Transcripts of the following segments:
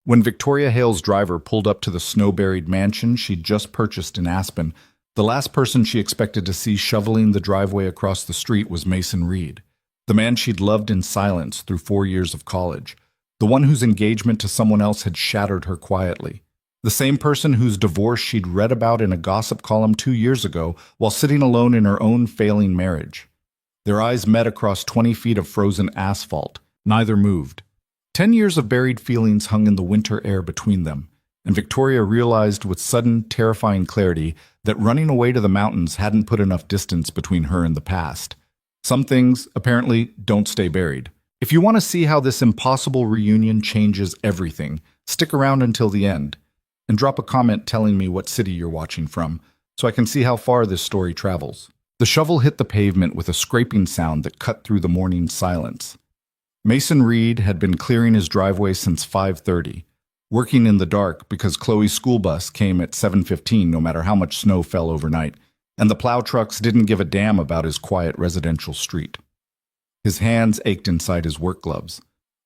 When Victoria Hale's driver pulled up to the snow-buried mansion she'd just purchased in Aspen, the last person she expected to see shoveling the driveway across the street was Mason Reed, the man she'd loved in silence through 4 years of college, the one whose engagement to someone else had shattered her quietly, the same person whose divorce she'd read about in a gossip column 2 years ago while sitting alone in her own failing marriage. Their eyes met across 20 feet of frozen asphalt. Neither moved. 10 years of buried feelings hung in the winter air between them, and Victoria realized with sudden, terrifying clarity that running away to the mountains hadn't put enough distance between her and the past. Some things, apparently, don't stay buried. If you want to see how this impossible reunion changes everything, stick around until the end, and drop a comment telling me what city you're watching from, so I can see how far this story travels. The shovel hit the pavement with a scraping sound that cut through the morning silence. Mason Reed had been clearing his driveway since 5:30, working in the dark because Chloe's school bus came at 7:15 no matter how much snow fell overnight, and the plow trucks didn't give a damn about his quiet residential street. His hands ached inside his work gloves.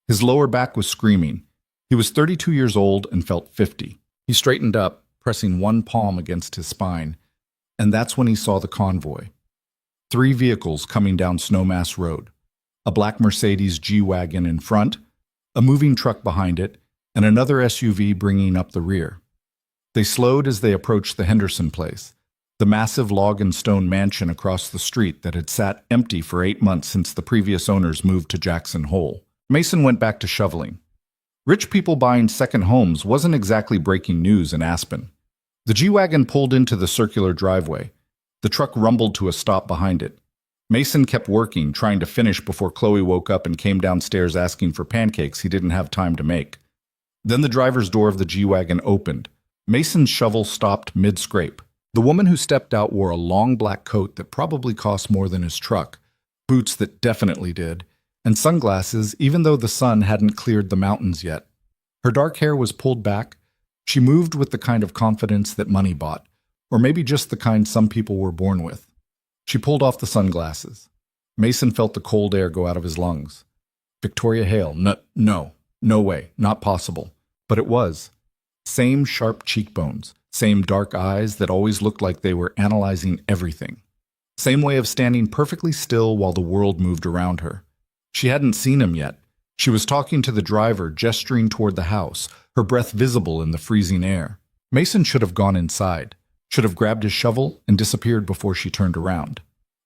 His lower back was screaming. He was 32 years old and felt 50. He straightened up, pressing one palm against his spine, and that's when he saw the convoy. 3 vehicles coming down Snowmass Road. A black Mercedes G-Wagon in front, a moving truck behind it, and another SUV bringing up the rear. They slowed as they approached the Henderson place, the massive log and stone mansion across the street that had sat empty for 8 months since the previous owners moved to Jackson Hole. Mason went back to shoveling. Rich people buying second homes wasn't exactly breaking news in Aspen. The G-Wagon pulled into the circular driveway. The truck rumbled to a stop behind it. Mason kept working, trying to finish before Chloe woke up and came downstairs asking for pancakes he didn't have time to make. Then the driver's door of the G-Wagon opened. Mason's shovel stopped mid-scrape. The woman who stepped out wore a long black coat that probably cost more than his truck, boots that definitely did, and sunglasses even though the sun hadn't cleared the mountains yet. Her dark hair was pulled back. She moved with the kind of confidence that money bought, or maybe just the kind some people were born with. She pulled off the sunglasses. Mason felt the cold air go out of his lungs. Victoria Hale, no way, not possible. But it was. Same sharp cheekbones, same dark eyes that always looked like they were analyzing everything. Same way of standing perfectly still while the world moved around her. She hadn't seen him yet. She was talking to the driver, gesturing toward the house, her breath visible in the freezing air. Mason should have gone inside, should have grabbed his shovel and disappeared before she turned around.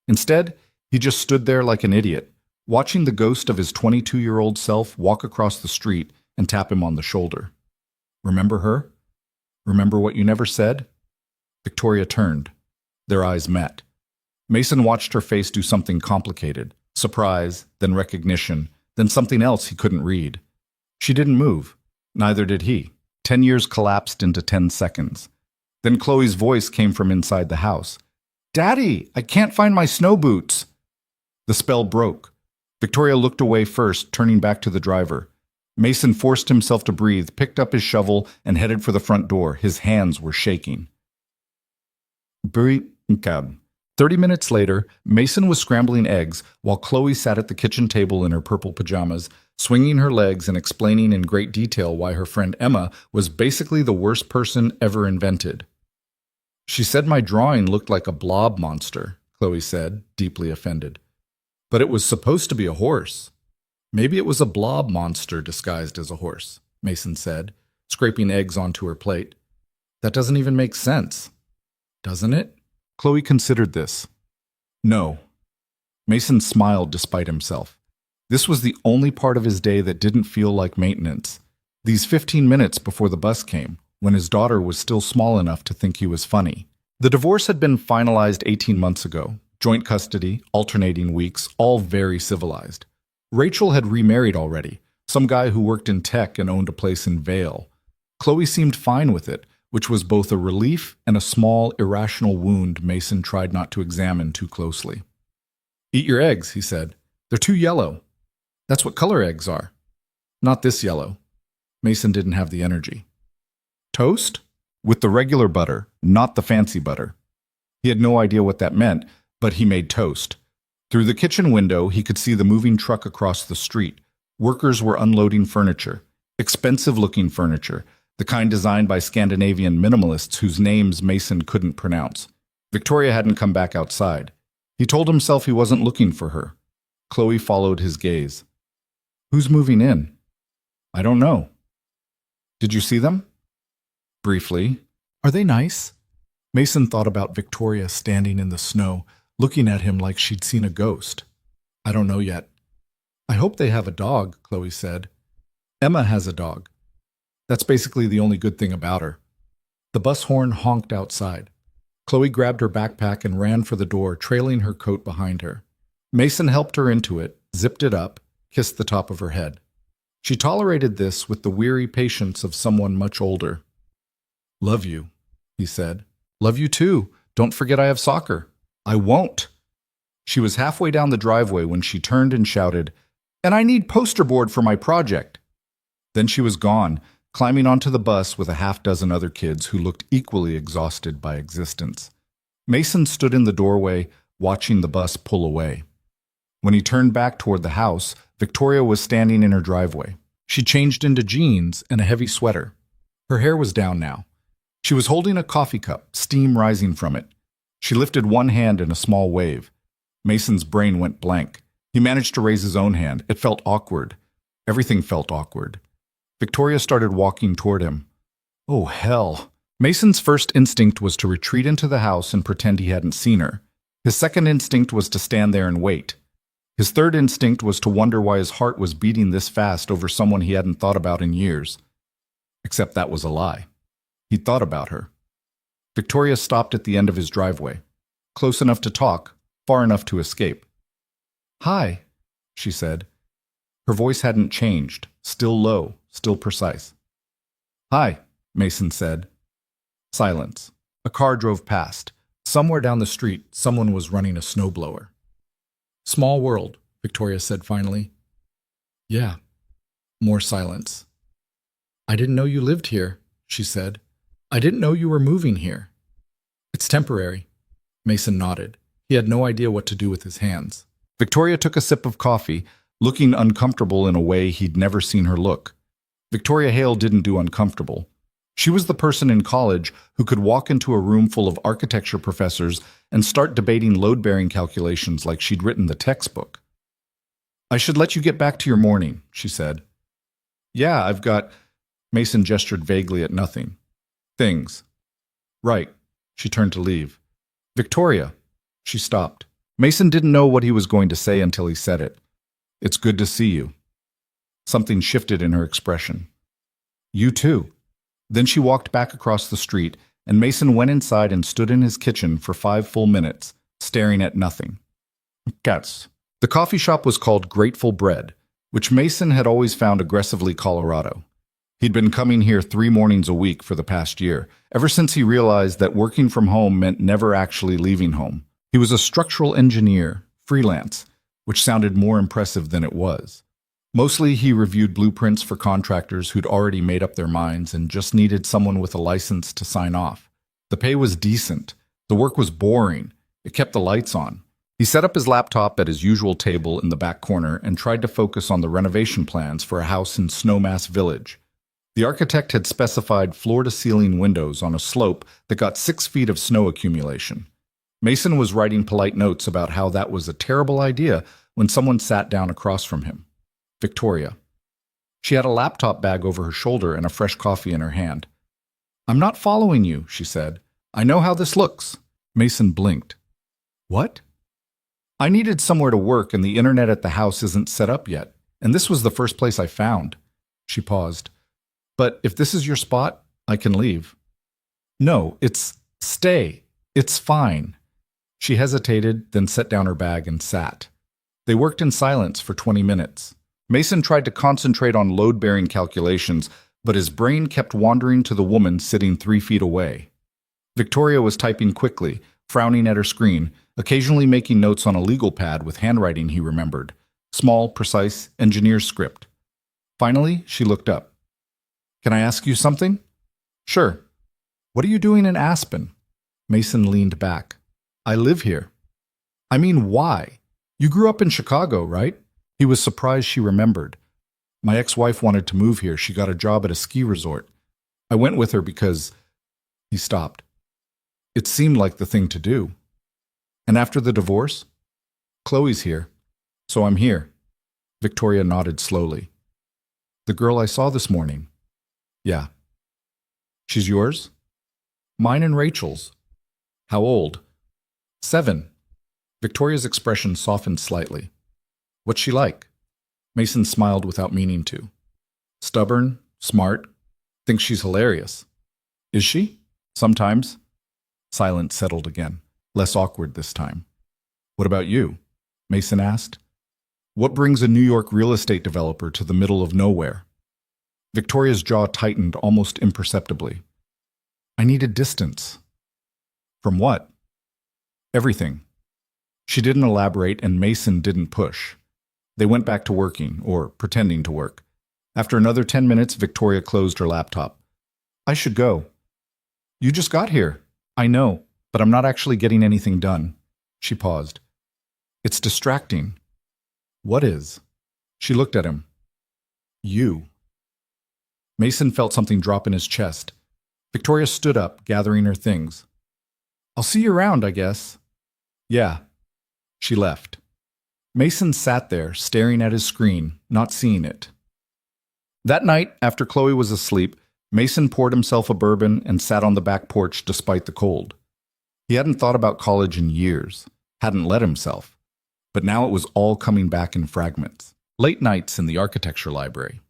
Instead, he just stood there like an idiot, watching the ghost of his 22-year-old self walk across the street and tap him on the shoulder. Remember her? Remember what you never said? Victoria turned. Their eyes met. Mason watched her face do something complicated, surprise, then recognition, then something else he couldn't read. She didn't move. Neither did he. 10 years collapsed into 10 seconds. Then Chloe's voice came from inside the house. "Daddy, I can't find my snow boots." The spell broke. Victoria looked away first, turning back to the driver. Mason forced himself to breathe, picked up his shovel, and headed for the front door. His hands were shaking. 30 minutes later, Mason was scrambling eggs while Chloe sat at the kitchen table in her purple pajamas, swinging her legs and explaining in great detail why her friend Emma was basically the worst person ever invented. "She said my drawing looked like a blob monster," Chloe said, deeply offended. "But it was supposed to be a horse." "Maybe it was a blob monster disguised as a horse," Mason said, scraping eggs onto her plate. "That doesn't even make sense." "Doesn't it?" Chloe considered this. "No." Mason smiled despite himself. This was the only part of his day that didn't feel like maintenance. These 15 minutes before the bus came, when his daughter was still small enough to think he was funny. The divorce had been finalized 18 months ago. Joint custody, alternating weeks, all very civilized. Rachel had remarried already, some guy who worked in tech and owned a place in Vail. Chloe seemed fine with it, which was both a relief and a small, irrational wound Mason tried not to examine too closely. "Eat your eggs," he said. "They're too yellow." "That's what color eggs are." "Not this yellow." Mason didn't have the energy. "Toast?" "With the regular butter, not the fancy butter." He had no idea what that meant, but he made toast. Through the kitchen window, he could see the moving truck across the street. Workers were unloading furniture. Expensive-looking furniture, the kind designed by Scandinavian minimalists whose names Mason couldn't pronounce. Victoria hadn't come back outside. He told himself he wasn't looking for her. Chloe followed his gaze. Who's moving in? I don't know. Did you see them? Briefly. Are they nice? Mason thought about Victoria standing in the snow, looking at him like she'd seen a ghost. I don't know yet. I hope they have a dog, Chloe said. Emma has a dog. That's basically the only good thing about her. The bus horn honked outside. Chloe grabbed her backpack and ran for the door, trailing her coat behind her. Mason helped her into it, zipped it up, kissed the top of her head. She tolerated this with the weary patience of someone much older. Love you, he said. Love you too. Don't forget I have soccer. I won't. She was halfway down the driveway when she turned and shouted, And I need poster board for my project. Then she was gone, climbing onto the bus with a half-dozen other kids who looked equally exhausted by existence. Mason stood in the doorway, watching the bus pull away. When he turned back toward the house, Victoria was standing in her driveway. She changed into jeans and a heavy sweater. Her hair was down now. She was holding a coffee cup, steam rising from it. She lifted one hand in a small wave. Mason's brain went blank. He managed to raise his own hand. It felt awkward. Everything felt awkward. Victoria started walking toward him. Oh, hell. Mason's first instinct was to retreat into the house and pretend he hadn't seen her. His second instinct was to stand there and wait. His third instinct was to wonder why his heart was beating this fast over someone he hadn't thought about in years. Except that was a lie. He'd thought about her. Victoria stopped at the end of his driveway, close enough to talk, far enough to escape. Hi, she said. Her voice hadn't changed, still low, still precise. Hi, Mason said. Silence. A car drove past. Somewhere down the street, someone was running a snowblower. Small world, Victoria said finally. Yeah. More silence. I didn't know you lived here, she said. I didn't know you were moving here. It's temporary. Mason nodded. He had no idea what to do with his hands. Victoria took a sip of coffee, looking uncomfortable in a way he'd never seen her look. Victoria Hale didn't do uncomfortable. She was the person in college who could walk into a room full of architecture professors and start debating load-bearing calculations like she'd written the textbook. I should let you get back to your morning, she said. Yeah, I've got... Mason gestured vaguely at nothing. Things. Right. She turned to leave. Victoria. She stopped. Mason didn't know what he was going to say until he said it. It's good to see you. Something shifted in her expression. You too. Then she walked back across the street, and Mason went inside and stood in his kitchen for 5 full minutes, staring at nothing. Cats. The coffee shop was called Grateful Bread, which Mason had always found aggressively Colorado. He'd been coming here 3 mornings a week for the past year, ever since he realized that working from home meant never actually leaving home. He was a structural engineer, freelance, which sounded more impressive than it was. Mostly he reviewed blueprints for contractors who'd already made up their minds and just needed someone with a license to sign off. The pay was decent. The work was boring. It kept the lights on. He set up his laptop at his usual table in the back corner and tried to focus on the renovation plans for a house in Snowmass Village. The architect had specified floor-to-ceiling windows on a slope that got 6 feet of snow accumulation. Mason was writing polite notes about how that was a terrible idea when someone sat down across from him. Victoria. She had a laptop bag over her shoulder and a fresh coffee in her hand. I'm not following you, she said. I know how this looks. Mason blinked. What? I needed somewhere to work and the internet at the house isn't set up yet, and this was the first place I found. She paused. But if this is your spot, I can leave. No, stay. It's fine. She hesitated, then set down her bag and sat. They worked in silence for 20 minutes. Mason tried to concentrate on load-bearing calculations, but his brain kept wandering to the woman sitting 3 feet away. Victoria was typing quickly, frowning at her screen, occasionally making notes on a legal pad with handwriting he remembered. Small, precise, engineer's script. Finally, she looked up. Can I ask you something? Sure. What are you doing in Aspen? Mason leaned back. I live here. I mean, why? You grew up in Chicago, right? He was surprised she remembered. My ex-wife wanted to move here. She got a job at a ski resort. I went with her because—" He stopped. It seemed like the thing to do. "And after the divorce?" "Chloe's here. So I'm here." Victoria nodded slowly. "The girl I saw this morning?" "Yeah." "She's yours?" "Mine and Rachel's." "How old?" "7. Victoria's expression softened slightly. "What's she like?" Mason smiled without meaning to. "Stubborn, smart, thinks she's hilarious." "Is she?" "Sometimes." Silence settled again, less awkward this time. "What about you?" Mason asked. "What brings a New York real estate developer to the middle of nowhere?" Victoria's jaw tightened almost imperceptibly. "I needed distance." "From what?" "Everything." She didn't elaborate, and Mason didn't push. They went back to working, or pretending to work. After another 10 minutes, Victoria closed her laptop. "I should go." "You just got here." "I know, but I'm not actually getting anything done." She paused. "It's distracting." "What is?" She looked at him. "You." Mason felt something drop in his chest. Victoria stood up, gathering her things. "I'll see you around, I guess." "Yeah." She left. Mason sat there, staring at his screen, not seeing it. That night, after Chloe was asleep, Mason poured himself a bourbon and sat on the back porch despite the cold. He hadn't thought about college in years, hadn't let himself, but now it was all coming back in fragments. Late nights in the architecture library.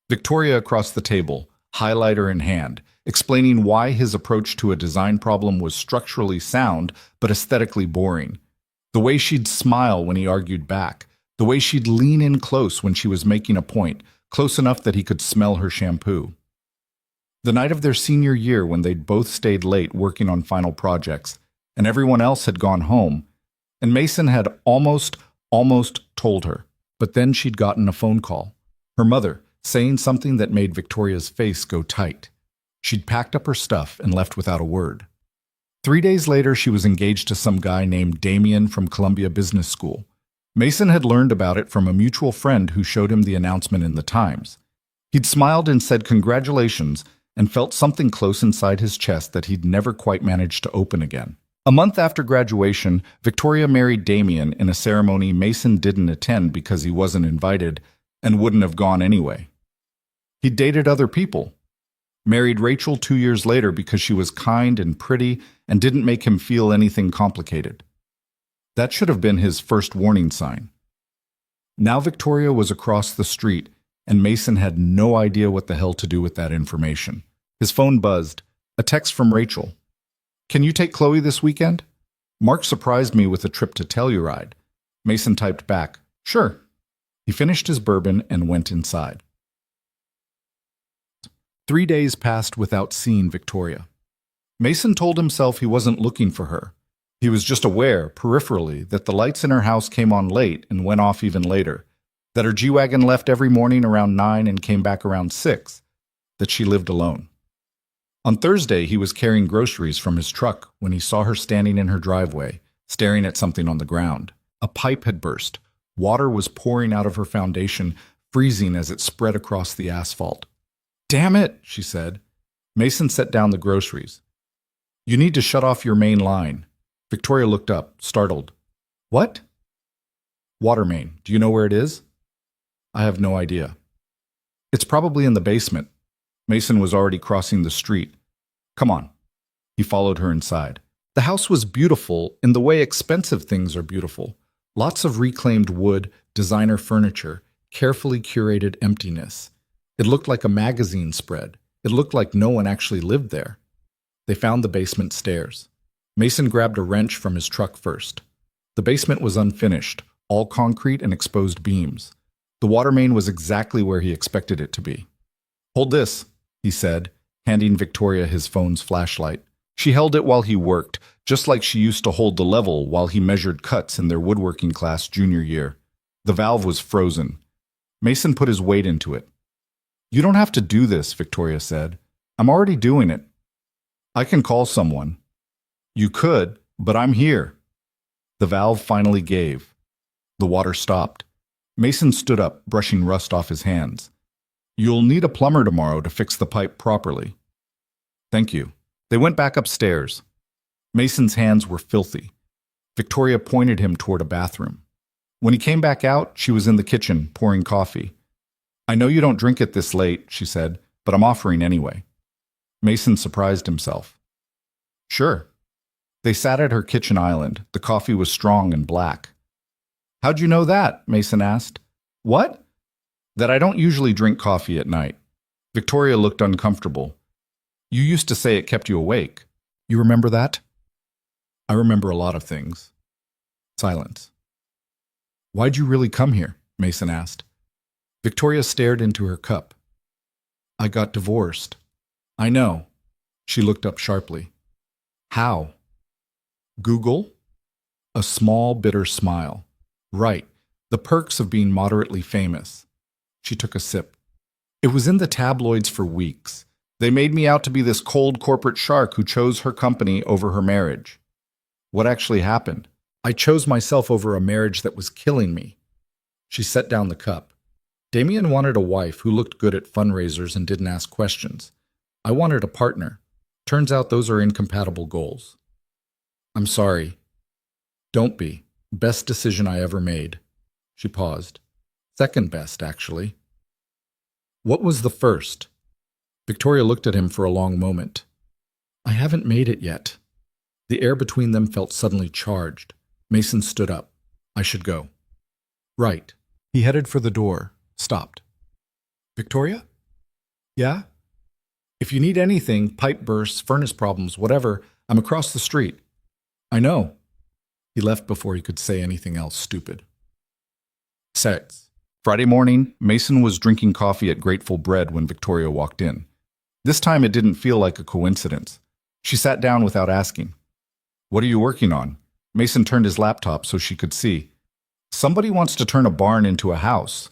Victoria across the table, highlighter in hand, explaining why his approach to a design problem was structurally sound but aesthetically boring. The way she'd smile when he argued back, the way she'd lean in close when she was making a point, close enough that he could smell her shampoo. The night of their senior year, when they'd both stayed late working on final projects, and everyone else had gone home, and Mason had almost told her, but then she'd gotten a phone call. Her mother, saying something that made Victoria's face go tight. She'd packed up her stuff and left without a word. 3 days later, she was engaged to some guy named Damien from Columbia Business School. Mason had learned about it from a mutual friend who showed him the announcement in the Times. He'd smiled and said congratulations and felt something close inside his chest that he'd never quite managed to open again. A month after graduation, Victoria married Damien in a ceremony Mason didn't attend because he wasn't invited and wouldn't have gone anyway. He'd dated other people. Married Rachel 2 years later because she was kind and pretty and didn't make him feel anything complicated. That should have been his first warning sign. Now Victoria was across the street, and Mason had no idea what the hell to do with that information. His phone buzzed. A text from Rachel. "Can you take Chloe this weekend? Mark surprised me with a trip to Telluride." Mason typed back, "Sure." He finished his bourbon and went inside. 3 days passed without seeing Victoria. Mason told himself he wasn't looking for her. He was just aware, peripherally, that the lights in her house came on late and went off even later, that her G-Wagon left every morning around 9 and came back around 6, that she lived alone. On Thursday, he was carrying groceries from his truck when he saw her standing in her driveway, staring at something on the ground. A pipe had burst. Water was pouring out of her foundation, freezing as it spread across the asphalt. "Damn it," she said. Mason set down the groceries. "You need to shut off your main line." Victoria looked up, startled. "What?" "Water main. Do you know where it is?" "I have no idea." "It's probably in the basement." Mason was already crossing the street. "Come on." He followed her inside. The house was beautiful in the way expensive things are beautiful. Lots of reclaimed wood, designer furniture, carefully curated emptiness. It looked like a magazine spread. It looked like no one actually lived there. They found the basement stairs. Mason grabbed a wrench from his truck first. The basement was unfinished, all concrete and exposed beams. The water main was exactly where he expected it to be. "Hold this," he said, handing Victoria his phone's flashlight. She held it while he worked, just like she used to hold the level while he measured cuts in their woodworking class junior year. The valve was frozen. Mason put his weight into it. "You don't have to do this," Victoria said. "I'm already doing it." "I can call someone." "You could, but I'm here." The valve finally gave. The water stopped. Mason stood up, brushing rust off his hands. You'll need a plumber tomorrow to fix the pipe properly. Thank you. They went back upstairs. Mason's hands were filthy. Victoria pointed him toward a bathroom. When he came back out, she was in the kitchen, pouring coffee. I know you don't drink it this late, she said, but I'm offering anyway. Mason surprised himself. Sure. They sat at her kitchen island. The coffee was strong and black. How'd you know that? Mason asked. What? That I don't usually drink coffee at night. Victoria looked uncomfortable. You used to say it kept you awake. You remember that? I remember a lot of things. Silence. Why'd you really come here? Mason asked. Victoria stared into her cup. I got divorced. I know. She looked up sharply. How? Google? A small, bitter smile. Right. The perks of being moderately famous. She took a sip. It was in the tabloids for weeks. They made me out to be this cold corporate shark who chose her company over her marriage. What actually happened? I chose myself over a marriage that was killing me. She set down the cup. Damien wanted a wife who looked good at fundraisers and didn't ask questions. I wanted a partner. Turns out those are incompatible goals. I'm sorry. Don't be. Best decision I ever made. She paused. Second best, actually. What was the first? Victoria looked at him for a long moment. I haven't made it yet. The air between them felt suddenly charged. Mason stood up. I should go. Right. He headed for the door. Stopped. Victoria? Yeah? If you need anything, pipe bursts, furnace problems, whatever, I'm across the street. I know. He left before he could say anything else stupid. 6. Friday morning, Mason was drinking coffee at Grateful Bread when Victoria walked in. This time it didn't feel like a coincidence. She sat down without asking. What are you working on? Mason turned his laptop so she could see. Somebody wants to turn a barn into a house.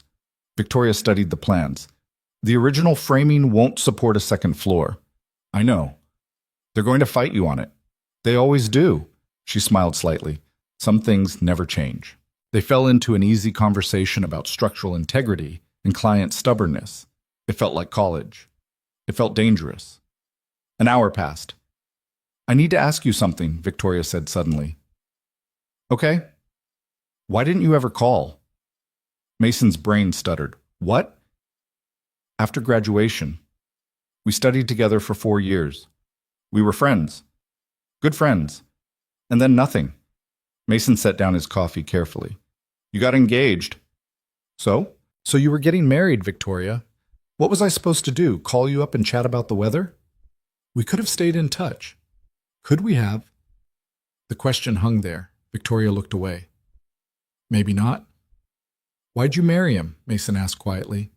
Victoria studied the plans. The original framing won't support a second floor. I know. They're going to fight you on it. They always do. She smiled slightly. Some things never change. They fell into an easy conversation about structural integrity and client stubbornness. It felt like college. It felt dangerous. An hour passed. I need to ask you something, Victoria said suddenly. Okay. Why didn't you ever call? Mason's brain stuttered. What? After graduation. We studied together for 4 years. We were friends. Good friends. And then nothing. Mason set down his coffee carefully. You got engaged. So? So you were getting married, Victoria. What was I supposed to do? Call you up and chat about the weather? We could have stayed in touch. Could we have? The question hung there. Victoria looked away. Maybe not. Why'd you marry him? Mason asked quietly.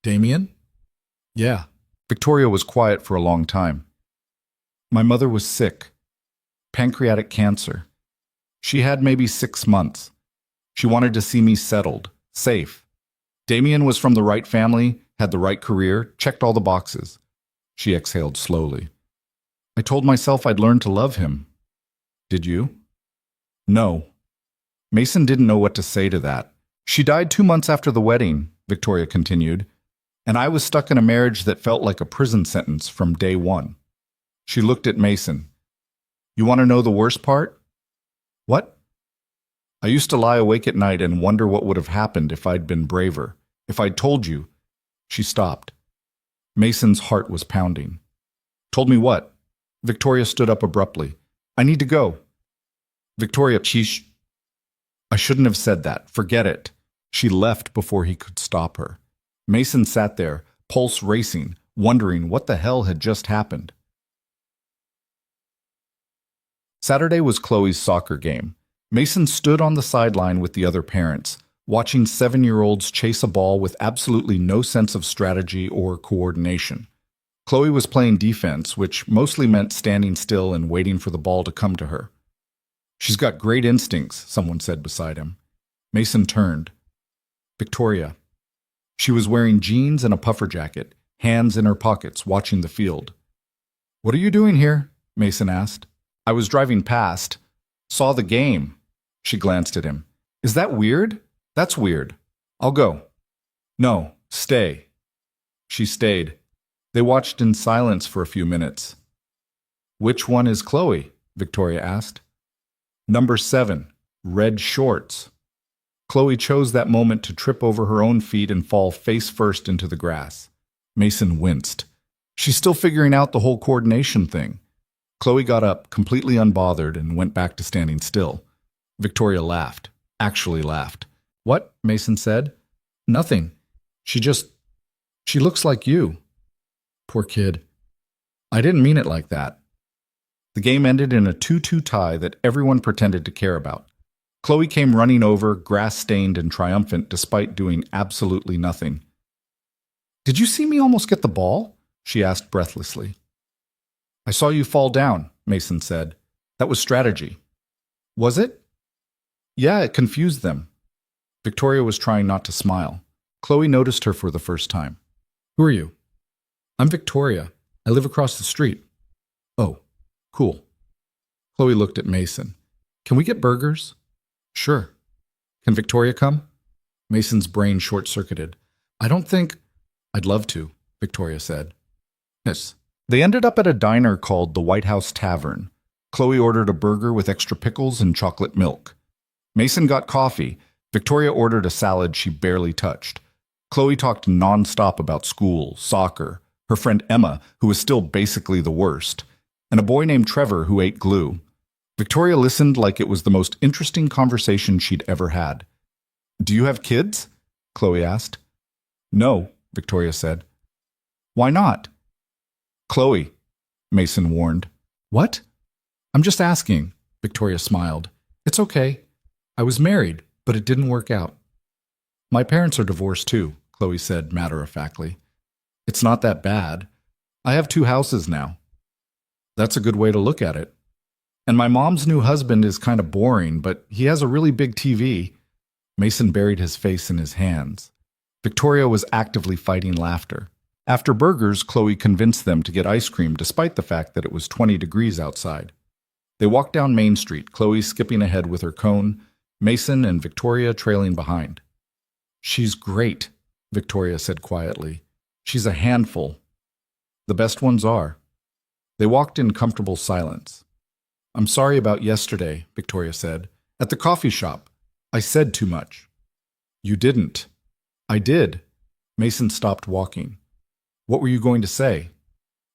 Damien? Yeah. Victoria was quiet for a long time. My mother was sick. Pancreatic cancer. She had maybe 6 months. She wanted to see me settled, safe. Damien was from the right family, had the right career, checked all the boxes. She exhaled slowly. I told myself I'd learn to love him. Did you? No. Mason didn't know what to say to that. She died 2 months after the wedding, Victoria continued, and I was stuck in a marriage that felt like a prison sentence from day one. She looked at Mason. You want to know the worst part? What? I used to lie awake at night and wonder what would have happened if I'd been braver, if I'd told you. She stopped. Mason's heart was pounding. Told me what? Victoria stood up abruptly. I need to go. Victoria, I shouldn't have said that. Forget it. She left before he could stop her. Mason sat there, pulse racing, wondering what the hell had just happened. Saturday was Chloe's soccer game. Mason stood on the sideline with the other parents, watching 7-year-olds chase a ball with absolutely no sense of strategy or coordination. Chloe was playing defense, which mostly meant standing still and waiting for the ball to come to her. She's got great instincts, someone said beside him. Mason turned. Victoria. She was wearing jeans and a puffer jacket, hands in her pockets, watching the field. What are you doing here? Mason asked. I was driving past. Saw the game. She glanced at him. Is that weird? That's weird. I'll go. No, stay. She stayed. They watched in silence for a few minutes. Which one is Chloe? Victoria asked. Number 7, red shorts. Chloe chose that moment to trip over her own feet and fall face first into the grass. Mason winced. She's still figuring out the whole coordination thing. Chloe got up, completely unbothered, and went back to standing still. Victoria laughed. Actually laughed. What? Mason said. Nothing. She looks like you. Poor kid. I didn't mean it like that. The game ended in a 2-2 tie that everyone pretended to care about. Chloe came running over, grass-stained and triumphant, despite doing absolutely nothing. Did you see me almost get the ball? She asked breathlessly. I saw you fall down, Mason said. That was strategy. Was it? Yeah, it confused them. Victoria was trying not to smile. Chloe noticed her for the first time. Who are you? I'm Victoria. I live across the street. Oh, cool. Chloe looked at Mason. Can we get burgers? Sure. Can Victoria come? Mason's brain short-circuited. I'd love to, Victoria said. Yes. They ended up at a diner called the White House Tavern. Chloe ordered a burger with extra pickles and chocolate milk. Mason got coffee. Victoria ordered a salad she barely touched. Chloe talked nonstop about school, soccer, her friend Emma, who was still basically the worst, and a boy named Trevor who ate glue. Victoria listened like it was the most interesting conversation she'd ever had. Do you have kids? Chloe asked. No, Victoria said. Why not? Chloe, Mason warned. What? I'm just asking, Victoria smiled. It's okay. I was married, but it didn't work out. My parents are divorced too, Chloe said matter-of-factly. It's not that bad. I have 2 houses now. That's a good way to look at it. And my mom's new husband is kind of boring, but he has a really big TV. Mason buried his face in his hands. Victoria was actively fighting laughter. After burgers, Chloe convinced them to get ice cream despite the fact that it was 20 degrees outside. They walked down Main Street, Chloe skipping ahead with her cone, Mason and Victoria trailing behind. She's great, Victoria said quietly. She's a handful. The best ones are. They walked in comfortable silence. I'm sorry about yesterday, Victoria said. At the coffee shop. I said too much. You didn't. I did. Mason stopped walking. What were you going to say?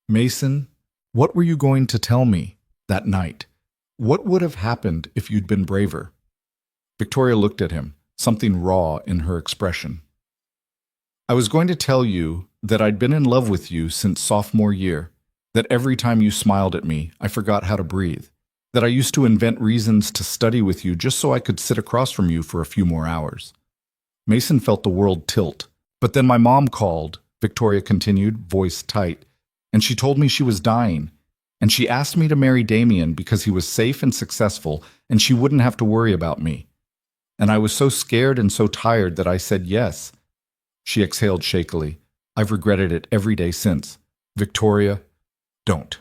Mason, what were you going to tell me that night? What would have happened if you'd been braver? Victoria looked at him, something raw in her expression. I was going to tell you that I'd been in love with you since sophomore year, that every time you smiled at me, I forgot how to breathe, that I used to invent reasons to study with you just so I could sit across from you for a few more hours. Mason felt the world tilt. But then my mom called, Victoria continued, voice tight, and she told me she was dying, and she asked me to marry Damien because he was safe and successful, and she wouldn't have to worry about me. And I was so scared and so tired that I said yes. She exhaled shakily. I've regretted it every day since. Victoria, don't.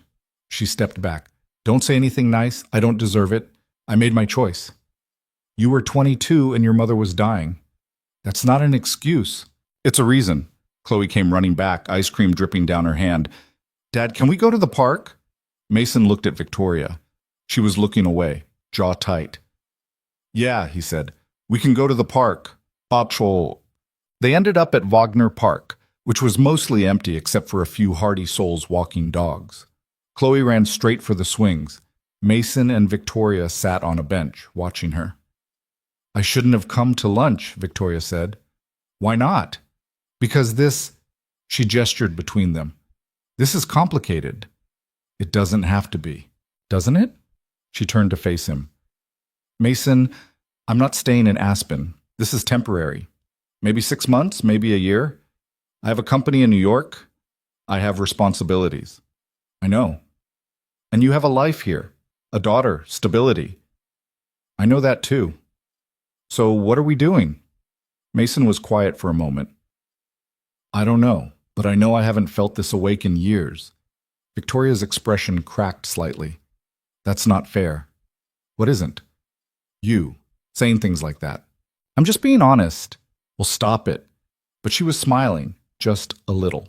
She stepped back. Don't say anything nice. I don't deserve it. I made my choice. You were 22 and your mother was dying. That's not an excuse. It's a reason. Chloe came running back, ice cream dripping down her hand. Dad, can we go to the park? Mason looked at Victoria. She was looking away, jaw tight. Yeah, he said. We can go to the park. Patrol. They ended up at Wagner Park, which was mostly empty except for a few hardy souls walking dogs. Chloe ran straight for the swings. Mason and Victoria sat on a bench, watching her. I shouldn't have come to lunch, Victoria said. Why not? Because this, she gestured between them. This is complicated. It doesn't have to be, doesn't it? She turned to face him. Mason, I'm not staying in Aspen. This is temporary. Maybe 6 months, maybe a year. I have a company in New York. I have responsibilities. I know. And you have a life here, a daughter, stability. I know that too. So what are we doing? Mason was quiet for a moment. I don't know, but I know I haven't felt this awake in years. Victoria's expression cracked slightly. That's not fair. What isn't? You, saying things like that. I'm just being honest. Well, stop it. But she was smiling, just a little.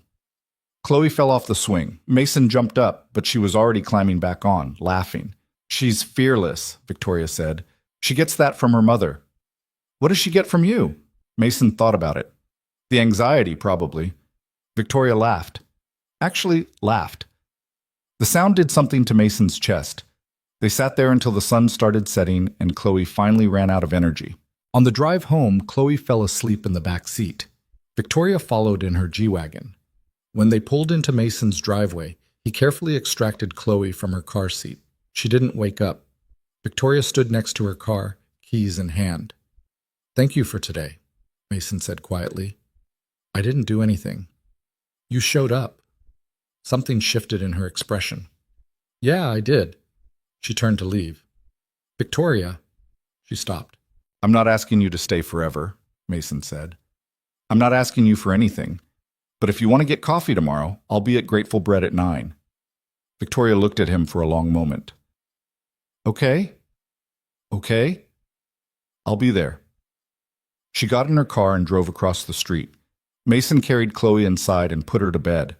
Chloe fell off the swing. Mason jumped up, but she was already climbing back on, laughing. She's fearless, Victoria said. She gets that from her mother. What does she get from you? Mason thought about it. The anxiety, probably. Victoria laughed. Actually, laughed. The sound did something to Mason's chest. They sat there until the sun started setting and Chloe finally ran out of energy. On the drive home, Chloe fell asleep in the back seat. Victoria followed in her G-Wagon. When they pulled into Mason's driveway, he carefully extracted Chloe from her car seat. She didn't wake up. Victoria stood next to her car, keys in hand. "Thank you for today," Mason said quietly. "I didn't do anything. You showed up." Something shifted in her expression. "Yeah, I did." She turned to leave. "Victoria." She stopped. "I'm not asking you to stay forever," Mason said. "I'm not asking you for anything. But if you want to get coffee tomorrow, I'll be at Grateful Bread at 9. Victoria looked at him for a long moment. Okay. Okay. I'll be there. She got in her car and drove across the street. Mason carried Chloe inside and put her to bed.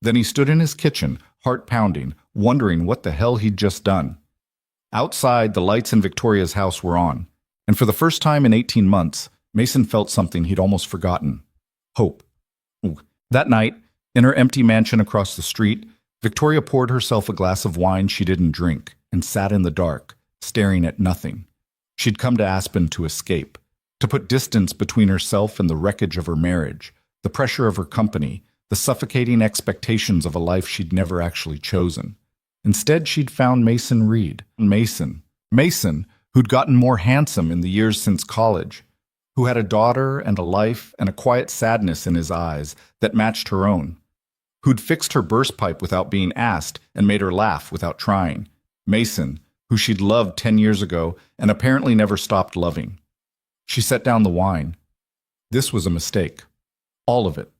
Then he stood in his kitchen, heart pounding, wondering what the hell he'd just done. Outside, the lights in Victoria's house were on, and for the first time in 18 months, Mason felt something he'd almost forgotten. Hope. That night, in her empty mansion across the street, Victoria poured herself a glass of wine she didn't drink and sat in the dark, staring at nothing. She'd come to Aspen to escape, to put distance between herself and the wreckage of her marriage, the pressure of her company, the suffocating expectations of a life she'd never actually chosen. Instead, she'd found Mason Reed. Mason, who'd gotten more handsome in the years since college, who had a daughter and a life and a quiet sadness in his eyes that matched her own, who'd fixed her burst pipe without being asked and made her laugh without trying. Mason, who she'd loved 10 years ago and apparently never stopped loving. She set down the wine. This was a mistake. All of it.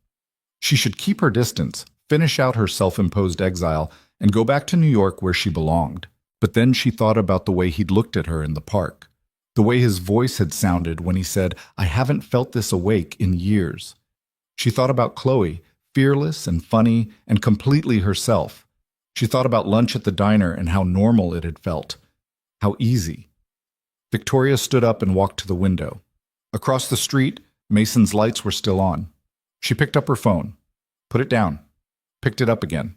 She should keep her distance, finish out her self-imposed exile, and go back to New York where she belonged. But then she thought about the way he'd looked at her in the park. The way his voice had sounded when he said, "I haven't felt this awake in years." She thought about Chloe, fearless and funny and completely herself. She thought about lunch at the diner and how normal it had felt. How easy. Victoria stood up and walked to the window. Across the street, Mason's lights were still on. She picked up her phone, put it down, picked it up again.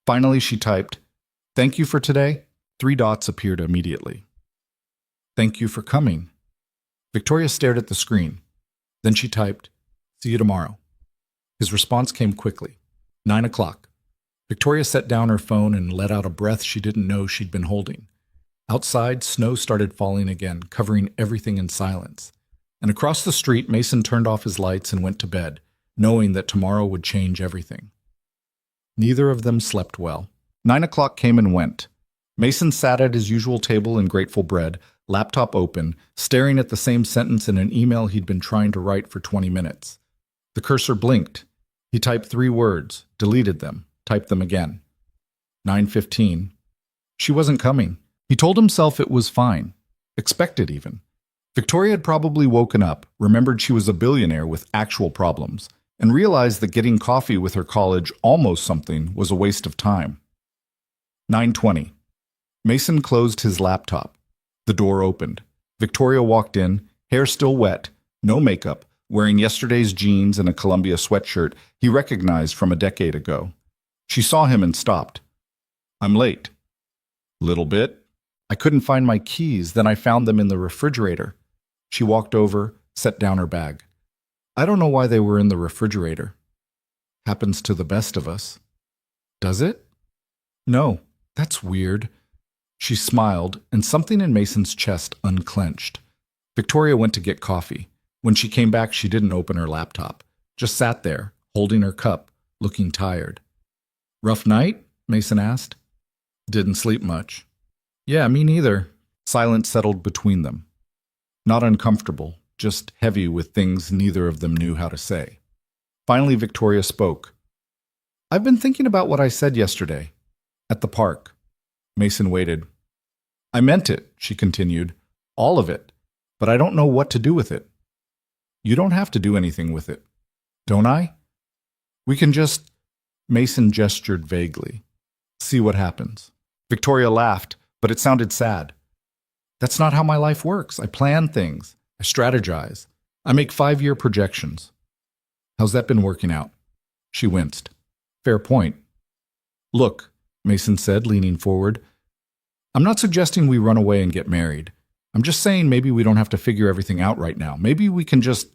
Finally, she typed, "Thank you for today." 3 dots appeared immediately. "Thank you for coming." Victoria stared at the screen. Then she typed, "See you tomorrow." His response came quickly. 9 o'clock. Victoria set down her phone and let out a breath she didn't know she'd been holding. Outside, snow started falling again, covering everything in silence. And across the street, Mason turned off his lights and went to bed, knowing that tomorrow would change everything. Neither of them slept well. 9 o'clock came and went. Mason sat at his usual table in Grateful Bread, laptop open, staring at the same sentence in an email he'd been trying to write for 20 minutes. The cursor blinked. He typed 3 words, deleted them, typed them again. 9:15. She wasn't coming. He told himself it was fine. Expected even. Victoria had probably woken up, remembered she was a billionaire with actual problems, and realized that getting coffee with her college almost something was a waste of time. 9:20. Mason closed his laptop. The door opened. Victoria walked in, hair still wet, no makeup, wearing yesterday's jeans and a Columbia sweatshirt he recognized from a decade ago. She saw him and stopped. "I'm late." "Little bit. I couldn't find my keys, then I found them in the refrigerator." She walked over, set down her bag. "I don't know why they were in the refrigerator." "Happens to the best of us." "Does it?" "No, that's weird." She smiled, and something in Mason's chest unclenched. Victoria went to get coffee. When she came back, she didn't open her laptop, just sat there, holding her cup, looking tired. "Rough night?" Mason asked. "Didn't sleep much." "Yeah, me neither." Silence settled between them. Not uncomfortable, just heavy with things neither of them knew how to say. Finally, Victoria spoke. "I've been thinking about what I said yesterday, at the park." Mason waited. "I meant it," she continued, "all of it, but I don't know what to do with it." "You don't have to do anything with it." "Don't I?" "We can just Mason gestured vaguely. See what happens. Victoria laughed, but it sounded sad. That's not how my life works. I plan things. I strategize. I make 5-year projections. How's that been working out? She winced. Fair point. Look, Mason said, leaning forward. I'm not suggesting we run away and get married. I'm just saying maybe we don't have to figure everything out right now. Maybe we can just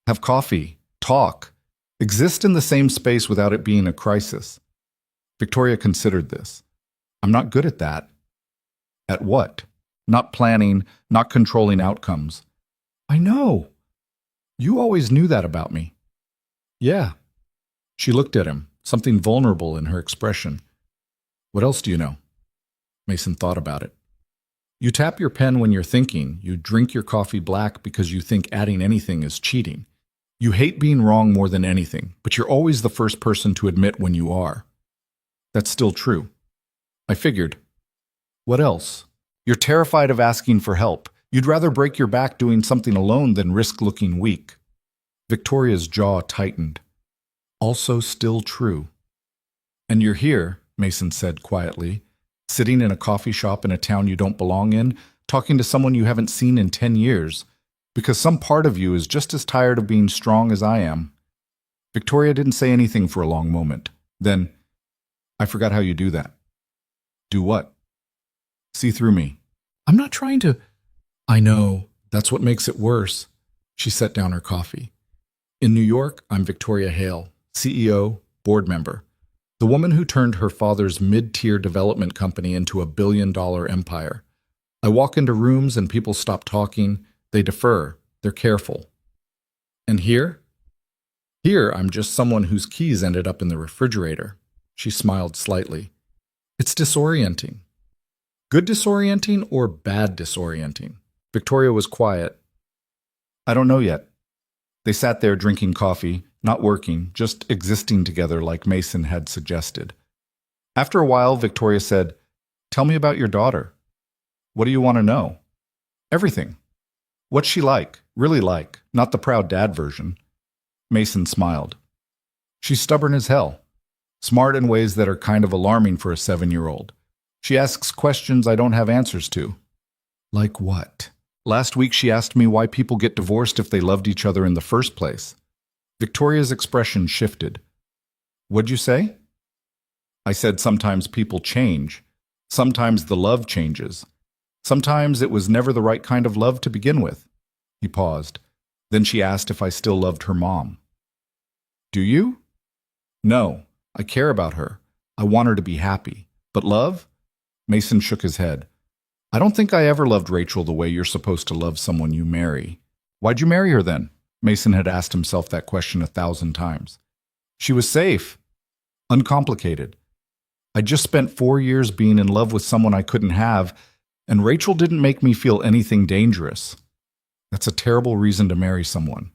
have coffee, talk, exist in the same space without it being a crisis. Victoria considered this. I'm not good at that. At what? Not planning, not controlling outcomes. I know. You always knew that about me. Yeah. She looked at him, something vulnerable in her expression. What else do you know? Mason thought about it. You tap your pen when you're thinking. You drink your coffee black because you think adding anything is cheating. You hate being wrong more than anything, but you're always the first person to admit when you are. That's still true. I figured. What else? You're terrified of asking for help. You'd rather break your back doing something alone than risk looking weak. Victoria's jaw tightened. Also still true. And you're here, Mason said quietly, sitting in a coffee shop in a town you don't belong in, talking to someone you haven't seen in 10 years, because some part of you is just as tired of being strong as I am. Victoria didn't say anything for a long moment. Then, I forgot how you do that. Do what? See through me. I'm not trying to... I know. That's what makes it worse. She set down her coffee. In New York, I'm Victoria Hale, CEO, board member. The woman who turned her father's mid-tier development company into a billion-dollar empire. I walk into rooms and people stop talking. They defer. They're careful. And here? Here, I'm just someone whose keys ended up in the refrigerator. She smiled slightly. It's disorienting. Good disorienting or bad disorienting? Victoria was quiet. I don't know yet. They sat there drinking coffee, not working, just existing together like Mason had suggested. After a while, Victoria said, Tell me about your daughter. What do you want to know? Everything. What's she like? Really like, not the proud dad version. Mason smiled. She's stubborn as hell. Smart in ways that are kind of alarming for a 7-year-old. She asks questions I don't have answers to. Like what? Last week she asked me why people get divorced if they loved each other in the first place. Victoria's expression shifted. What'd you say? I said sometimes people change. Sometimes the love changes. Sometimes it was never the right kind of love to begin with. He paused. Then she asked if I still loved her mom. Do you? No, I care about her. I want her to be happy. But love? Mason shook his head. I don't think I ever loved Rachel the way you're supposed to love someone you marry. Why'd you marry her then? Mason had asked himself that question 1,000 times. She was safe. Uncomplicated. I just spent 4 years being in love with someone I couldn't have, and Rachel didn't make me feel anything dangerous. That's a terrible reason to marry someone.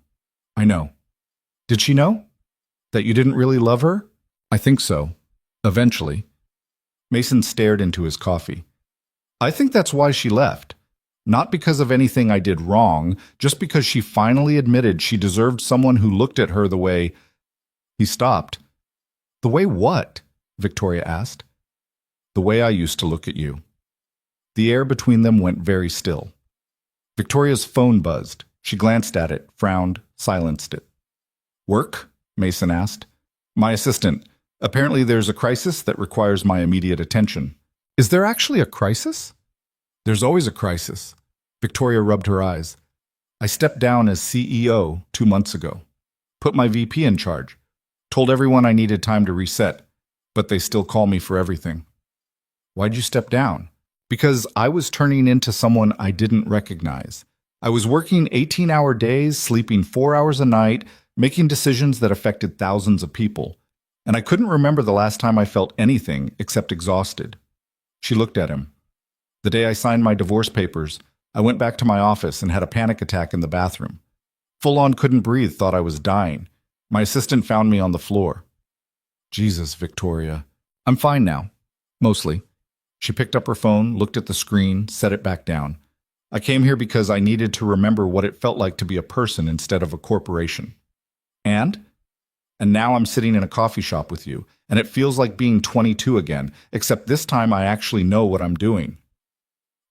I know. Did she know? That you didn't really love her? I think so. Eventually. Mason stared into his coffee. I think that's why she left. Not because of anything I did wrong, just because she finally admitted she deserved someone who looked at her the way... He stopped. The way what? Victoria asked. The way I used to look at you. The air between them went very still. Victoria's phone buzzed. She glanced at it, frowned, silenced it. Work? Mason asked. My assistant. Apparently there's a crisis that requires my immediate attention. Is there actually a crisis? There's always a crisis. Victoria rubbed her eyes. I stepped down as CEO 2 months ago. Put my VP in charge. Told everyone I needed time to reset, but they still call me for everything. Why'd you step down? Because I was turning into someone I didn't recognize. I was working 18-hour days, sleeping 4 hours a night, making decisions that affected thousands of people. And I couldn't remember the last time I felt anything except exhausted. She looked at him. The day I signed my divorce papers, I went back to my office and had a panic attack in the bathroom. Full on couldn't breathe, thought I was dying. My assistant found me on the floor. Jesus, Victoria. I'm fine now. Mostly. She picked up her phone, looked at the screen, set it back down. I came here because I needed to remember what it felt like to be a person instead of a corporation. And? And now I'm sitting in a coffee shop with you, and it feels like being 22 again, except this time I actually know what I'm doing.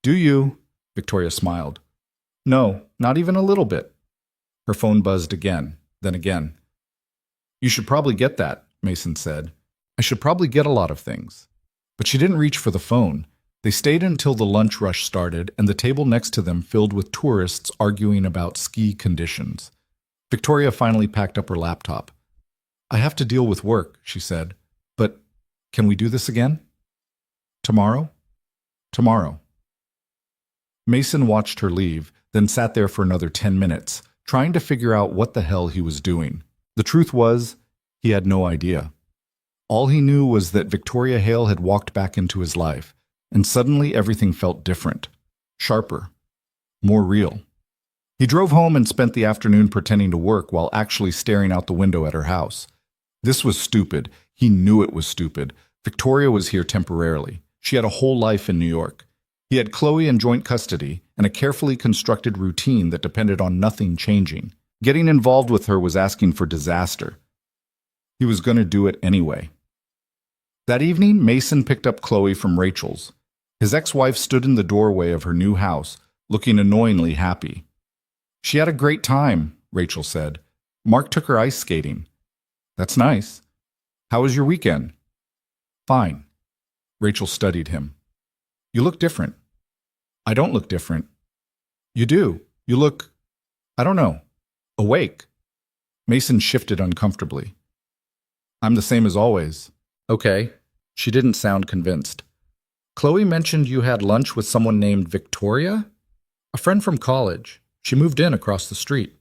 Do you? Victoria smiled. No, not even a little bit. Her phone buzzed again, then again. You should probably get that, Mason said. I should probably get a lot of things. But she didn't reach for the phone. They stayed until the lunch rush started and the table next to them filled with tourists arguing about ski conditions. Victoria finally packed up her laptop. I have to deal with work, she said. But can we do this again? Tomorrow? Tomorrow. Mason watched her leave, then sat there for another 10 minutes, trying to figure out what the hell he was doing. The truth was, he had no idea. All he knew was that Victoria Hale had walked back into his life, and suddenly everything felt different, sharper, more real. He drove home and spent the afternoon pretending to work while actually staring out the window at her house. This was stupid. He knew it was stupid. Victoria was here temporarily. She had a whole life in New York. He had Chloe in joint custody and a carefully constructed routine that depended on nothing changing. Getting involved with her was asking for disaster. He was going to do it anyway. That evening, Mason picked up Chloe from Rachel's. His ex-wife stood in the doorway of her new house, looking annoyingly happy. She had a great time, Rachel said. Mark took her ice skating. That's nice. How was your weekend? Fine. Rachel studied him. You look different. I don't look different. You do. You look, I don't know, awake. Mason shifted uncomfortably. I'm the same as always. Okay. She didn't sound convinced. Chloe mentioned you had lunch with someone named Victoria? A friend from college. She moved in across the street.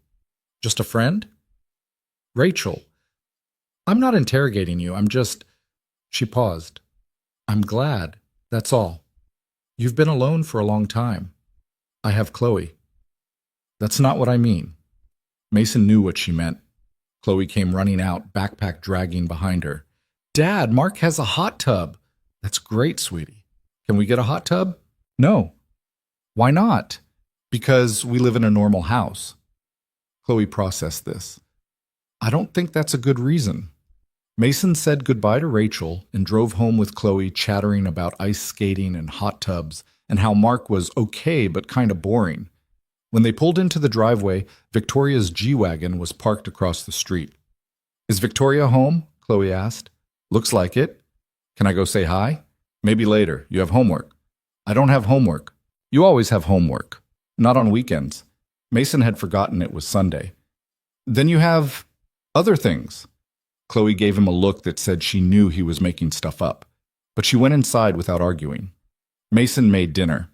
Just a friend? Rachel. I'm not interrogating you. I'm just... She paused. I'm glad. That's all. You've been alone for a long time. I have Chloe. That's not what I mean. Mason knew what she meant. Chloe came running out, backpack dragging behind her. Dad, Mark has a hot tub. That's great, sweetie. Can we get a hot tub? No. Why not? Because we live in a normal house. Chloe processed this. I don't think that's a good reason. Mason said goodbye to Rachel and drove home with Chloe chattering about ice skating and hot tubs and how Mark was okay but kind of boring. When they pulled into the driveway, Victoria's G-Wagon was parked across the street. Is Victoria home? Chloe asked. Looks like it. Can I go say hi? Maybe later. You have homework. I don't have homework. You always have homework. Not on weekends. Mason had forgotten it was Sunday. Then you have other things. Chloe gave him a look that said she knew he was making stuff up, but she went inside without arguing. Mason made dinner.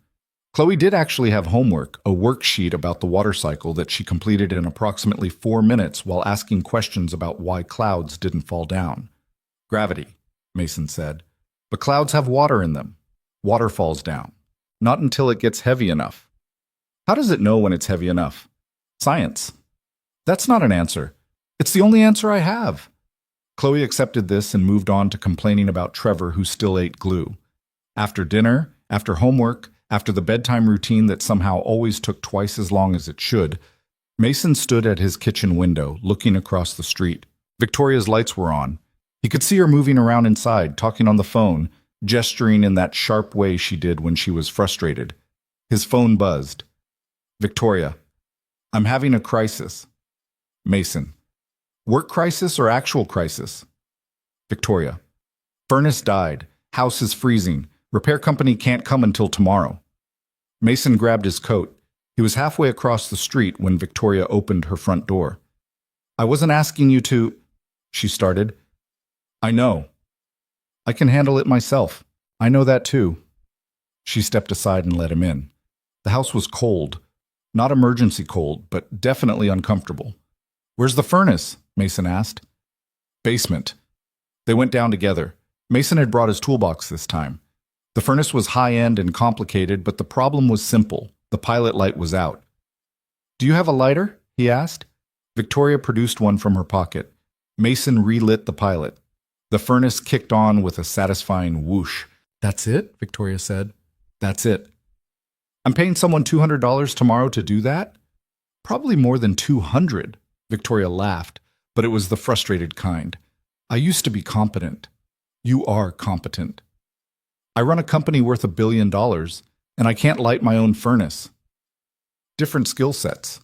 Chloe did actually have homework, a worksheet about the water cycle that she completed in approximately 4 minutes while asking questions about why clouds didn't fall down. Gravity, Mason said. But clouds have water in them. Water falls down. Not until it gets heavy enough. How does it know when it's heavy enough? Science. That's not an answer. It's the only answer I have. Chloe accepted this and moved on to complaining about Trevor, who still ate glue. After dinner, after homework, after the bedtime routine that somehow always took twice as long as it should, Mason stood at his kitchen window, looking across the street. Victoria's lights were on. He could see her moving around inside, talking on the phone, gesturing in that sharp way she did when she was frustrated. His phone buzzed. Victoria, I'm having a crisis. Mason, work crisis or actual crisis? Victoria, furnace died. House is freezing. Repair company can't come until tomorrow. Mason grabbed his coat. He was halfway across the street when Victoria opened her front door. I wasn't asking you to... She started. I know. I can handle it myself. I know that too. She stepped aside and let him in. The house was cold. Not emergency cold, but definitely uncomfortable. Where's the furnace? Mason asked. Basement. They went down together. Mason had brought his toolbox this time. The furnace was high-end and complicated, but the problem was simple. The pilot light was out. Do you have a lighter? He asked. Victoria produced one from her pocket. Mason relit the pilot. The furnace kicked on with a satisfying whoosh. That's it? Victoria said. That's it. I'm paying someone $200 tomorrow to do that? Probably more than $200. Victoria laughed. but it was the frustrated kind. I used to be competent. You are competent. I run a company worth $1 billion, and I can't light my own furnace. Different skill sets.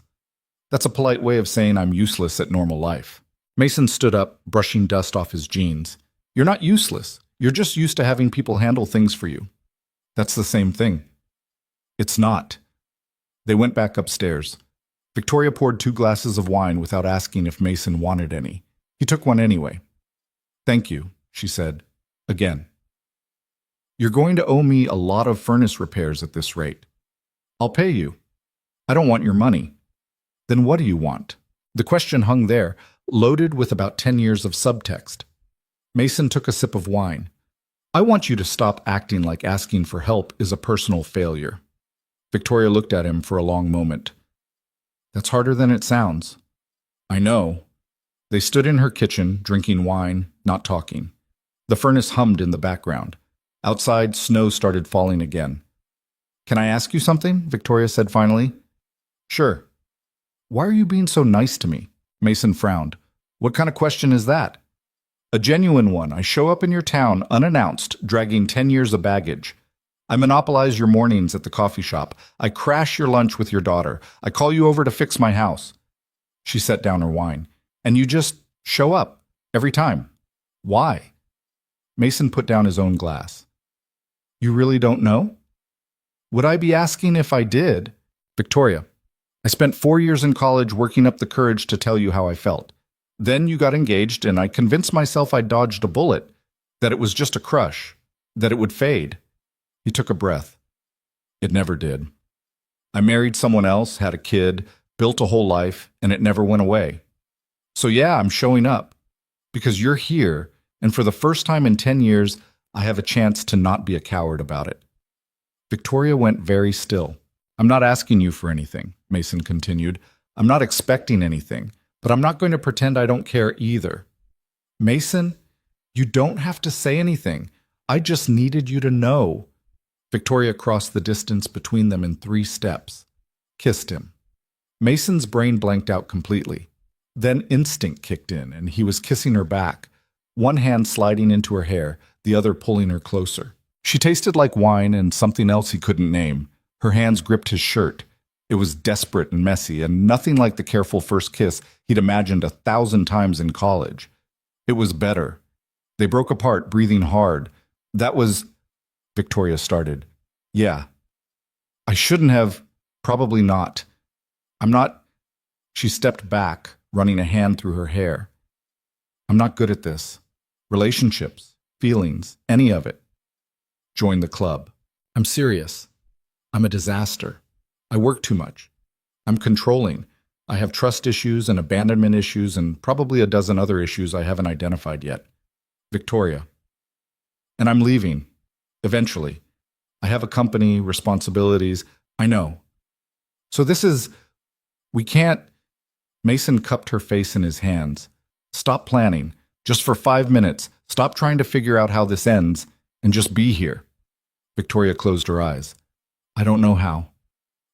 That's a polite way of saying I'm useless at normal life. Mason stood up, brushing dust off his jeans. You're not useless. You're just used to having people handle things for you. That's the same thing. It's not. They went back upstairs. Victoria poured 2 glasses of wine without asking if Mason wanted any. He took one anyway. Thank you, she said. Again. You're going to owe me a lot of furnace repairs at this rate. I'll pay you. I don't want your money. Then what do you want? The question hung there, loaded with about 10 years of subtext. Mason took a sip of wine. I want you to stop acting like asking for help is a personal failure. Victoria looked at him for a long moment. That's harder than it sounds. I know. They stood in her kitchen, drinking wine, not talking. The furnace hummed in the background. Outside, snow started falling again. Can I ask you something? Victoria said finally. Sure. Why are you being so nice to me? Mason frowned. What kind of question is that? A genuine one. I show up in your town unannounced, dragging 10 years of baggage. I monopolize your mornings at the coffee shop. I crash your lunch with your daughter. I call you over to fix my house. She set down her wine. And you just show up every time. Why? Mason put down his own glass. You really don't know? Would I be asking if I did? Victoria, I spent 4 years in college working up the courage to tell you how I felt. Then you got engaged, and I convinced myself I dodged a bullet, that it was just a crush, that it would fade. He took a breath. It never did. I married someone else, had a kid, built a whole life, and it never went away. So yeah, I'm showing up, because you're here, and for the first time in 10 years, I have a chance to not be a coward about it. Victoria went very still. I'm not asking you for anything, Mason continued. I'm not expecting anything. But I'm not going to pretend I don't care either. Mason, you don't have to say anything. I just needed you to know. Victoria crossed the distance between them in 3 steps. Kissed him. Mason's brain blanked out completely. Then instinct kicked in, and he was kissing her back, one hand sliding into her hair, the other pulling her closer. She tasted like wine and something else he couldn't name. Her hands gripped his shirt. It was desperate and messy, and nothing like the careful first kiss he'd imagined 1,000 times in college. It was better. They broke apart, breathing hard. That was... Victoria started. Yeah. I shouldn't have... Probably not. I'm not... She stepped back, running a hand through her hair. I'm not good at this. Relationships, feelings, any of it. Join the club. I'm serious. I'm a disaster. I work too much. I'm controlling. I have trust issues and abandonment issues and probably a dozen other issues I haven't identified yet. Victoria. And I'm leaving. Eventually. I have a company, responsibilities. I know. So this is... We can't... Mason cupped her face in his hands. Stop planning. Just for 5 minutes. Stop trying to figure out how this ends and just be here. Victoria closed her eyes. I don't know how.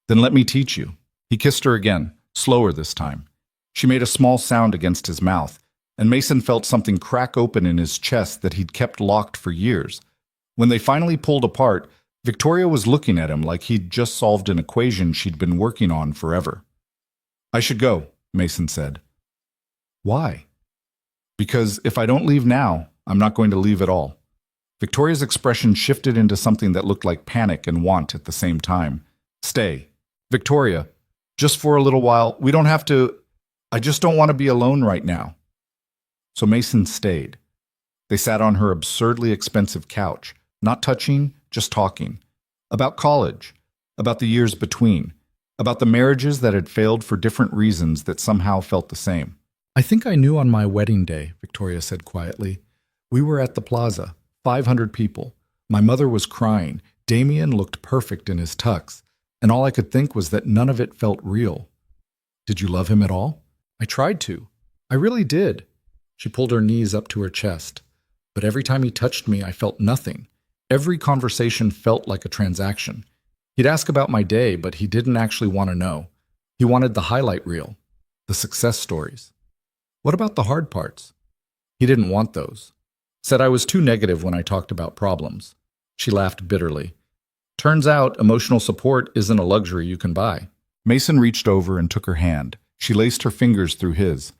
Then let me teach you. He kissed her again, slower this time. She made a small sound against his mouth, and Mason felt something crack open in his chest that he'd kept locked for years. When they finally pulled apart, Victoria was looking at him like he'd just solved an equation she'd been working on forever. I should go, Mason said. Why? Because if I don't leave now, I'm not going to leave at all. Victoria's expression shifted into something that looked like panic and want at the same time. Stay. Victoria, just for a little while, we don't have to... I just don't want to be alone right now. So Mason stayed. They sat on her absurdly expensive couch, not touching, just talking. About college, about the years between, about the marriages that had failed for different reasons that somehow felt the same. I think I knew on my wedding day, Victoria said quietly. We were at the plaza, 500 people. My mother was crying. Damien looked perfect in his tux. And all I could think was that none of it felt real. Did you love him at all? I tried to. I really did. She pulled her knees up to her chest. But every time he touched me, I felt nothing. Every conversation felt like a transaction. He'd ask about my day, but he didn't actually want to know. He wanted the highlight reel, the success stories. What about the hard parts? He didn't want those. Said I was too negative when I talked about problems. She laughed bitterly. Turns out emotional support isn't a luxury you can buy. Mason reached over and took her hand. She laced her fingers through his.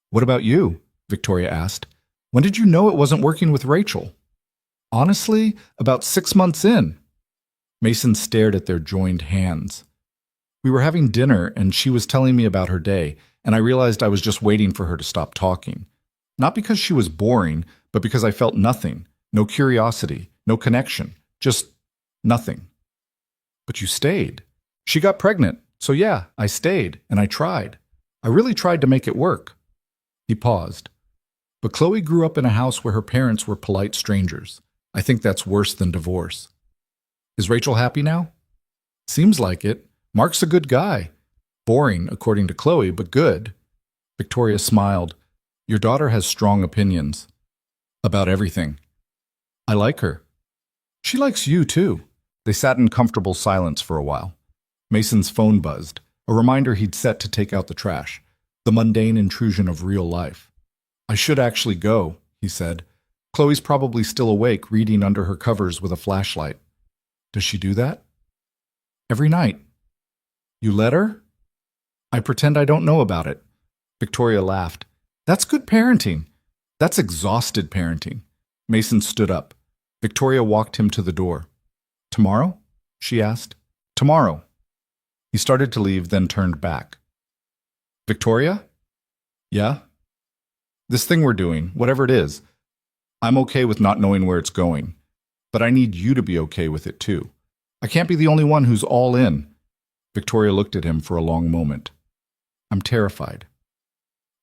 What about you? Victoria asked. When did you know it wasn't working with Rachel? Honestly, about 6 months in. Mason stared at their joined hands. We were having dinner and she was telling me about her day, and I realized I was just waiting for her to stop talking. Not because she was boring, but because I felt nothing, no curiosity, no connection, just nothing. But you stayed. She got pregnant, so yeah, I stayed, and I tried. I really tried to make it work. He paused. But Chloe grew up in a house where her parents were polite strangers. I think that's worse than divorce. Is Rachel happy now? Seems like it. Mark's a good guy. Boring, according to Chloe, but good. Victoria smiled. Your daughter has strong opinions. About everything. I like her. She likes you, too. They sat in comfortable silence for a while. Mason's phone buzzed, a reminder he'd set to take out the trash, the mundane intrusion of real life. I should actually go, he said. Chloe's probably still awake, reading under her covers with a flashlight. Does she do that? Every night. You let her? I pretend I don't know about it. Victoria laughed. That's good parenting. That's exhausted parenting. Mason stood up. Victoria walked him to the door. Tomorrow? She asked. Tomorrow. He started to leave, then turned back. Victoria? Yeah? This thing we're doing, whatever it is, I'm okay with not knowing where it's going. But I need you to be okay with it, too. I can't be the only one who's all in. Victoria looked at him for a long moment. I'm terrified.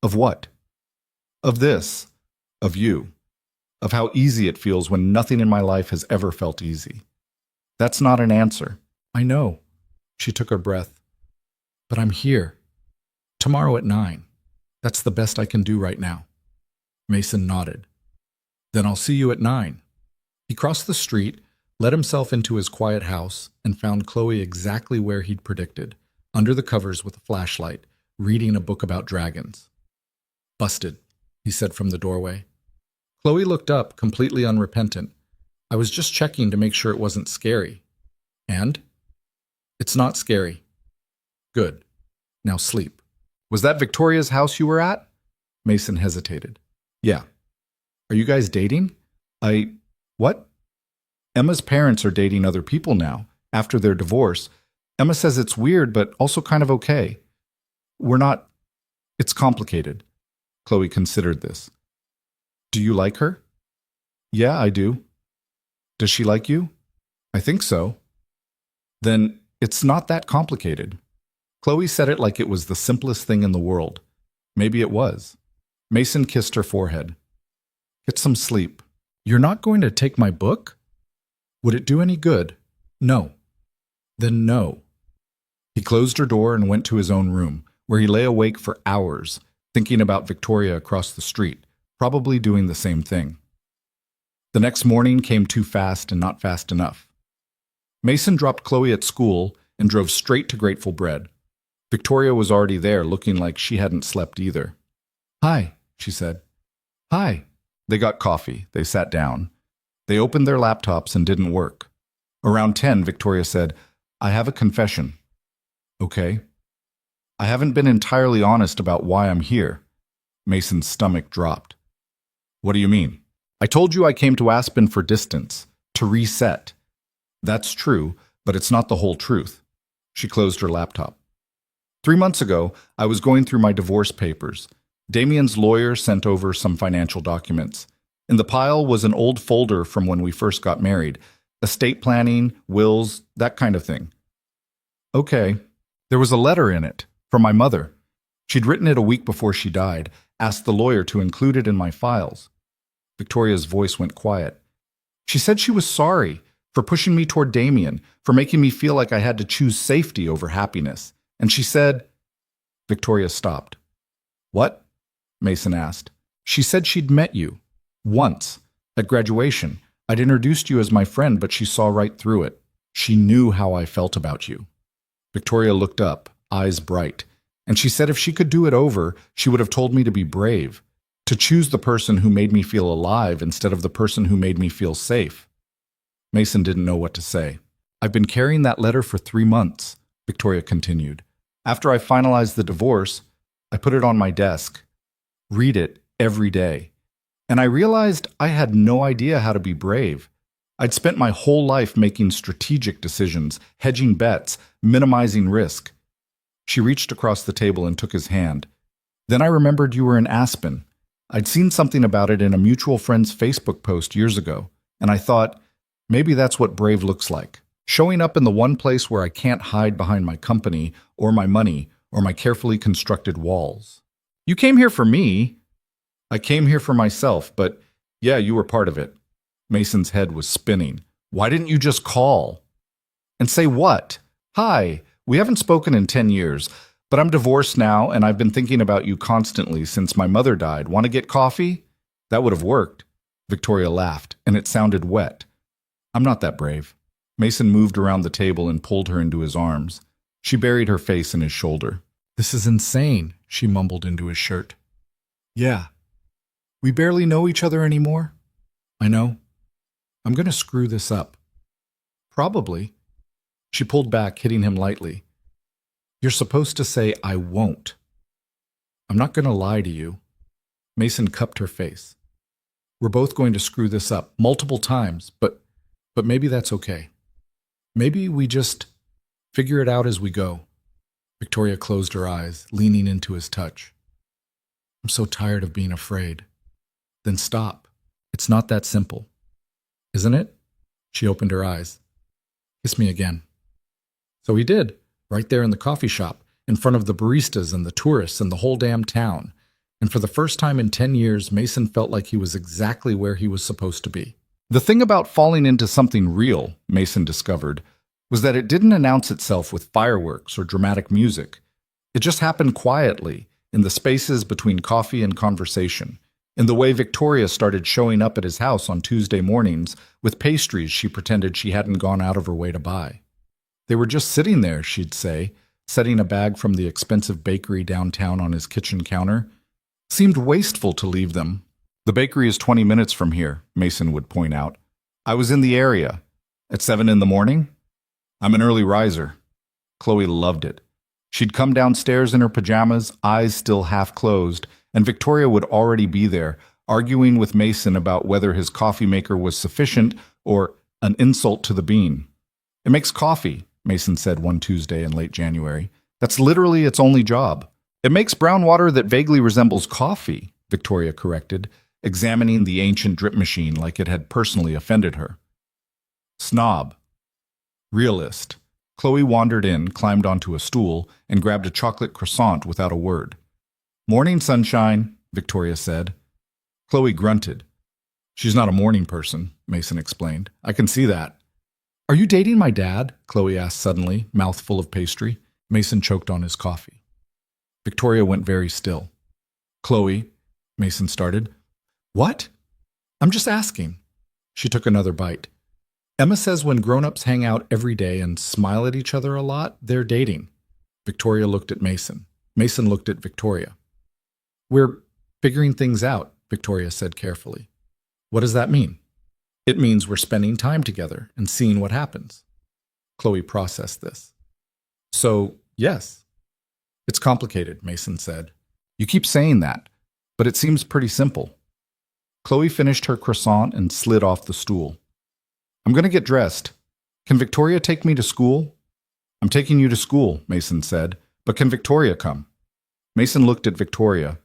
Of what? Of this. Of you. Of how easy it feels when nothing in my life has ever felt easy. That's not an answer. I know. She took her breath. But I'm here. Tomorrow at 9. That's the best I can do right now. Mason nodded. Then I'll see you at 9. He crossed the street, let himself into his quiet house, and found Chloe exactly where he'd predicted, under the covers with a flashlight, reading a book about dragons. Busted, he said from the doorway. Chloe looked up, completely unrepentant. I was just checking to make sure it wasn't scary. And? It's not scary. Good. Now sleep. Was that Victoria's house you were at? Mason hesitated. Yeah. Are you guys dating? What? Emma's parents are dating other people now, after their divorce. Emma says it's weird, but also kind of okay. We're not... It's complicated. Chloe considered this. Do you like her? Yeah, I do. Does she like you? I think so. Then it's not that complicated. Chloe said it like it was the simplest thing in the world. Maybe it was. Mason kissed her forehead. Get some sleep. You're not going to take my book? Would it do any good? No. Then no. He closed her door and went to his own room, where he lay awake for hours, thinking about Victoria across the street, probably doing the same thing. The next morning came too fast and not fast enough. Mason dropped Chloe at school and drove straight to Grateful Bread. Victoria was already there, looking like she hadn't slept either. Hi, she said. Hi. They got coffee. They sat down. They opened their laptops and didn't work. Around 10, Victoria said, I have a confession. Okay. I haven't been entirely honest about why I'm here. Mason's stomach dropped. What do you mean? I told you I came to Aspen for distance, to reset. That's true, but it's not the whole truth. She closed her laptop. 3 months ago, I was going through my divorce papers. Damien's lawyer sent over some financial documents. In the pile was an old folder from when we first got married. Estate planning, wills, that kind of thing. Okay. There was a letter in it, from my mother. She'd written it a week before she died, asked the lawyer to include it in my files. Victoria's voice went quiet. She said she was sorry for pushing me toward Damien, for making me feel like I had to choose safety over happiness. And she said... Victoria stopped. What? Mason asked. She said she'd met you. Once. At graduation. I'd introduced you as my friend, but she saw right through it. She knew how I felt about you. Victoria looked up, eyes bright. And she said if she could do it over, she would have told me to be brave, to choose the person who made me feel alive instead of the person who made me feel safe. Mason didn't know what to say. I've been carrying that letter for 3 months, Victoria continued. After I finalized the divorce, I put it on my desk. Read it every day. And I realized I had no idea how to be brave. I'd spent my whole life making strategic decisions, hedging bets, minimizing risk. She reached across the table and took his hand. Then I remembered you were in Aspen. I'd seen something about it in a mutual friend's Facebook post years ago, and I thought, maybe that's what brave looks like. Showing up in the one place where I can't hide behind my company, or my money, or my carefully constructed walls. You came here for me. I came here for myself, but yeah, you were part of it. Mason's head was spinning. Why didn't you just call? And say what? Hi, we haven't spoken in 10 years, but I'm divorced now and I've been thinking about you constantly since my mother died. Want to get coffee? That would have worked. Victoria laughed, and it sounded wet. I'm not that brave. Mason moved around the table and pulled her into his arms. She buried her face in his shoulder. This is insane, she mumbled into his shirt. Yeah. We barely know each other anymore. I know. I'm going to screw this up. Probably. She pulled back, hitting him lightly. You're supposed to say, I won't. I'm not going to lie to you. Mason cupped her face. We're both going to screw this up multiple times, but maybe that's okay. Maybe we just figure it out as we go. Victoria closed her eyes, leaning into his touch. I'm so tired of being afraid. Then stop. It's not that simple. Isn't it? She opened her eyes. Kiss me again. So he did, right there in the coffee shop, in front of the baristas and the tourists and the whole damn town. And for the first time in 10 years, Mason felt like he was exactly where he was supposed to be. The thing about falling into something real, Mason discovered, was that it didn't announce itself with fireworks or dramatic music. It just happened quietly, in the spaces between coffee and conversation, in the way Victoria started showing up at his house on Tuesday mornings with pastries she pretended she hadn't gone out of her way to buy. They were just sitting there, she'd say, setting a bag from the expensive bakery downtown on his kitchen counter. Seemed wasteful to leave them. The bakery is 20 minutes from here, Mason would point out. I was in the area. At 7 in the morning? I'm an early riser. Chloe loved it. She'd come downstairs in her pajamas, eyes still half closed, and Victoria would already be there, arguing with Mason about whether his coffee maker was sufficient or an insult to the bean. It makes coffee, Mason said one Tuesday in late January. That's literally its only job. It makes brown water that vaguely resembles coffee, Victoria corrected, examining the ancient drip machine like it had personally offended her. Snob. Realist. Chloe wandered in, climbed onto a stool, and grabbed a chocolate croissant without a word. Morning, sunshine, Victoria said. Chloe grunted. She's not a morning person, Mason explained. I can see that. Are you dating my dad? Chloe asked suddenly, mouth full of pastry. Mason choked on his coffee. Victoria went very still. Chloe, Mason started. What? I'm just asking. She took another bite. Emma says when grown-ups hang out every day and smile at each other a lot, they're dating. Victoria looked at Mason. Mason looked at Victoria. We're figuring things out, Victoria said carefully. What does that mean? It means we're spending time together and seeing what happens. Chloe processed this. So, yes. It's complicated, Mason said. You keep saying that, but it seems pretty simple. Chloe finished her croissant and slid off the stool. I'm going to get dressed. Can Victoria take me to school? I'm taking you to school, Mason said, but can Victoria come? Mason looked at Victoria.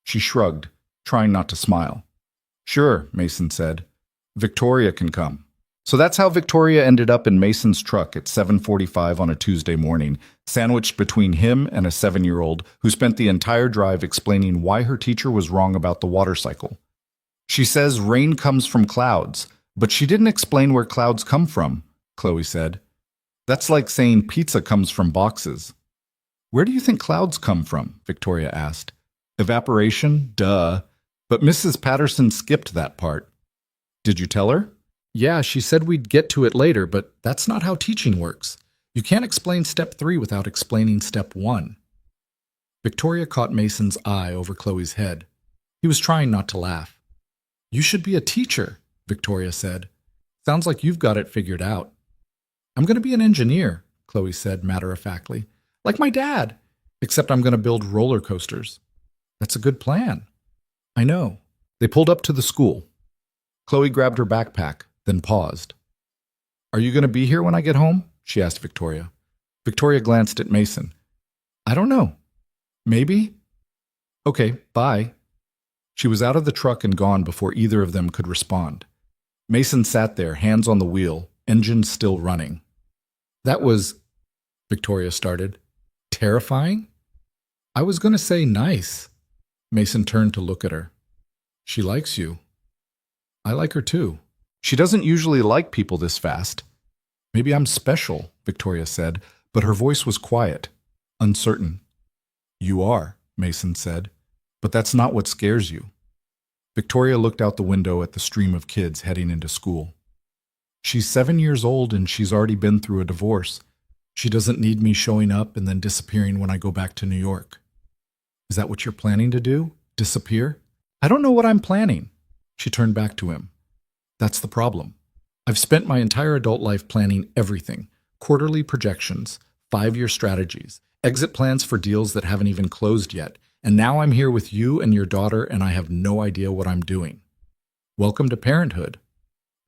She shrugged, trying not to smile. Sure, Mason said. Victoria can come. So that's how Victoria ended up in Mason's truck at 7:45 on a Tuesday morning, sandwiched between him and a 7-year-old who spent the entire drive explaining why her teacher was wrong about the water cycle. She says rain comes from clouds, but she didn't explain where clouds come from, Chloe said. That's like saying pizza comes from boxes. Where do you think clouds come from? Victoria asked. Evaporation? Duh. But Mrs. Patterson skipped that part. Did you tell her? Yeah, she said we'd get to it later, but that's not how teaching works. You can't explain step 3 without explaining step 1. Victoria caught Mason's eye over Chloe's head. He was trying not to laugh. You should be a teacher, Victoria said. Sounds like you've got it figured out. I'm going to be an engineer, Chloe said matter-of-factly. Like my dad, except I'm going to build roller coasters. That's a good plan. I know. They pulled up to the school. Chloe grabbed her backpack, then paused. Are you going to be here when I get home? She asked Victoria. Victoria glanced at Mason. I don't know. Maybe? Okay, bye. She was out of the truck and gone before either of them could respond. Mason sat there, hands on the wheel, engine still running. That was, Victoria started, terrifying? I was going to say nice. Mason turned to look at her. She likes you. I like her too. She doesn't usually like people this fast. Maybe I'm special, Victoria said, but her voice was quiet, uncertain. You are, Mason said, but that's not what scares you. Victoria looked out the window at the stream of kids heading into school. She's 7 years old and she's already been through a divorce. She doesn't need me showing up and then disappearing when I go back to New York. Is that what you're planning to do? Disappear? I don't know what I'm planning. She turned back to him. That's the problem. I've spent my entire adult life planning everything. Quarterly projections, 5-year strategies, exit plans for deals that haven't even closed yet. And now I'm here with you and your daughter and I have no idea what I'm doing. Welcome to parenthood.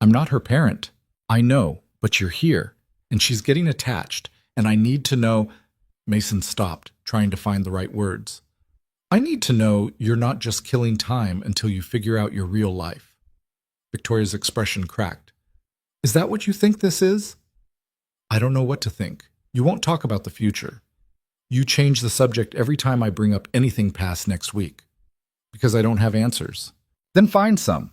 I'm not her parent. I know, but you're here. And she's getting attached. And I need to know... Mason stopped, trying to find the right words. I need to know you're not just killing time until you figure out your real life. Victoria's expression cracked. Is that what you think this is? I don't know what to think. You won't talk about the future. You change the subject every time I bring up anything past next week. Because I don't have answers. Then find some.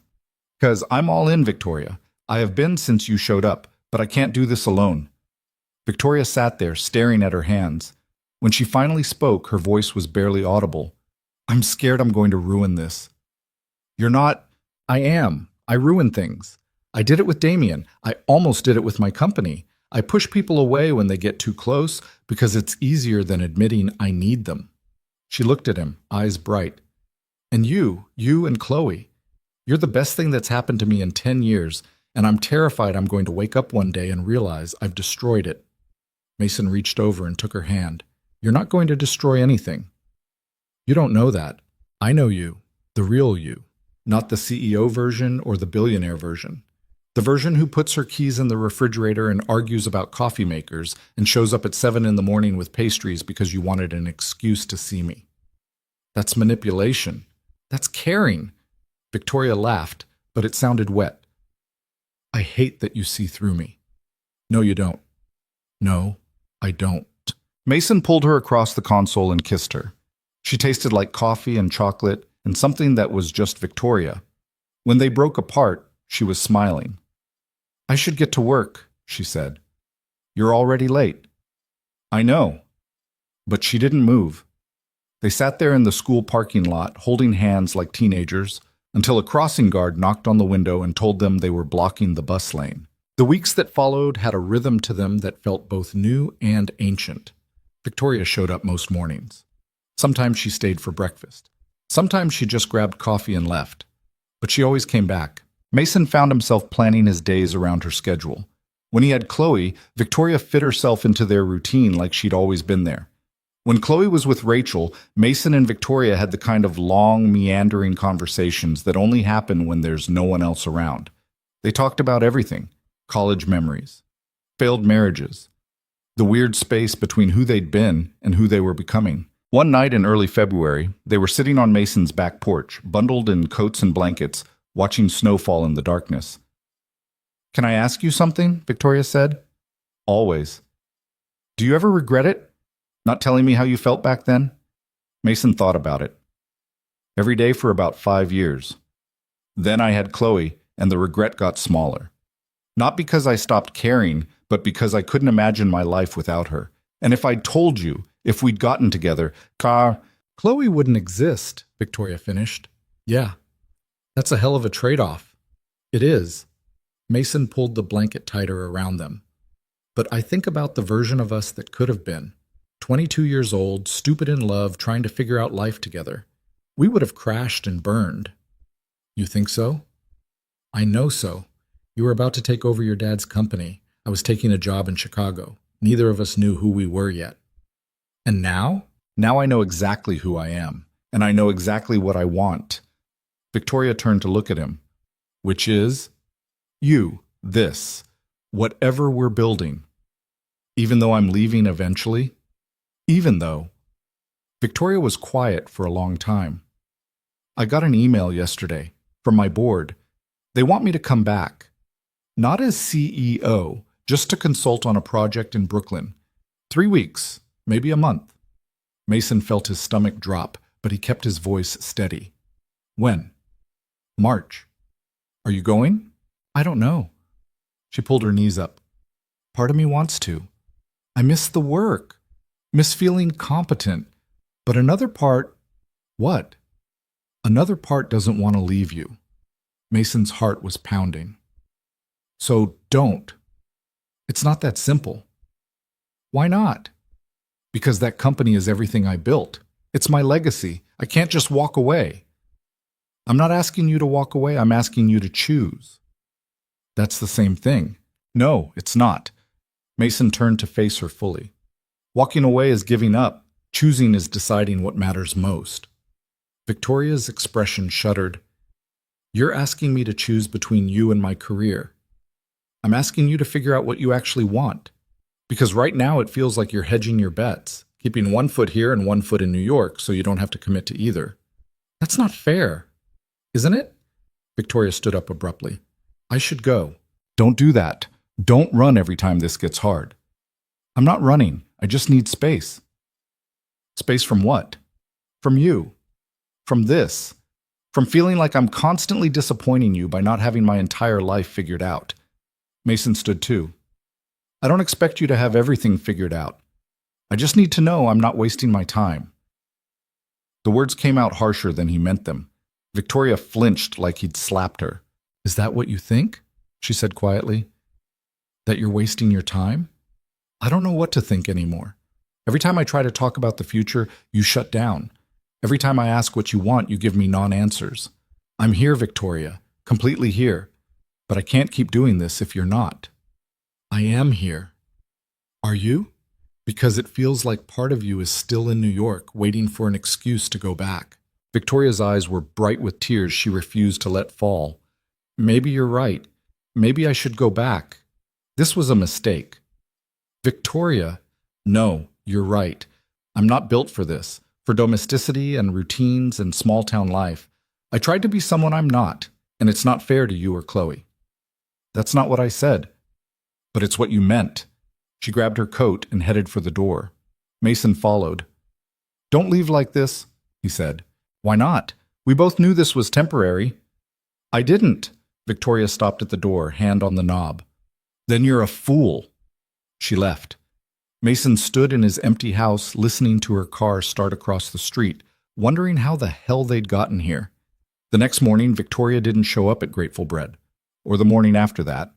Because I'm all in, Victoria. I have been since you showed up, but I can't do this alone. Victoria sat there, staring at her hands. When she finally spoke, her voice was barely audible. I'm scared I'm going to ruin this. You're not... I am. I ruin things. I did it with Damien. I almost did it with my company. I push people away when they get too close because it's easier than admitting I need them. She looked at him, eyes bright. And you and Chloe, you're the best thing that's happened to me in 10 years, and I'm terrified I'm going to wake up one day and realize I've destroyed it. Mason reached over and took her hand. You're not going to destroy anything. You don't know that. I know you, the real you, not the CEO version or the billionaire version. The version who puts her keys in the refrigerator and argues about coffee makers and shows up at 7 in the morning with pastries because you wanted an excuse to see me. That's manipulation. That's caring. Victoria laughed, but it sounded wet. I hate that you see through me. No, you don't. No, I don't. Mason pulled her across the console and kissed her. She tasted like coffee and chocolate and something that was just Victoria. When they broke apart, she was smiling. I should get to work, she said. You're already late. I know. But she didn't move. They sat there in the school parking lot, holding hands like teenagers, until a crossing guard knocked on the window and told them they were blocking the bus lane. The weeks that followed had a rhythm to them that felt both new and ancient. Victoria showed up most mornings. Sometimes she stayed for breakfast. Sometimes she just grabbed coffee and left. But she always came back. Mason found himself planning his days around her schedule. When he had Chloe, Victoria fit herself into their routine like she'd always been there. When Chloe was with Rachel, Mason and Victoria had the kind of long, meandering conversations that only happen when there's no one else around. They talked about everything: college memories, failed marriages, the weird space between who they'd been and who they were becoming. One night in early February, they were sitting on Mason's back porch, bundled in coats and blankets, watching snow fall in the darkness. Can I ask you something? Victoria said. Always. Do you ever regret it? Not telling me how you felt back then? Mason thought about it. Every day for about 5 years. Then I had Chloe, and the regret got smaller. Not because I stopped caring, but because I couldn't imagine my life without her. And if I'd told you, if we'd gotten together, Chloe wouldn't exist, Victoria finished. Yeah, that's a hell of a trade-off. It is. Mason pulled the blanket tighter around them. But I think about the version of us that could have been. 22 years old, stupid in love, trying to figure out life together. We would have crashed and burned. You think so? I know so. You were about to take over your dad's company. I was taking a job in Chicago. Neither of us knew who we were yet. And now? Now I know exactly who I am, and I know exactly what I want. Victoria turned to look at him. Which is? You, this, whatever we're building. Even though I'm leaving eventually? Even though. Victoria was quiet for a long time. I got an email yesterday from my board. They want me to come back. Not as CEO, just to consult on a project in Brooklyn. 3 weeks, maybe a month. Mason felt his stomach drop, but he kept his voice steady. When? March. Are you going? I don't know. She pulled her knees up. Part of me wants to. I miss the work. Miss feeling competent. But another part... What? Another part doesn't want to leave you. Mason's heart was pounding. So don't. It's not that simple. Why not? Because that company is everything I built. It's my legacy. I can't just walk away. I'm not asking you to walk away. I'm asking you to choose. That's the same thing. No, it's not. Mason turned to face her fully. Walking away is giving up. Choosing is deciding what matters most. Victoria's expression shuddered. You're asking me to choose between you and my career. I'm asking you to figure out what you actually want. Because right now it feels like you're hedging your bets, keeping 1 foot here and 1 foot in New York so you don't have to commit to either. That's not fair, isn't it? Victoria stood up abruptly. I should go. Don't do that. Don't run every time this gets hard. I'm not running. I just need space. Space from what? From you. From this. From feeling like I'm constantly disappointing you by not having my entire life figured out. Mason stood too. I don't expect you to have everything figured out. I just need to know I'm not wasting my time. The words came out harsher than he meant them. Victoria flinched like he'd slapped her. Is that what you think? She said quietly. That you're wasting your time? I don't know what to think anymore. Every time I try to talk about the future, you shut down. Every time I ask what you want, you give me non-answers. I'm here, Victoria, completely here. But I can't keep doing this if you're not. I am here. Are you? Because it feels like part of you is still in New York, waiting for an excuse to go back. Victoria's eyes were bright with tears she refused to let fall. Maybe you're right. Maybe I should go back. This was a mistake. Victoria, no, you're right. I'm not built for this, for domesticity and routines and small-town life. I tried to be someone I'm not, and it's not fair to you or Chloe. That's not what I said. But it's what you meant. She grabbed her coat and headed for the door. Mason followed. Don't leave like this, he said. Why not? We both knew this was temporary. I didn't. Victoria stopped at the door, hand on the knob. Then you're a fool. She left. Mason stood in his empty house, listening to her car start across the street, wondering how the hell they'd gotten here. The next morning, Victoria didn't show up at Grateful Bread, or the morning after that.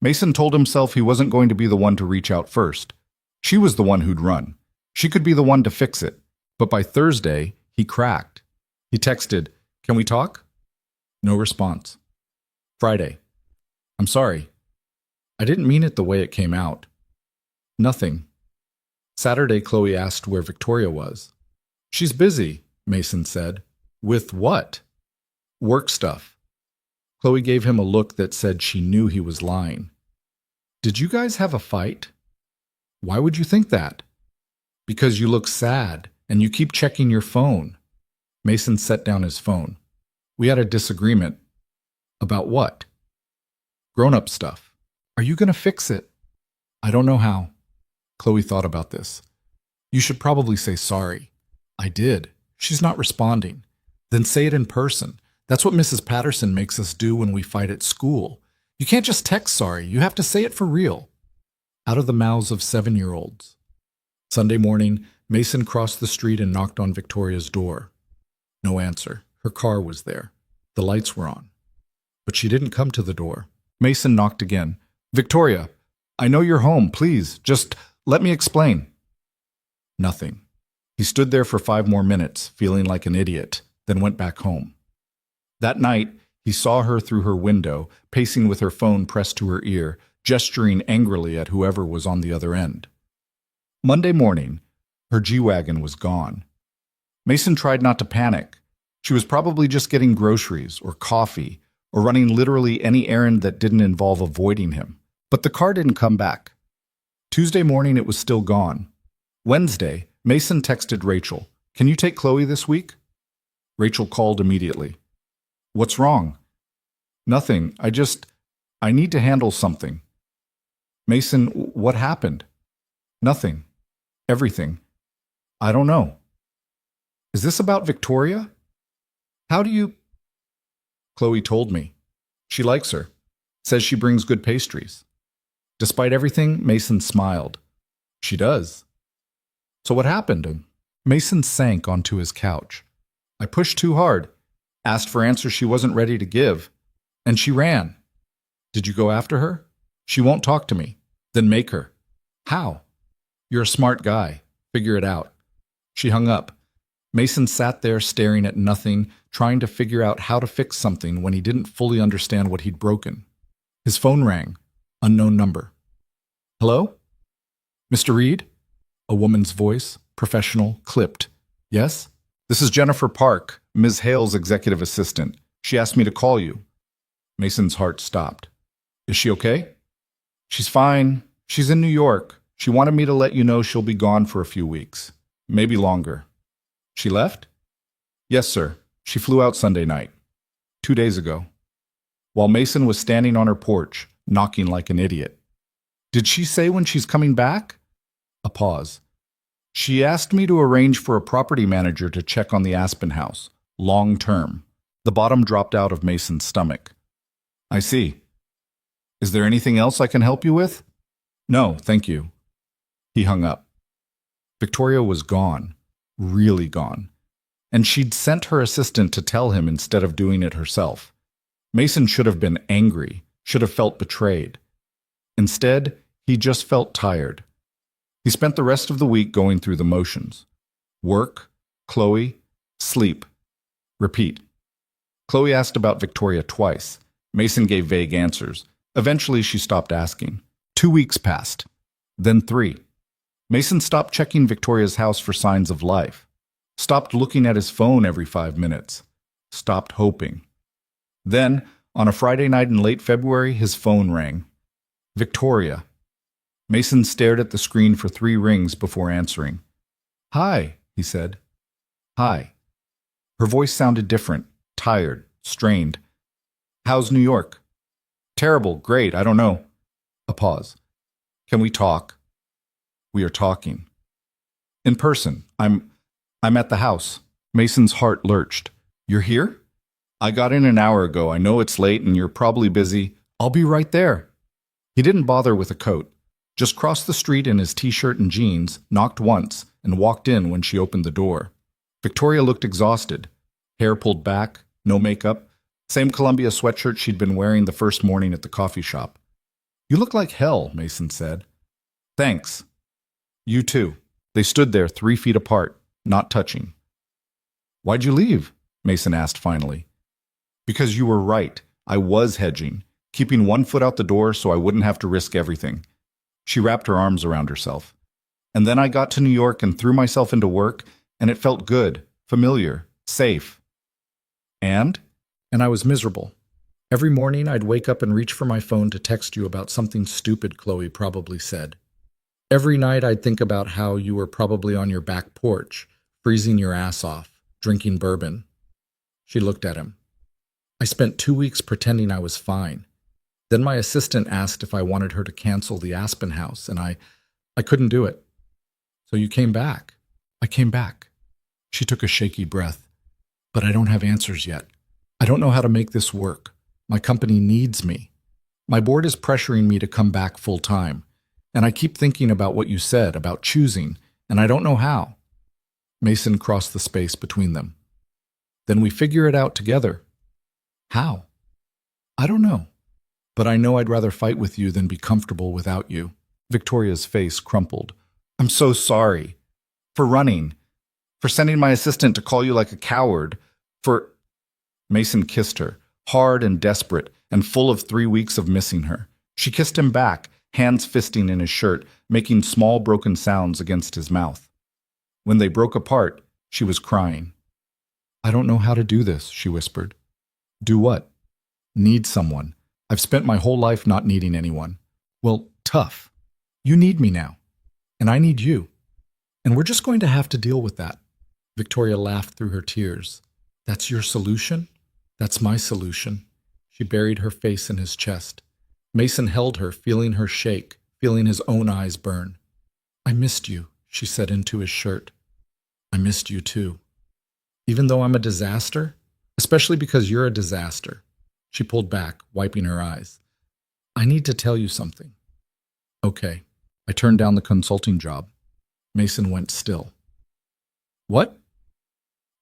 Mason told himself he wasn't going to be the one to reach out first. She was the one who'd run. She could be the one to fix it. But by Thursday, he cracked. He texted, "Can we talk?" No response. Friday. "I'm sorry. I didn't mean it the way it came out." Nothing. Saturday, Chloe asked where Victoria was. "She's busy," Mason said. "With what?" "Work stuff." Chloe gave him a look that said she knew he was lying. "Did you guys have a fight?" "Why would you think that?" "Because you look sad, and you keep checking your phone." Mason set down his phone. "We had a disagreement." "About what?" "Grown-up stuff." "Are you going to fix it?" "I don't know how." Chloe thought about this. "You should probably say sorry." "I did. She's not responding." "Then say it in person. That's what Mrs. Patterson makes us do when we fight at school. You can't just text sorry. You have to say it for real." Out of the mouths of 7-year-olds. Sunday morning, Mason crossed the street and knocked on Victoria's door. No answer. Her car was there. The lights were on. But she didn't come to the door. Mason knocked again. "Victoria, I know you're home. Please, just let me explain." Nothing. He stood there for 5 more minutes, feeling like an idiot, then went back home. That night, he saw her through her window, pacing with her phone pressed to her ear, gesturing angrily at whoever was on the other end. Monday morning, her G-Wagon was gone. Mason tried not to panic. She was probably just getting groceries or coffee or running literally any errand that didn't involve avoiding him. But the car didn't come back. Tuesday morning, it was still gone. Wednesday, Mason texted Rachel, "Can you take Chloe this week?" Rachel called immediately. "What's wrong?" "Nothing. I need to handle something." "Mason, what happened?" "Nothing. Everything. I don't know." "Is this about Victoria?" "How do you—" "Chloe told me. She likes her. Says she brings good pastries." Despite everything, Mason smiled. "She does." "So what happened?" Mason sank onto his couch. "I pushed too hard, asked for answers she wasn't ready to give, and she ran." "Did you go after her?" "She won't talk to me." "Then make her." "How?" "You're a smart guy. Figure it out." She hung up. Mason sat there staring at nothing, trying to figure out how to fix something when he didn't fully understand what he'd broken. His phone rang. Unknown number. "Hello? Mr. Reed?" A woman's voice, professional, clipped. "Yes? This is Jennifer Park, Ms. Hale's executive assistant. She asked me to call you." Mason's heart stopped. "Is she okay?" "She's fine. She's in New York. She wanted me to let you know she'll be gone for a few weeks. Maybe longer." "She left?" "Yes, sir. She flew out Sunday night. 2 days ago." While Mason was standing on her porch, knocking like an idiot. "Did she say when she's coming back?" A pause. "She asked me to arrange for a property manager to check on the Aspen house. Long term." The bottom dropped out of Mason's stomach. "I see. Is there anything else I can help you with?" "No, thank you." He hung up. Victoria was gone. Really gone. And she'd sent her assistant to tell him instead of doing it herself. Mason should have been angry, should have felt betrayed. Instead, he just felt tired. He spent the rest of the week going through the motions. Work, Chloe, sleep. Repeat. Chloe asked about Victoria twice. Mason gave vague answers. Eventually, she stopped asking. 2 weeks passed. Then 3. Mason stopped checking Victoria's house for signs of life. Stopped looking at his phone every 5 minutes. Stopped hoping. Then, on a Friday night in late February, his phone rang. Victoria. Mason stared at the screen for 3 rings before answering. "Hi," he said. "Hi." Her voice sounded different, tired, strained. "How's New York?" "Terrible, great, I don't know." A pause. "Can we talk?" "We are talking." "In person. I'm at the house." Mason's heart lurched. "You're here?" "I got in an hour ago. I know it's late and you're probably busy. I'll be right there." He didn't bother with a coat. Just crossed the street in his t-shirt and jeans, knocked once, and walked in when she opened the door. Victoria looked exhausted. Hair pulled back, no makeup, same Columbia sweatshirt she'd been wearing the first morning at the coffee shop. "You look like hell," Mason said. "Thanks." "You too." They stood there 3 feet apart, not touching. "Why'd you leave?" Mason asked finally. "Because you were right. I was hedging, keeping 1 foot out the door so I wouldn't have to risk everything." She wrapped her arms around herself. "And then I got to New York and threw myself into work, and it felt good, familiar, safe. And I was miserable. Every morning I'd wake up and reach for my phone to text you about something stupid Chloe probably said. Every night I'd think about how you were probably on your back porch, freezing your ass off, drinking bourbon." She looked at him. "I spent 2 weeks pretending I was fine. Then my assistant asked if I wanted her to cancel the Aspen house, and I couldn't do it. So you came back." "I came back." She took a shaky breath. "But I don't have answers yet. I don't know how to make this work. My company needs me. My board is pressuring me to come back full time. And I keep thinking about what you said, about choosing, and I don't know how." Mason crossed the space between them. "Then we figure it out together." "How?" "I don't know. But I know I'd rather fight with you than be comfortable without you." Victoria's face crumpled. "I'm so sorry." For running. For sending my assistant to call you like a coward. For... Mason kissed her, hard and desperate, and full of 3 weeks of missing her. She kissed him back, hands fisting in his shirt, making small broken sounds against his mouth. When they broke apart, she was crying. I don't know how to do this, she whispered. Do what? Need someone. I've spent my whole life not needing anyone. Well, tough. You need me now. And I need you. And we're just going to have to deal with that. Victoria laughed through her tears. That's your solution? That's my solution. She buried her face in his chest. Mason held her, feeling her shake, feeling his own eyes burn. I missed you, she said into his shirt. I missed you too. Even though I'm a disaster? Especially because you're a disaster. She pulled back, wiping her eyes. I need to tell you something. Okay. I turned down the consulting job. Mason went still. What?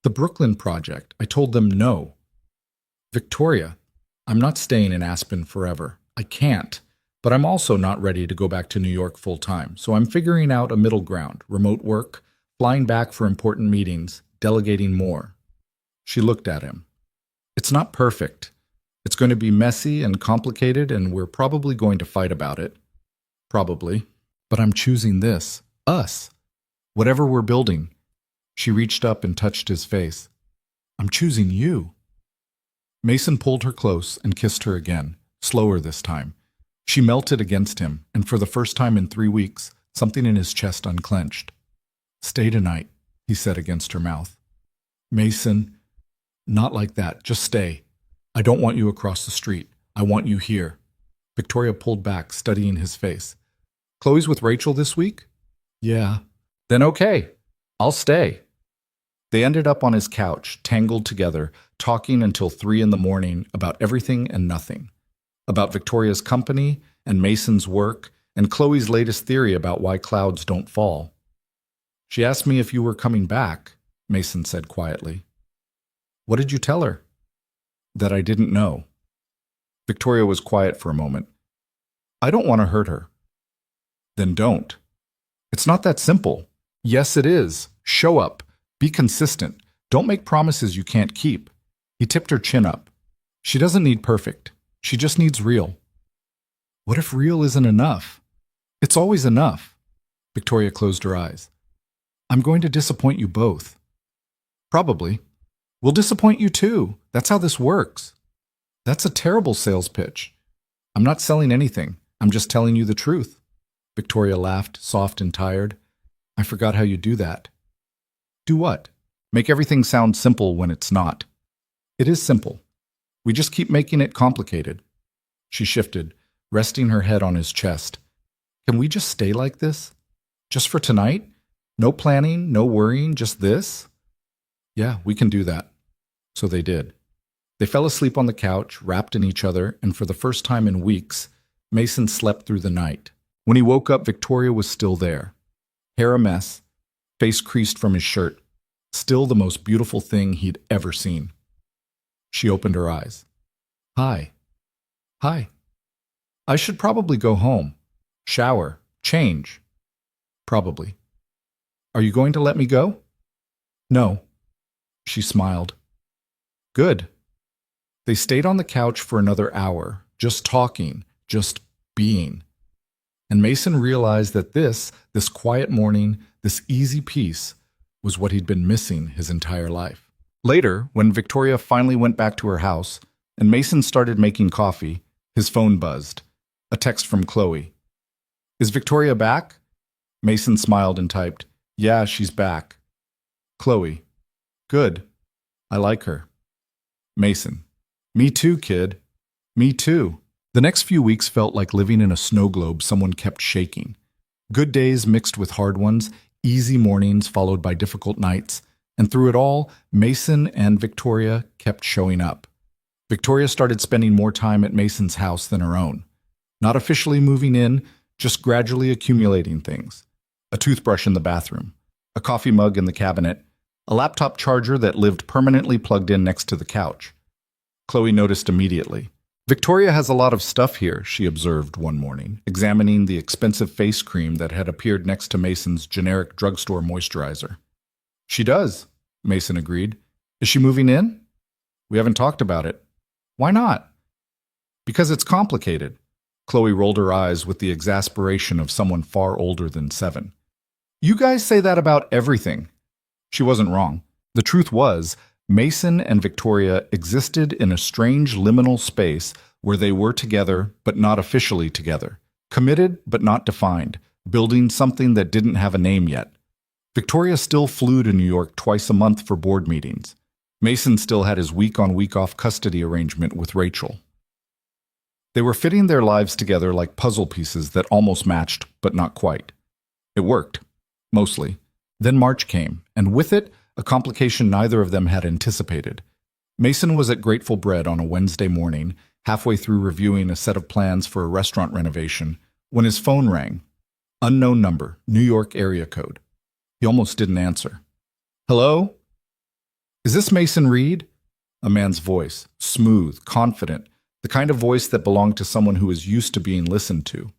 The Brooklyn project. I told them no. Victoria, I'm not staying in Aspen forever. I can't. But I'm also not ready to go back to New York full time, so I'm figuring out a middle ground, remote work, flying back for important meetings, delegating more. She looked at him. It's not perfect. It's going to be messy and complicated, and we're probably going to fight about it. Probably. But I'm choosing this. Us. Whatever we're building. She reached up and touched his face. I'm choosing you. Mason pulled her close and kissed her again, slower this time. She melted against him, and for the first time in 3 weeks, something in his chest unclenched. Stay tonight, he said against her mouth. Mason, not like that. Just stay. I don't want you across the street. I want you here. Victoria pulled back, studying his face. Chloe's with Rachel this week? Yeah. Then okay. I'll stay. They ended up on his couch, tangled together, talking until 3 a.m. about everything and nothing. About Victoria's company and Mason's work and Chloe's latest theory about why clouds don't fall. She asked me if you were coming back, Mason said quietly. What did you tell her? That I didn't know. Victoria was quiet for a moment. I don't want to hurt her. Then don't. It's not that simple. Yes, it is. Show up. Be consistent. Don't make promises you can't keep. He tipped her chin up. She doesn't need perfect. She just needs real. What if real isn't enough? It's always enough. Victoria closed her eyes. I'm going to disappoint you both. Probably. We'll disappoint you too. That's how this works. That's a terrible sales pitch. I'm not selling anything. I'm just telling you the truth. Victoria laughed, soft and tired. I forgot how you do that. Do what? Make everything sound simple when it's not. It is simple. We just keep making it complicated. She shifted, resting her head on his chest. Can we just stay like this? Just for tonight? No planning, no worrying, just this? Yeah, we can do that. So they did. They fell asleep on the couch, wrapped in each other, and for the first time in weeks, Mason slept through the night. When he woke up, Victoria was still there. Hair a mess, face creased from his shirt, still the most beautiful thing he'd ever seen. She opened her eyes. Hi. Hi. I should probably go home. Shower. Change. Probably. Are you going to let me go? No. She smiled. Good. They stayed on the couch for another hour, just talking, just being. And Mason realized that this quiet morning, this easy peace, was what he'd been missing his entire life. Later, when Victoria finally went back to her house, and Mason started making coffee, his phone buzzed. A text from Chloe. Is Victoria back? Mason smiled and typed, Yeah, she's back. Chloe. Good. I like her. Mason. Me too, kid. Me too. The next few weeks felt like living in a snow globe someone kept shaking. Good days mixed with hard ones, easy mornings followed by difficult nights, and through it all, Mason and Victoria kept showing up. Victoria started spending more time at Mason's house than her own. Not officially moving in, just gradually accumulating things. A toothbrush in the bathroom, a coffee mug in the cabinet, a laptop charger that lived permanently plugged in next to the couch. Chloe noticed immediately. Victoria has a lot of stuff here, she observed one morning, examining the expensive face cream that had appeared next to Mason's generic drugstore moisturizer. She does, Mason agreed. Is she moving in? We haven't talked about it. Why not? Because it's complicated. Chloe rolled her eyes with the exasperation of someone far older than 7. You guys say that about everything. She wasn't wrong. The truth was, Mason and Victoria existed in a strange liminal space where they were together but not officially together, committed but not defined, building something that didn't have a name yet. Victoria still flew to New York twice a month for board meetings. Mason still had his week-on, week-off custody arrangement with Rachel. They were fitting their lives together like puzzle pieces that almost matched, but not quite. It worked, mostly. Then March came, and with it, a complication neither of them had anticipated. Mason was at Grateful Bread on a Wednesday morning, halfway through reviewing a set of plans for a restaurant renovation, when his phone rang. Unknown number, New York area code. He almost didn't answer. Hello? Is this Mason Reed? A man's voice, smooth, confident, the kind of voice that belonged to someone who was used to being listened to.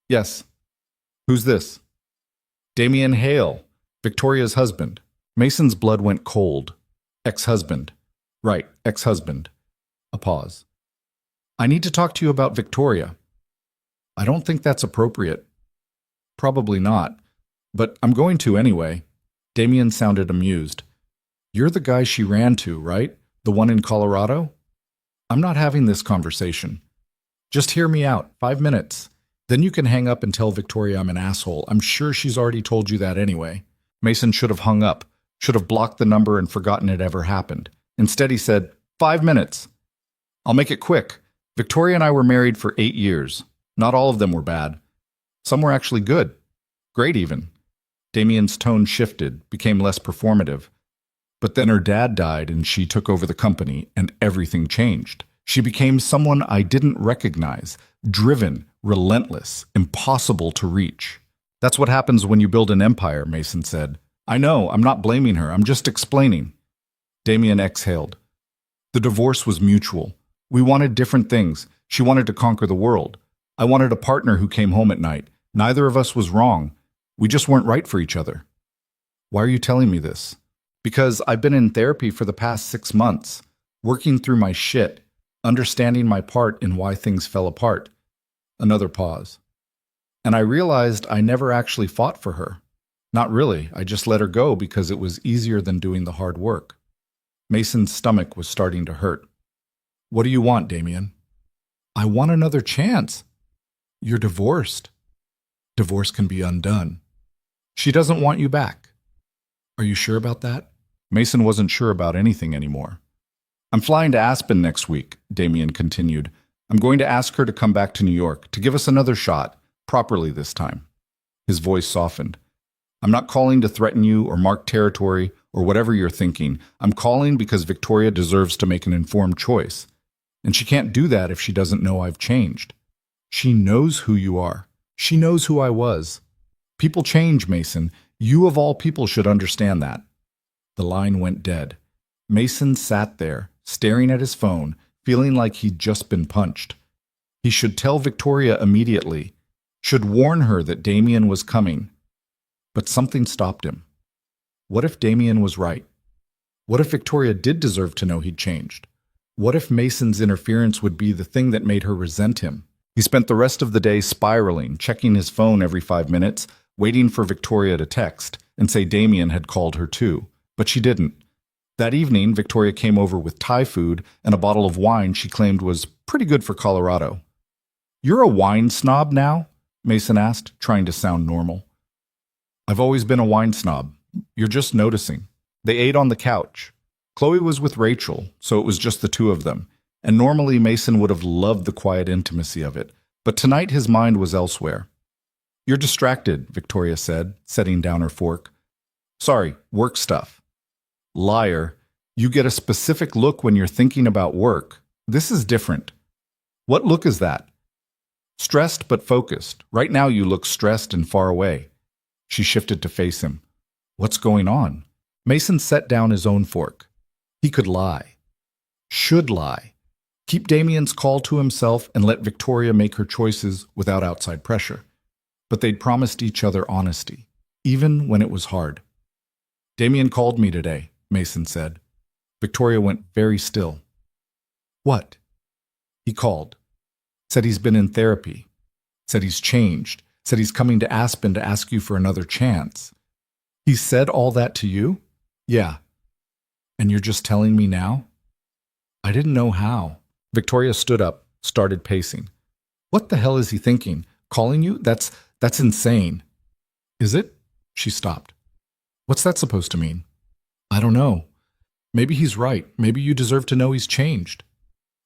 Yes. Who's this? Damien Hale, Victoria's husband. Mason's blood went cold. Ex-husband. Right, ex-husband. A pause. I need to talk to you about Victoria. I don't think that's appropriate. Probably not, but I'm going to anyway. Damien sounded amused. You're the guy she ran to, right? The one in Colorado? I'm not having this conversation. Just hear me out, 5 minutes. Then you can hang up and tell Victoria I'm an asshole. I'm sure she's already told you that anyway. Mason should have hung up, should have blocked the number and forgotten it ever happened. Instead, he said, 5 minutes. I'll make it quick. Victoria and I were married for 8 years. Not all of them were bad. Some were actually good. Great, even. Damien's tone shifted, became less performative. But then her dad died and she took over the company, and everything changed. She became someone I didn't recognize, driven, relentless, impossible to reach. That's what happens when you build an empire, Mason said. I know, I'm not blaming her, I'm just explaining. Damien exhaled. The divorce was mutual. We wanted different things. She wanted to conquer the world. I wanted a partner who came home at night. Neither of us was wrong. We just weren't right for each other. Why are you telling me this? Because I've been in therapy for the past 6 months, working through my shit, understanding my part in why things fell apart. Another pause. And I realized I never actually fought for her. Not really, I just let her go because it was easier than doing the hard work. Mason's stomach was starting to hurt. What do you want, Damien? I want another chance. You're divorced. Divorce can be undone. She doesn't want you back. Are you sure about that? Mason wasn't sure about anything anymore. I'm flying to Aspen next week, Damien continued. I'm going to ask her to come back to New York, to give us another shot, properly this time. His voice softened. I'm not calling to threaten you or mark territory or whatever you're thinking. I'm calling because Victoria deserves to make an informed choice. And she can't do that if she doesn't know I've changed. She knows who you are. She knows who I was. People change, Mason. You of all people should understand that. The line went dead. Mason sat there, staring at his phone, feeling like he'd just been punched. He should tell Victoria immediately, should warn her that Damien was coming. But something stopped him. What if Damien was right? What if Victoria did deserve to know he'd changed? What if Mason's interference would be the thing that made her resent him? He spent the rest of the day spiraling, checking his phone every 5 minutes, waiting for Victoria to text and say Damien had called her too. But she didn't. That evening, Victoria came over with Thai food and a bottle of wine she claimed was pretty good for Colorado. You're a wine snob now? Mason asked, trying to sound normal. I've always been a wine snob. You're just noticing. They ate on the couch. Chloe was with Rachel, so it was just the two of them. And normally Mason would have loved the quiet intimacy of it. But tonight his mind was elsewhere. You're distracted, Victoria said, setting down her fork. Sorry, work stuff. Liar. You get a specific look when you're thinking about work. This is different. What look is that? Stressed but focused. Right now you look stressed and far away. She shifted to face him. What's going on? Mason set down his own fork. He could lie. Should lie. Keep Damien's call to himself and let Victoria make her choices without outside pressure. But they'd promised each other honesty, even when it was hard. Damien called me today, Mason said. Victoria went very still. What? He called. Said he's been in therapy. Said he's changed. Said he's coming to Aspen to ask you for another chance. He said all that to you? Yeah. And you're just telling me now? I didn't know how. Victoria stood up, started pacing. What the hell is he thinking? Calling you? That's insane. Is it? She stopped. What's that supposed to mean? I don't know. Maybe he's right. Maybe you deserve to know he's changed.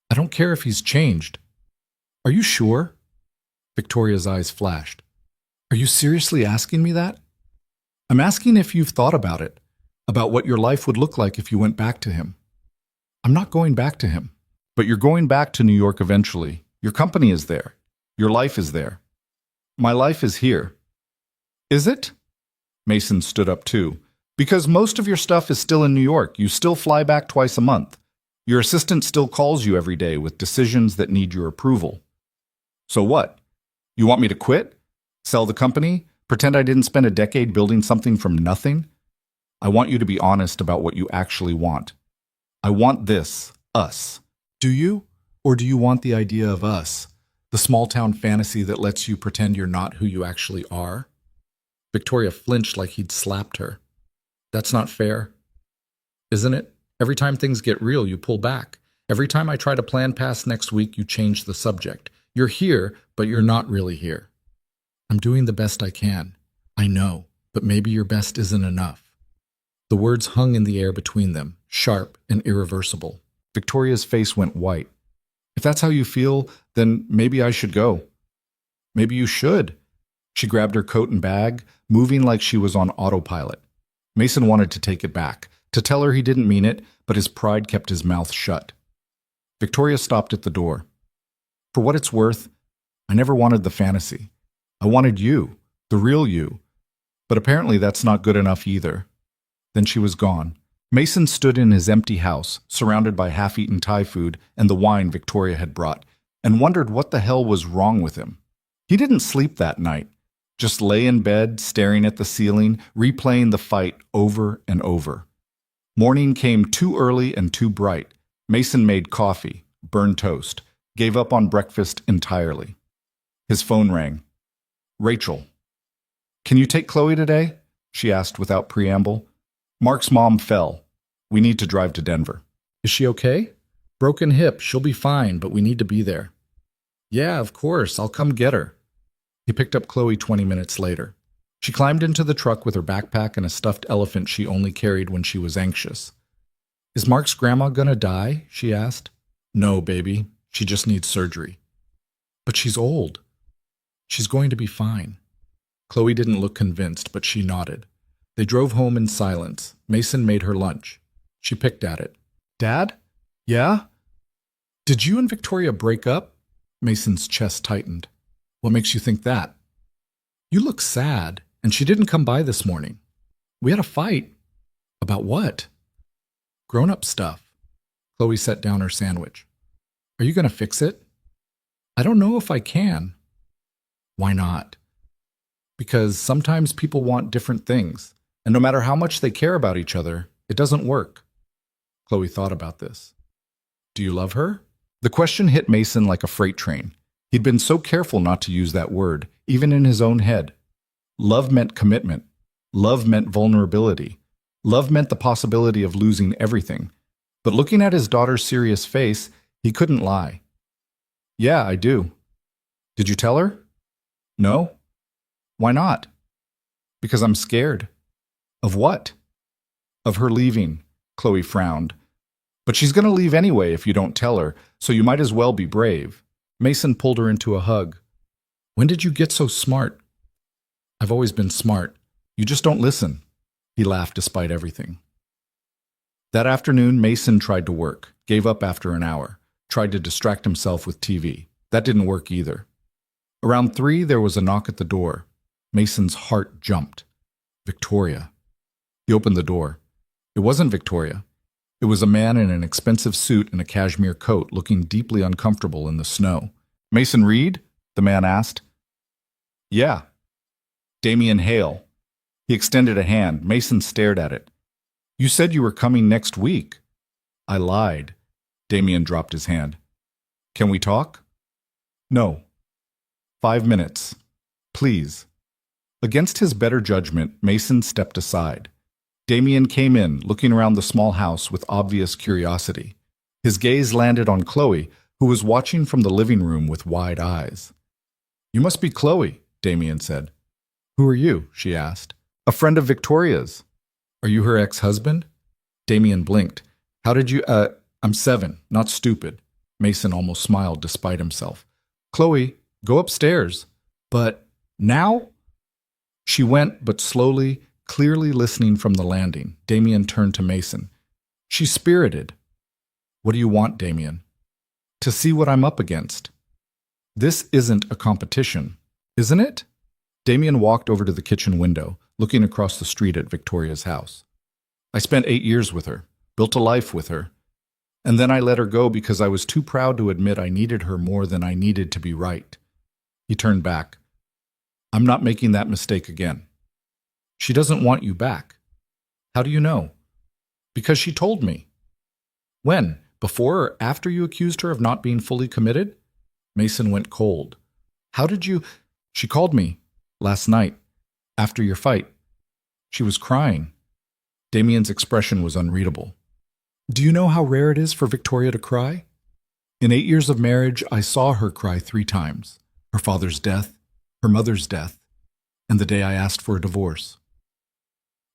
I don't care if he's changed. Are you sure? Victoria's eyes flashed. Are you seriously asking me that? I'm asking if you've thought about it, about what your life would look like if you went back to him. I'm not going back to him. But you're going back to New York eventually. Your company is there. Your life is there. My life is here. Is it? Mason stood up too. Because most of your stuff is still in New York. You still fly back twice a month. Your assistant still calls you every day with decisions that need your approval. So what? You want me to quit? Sell the company? Pretend I didn't spend a decade building something from nothing? I want you to be honest about what you actually want. I want this, us. Do you? Or do you want the idea of us, the small-town fantasy that lets you pretend you're not who you actually are? Victoria flinched like he'd slapped her. That's not fair. Isn't it? Every time things get real, you pull back. Every time I try to plan past next week, you change the subject. You're here, but you're not really here. I'm doing the best I can. I know, but maybe your best isn't enough. The words hung in the air between them, sharp and irreversible. Victoria's face went white. If that's how you feel, then maybe I should go. Maybe you should. She grabbed her coat and bag, moving like she was on autopilot. Mason wanted to take it back, to tell her he didn't mean it, but his pride kept his mouth shut. Victoria stopped at the door. For what it's worth, I never wanted the fantasy. I wanted you, the real you. But apparently that's not good enough either. Then she was gone. Mason stood in his empty house, surrounded by half-eaten Thai food and the wine Victoria had brought, and wondered what the hell was wrong with him. He didn't sleep that night, just lay in bed, staring at the ceiling, replaying the fight over and over. Morning came too early and too bright. Mason made coffee, burned toast, gave up on breakfast entirely. His phone rang. Rachel. Can you take Chloe today? She asked without preamble. Mark's mom fell. We need to drive to Denver. Is she okay? Broken hip. She'll be fine, but we need to be there. Yeah, of course. I'll come get her. He picked up Chloe 20 minutes later. She climbed into the truck with her backpack and a stuffed elephant she only carried when she was anxious. Is Mark's grandma gonna die? She asked. No, baby. She just needs surgery. But she's old. She's going to be fine. Chloe didn't look convinced, but she nodded. They drove home in silence. Mason made her lunch. She picked at it. Dad? Yeah? Did you and Victoria break up? Mason's chest tightened. What makes you think that? You look sad, and she didn't come by this morning. We had a fight. About what? Grown-up stuff. Chloe set down her sandwich. Are you going to fix it? I don't know if I can. Why not? Because sometimes people want different things. And no matter how much they care about each other, it doesn't work. Chloe thought about this. Do you love her? The question hit Mason like a freight train. He'd been so careful not to use that word, even in his own head. Love meant commitment. Love meant vulnerability. Love meant the possibility of losing everything. But looking at his daughter's serious face, he couldn't lie. Yeah, I do. Did you tell her? No. Why not? Because I'm scared. Of what? Of her leaving, Chloe frowned. But she's going to leave anyway if you don't tell her, so you might as well be brave. Mason pulled her into a hug. When did you get so smart? I've always been smart. You just don't listen. He laughed despite everything. That afternoon, Mason tried to work, gave up after an hour, tried to distract himself with TV. That didn't work either. Around 3, there was a knock at the door. Mason's heart jumped. Victoria. He opened the door. It wasn't Victoria. It was a man in an expensive suit and a cashmere coat, looking deeply uncomfortable in the snow. "Mason Reed?" the man asked. "Yeah." "Damien Hale." He extended a hand. Mason stared at it. "You said you were coming next week." "I lied." Damien dropped his hand. "Can we talk?" "No." 5 minutes. Please." Against his better judgment, Mason stepped aside. Damien came in, looking around the small house with obvious curiosity. His gaze landed on Chloe, who was watching from the living room with wide eyes. "You must be Chloe," Damien said. "Who are you?" she asked. "A friend of Victoria's." "Are you her ex-husband?" Damien blinked. "How did you, I'm 7, not stupid." Mason almost smiled despite himself. "Chloe, go upstairs." "But now?" She went, but slowly, clearly listening from the landing. Damien turned to Mason. "She's spirited." "What do you want, Damien?" "To see what I'm up against." "This isn't a competition, isn't it?" Damien walked over to the kitchen window, looking across the street at Victoria's house. "I spent 8 years with her, built a life with her, and then I let her go because I was too proud to admit I needed her more than I needed to be right." He turned back. "I'm not making that mistake again." "She doesn't want you back." "How do you know?" "Because she told me." "When? Before or after you accused her of not being fully committed?" Mason went cold. "How did you—" "She called me last night, after your fight. She was crying." Damien's expression was unreadable. "Do you know how rare it is for Victoria to cry? In 8 years of marriage, I saw her cry 3 times. Her father's death, her mother's death, and the day I asked for a divorce."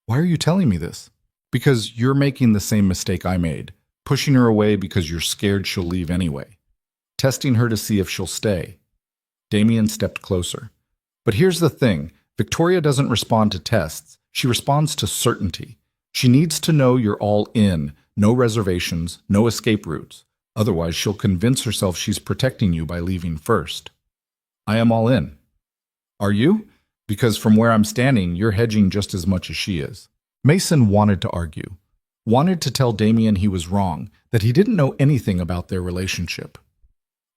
"Why are you telling me this?" "Because you're making the same mistake I made, pushing her away because you're scared she'll leave anyway, testing her to see if she'll stay." Damien stepped closer. "But here's the thing, Victoria doesn't respond to tests, she responds to certainty. She needs to know you're all in, no reservations, no escape routes. Otherwise, she'll convince herself she's protecting you by leaving first." "I am all in." "Are you? Because from where I'm standing, you're hedging just as much as she is." Mason wanted to argue, wanted to tell Damien he was wrong, that he didn't know anything about their relationship.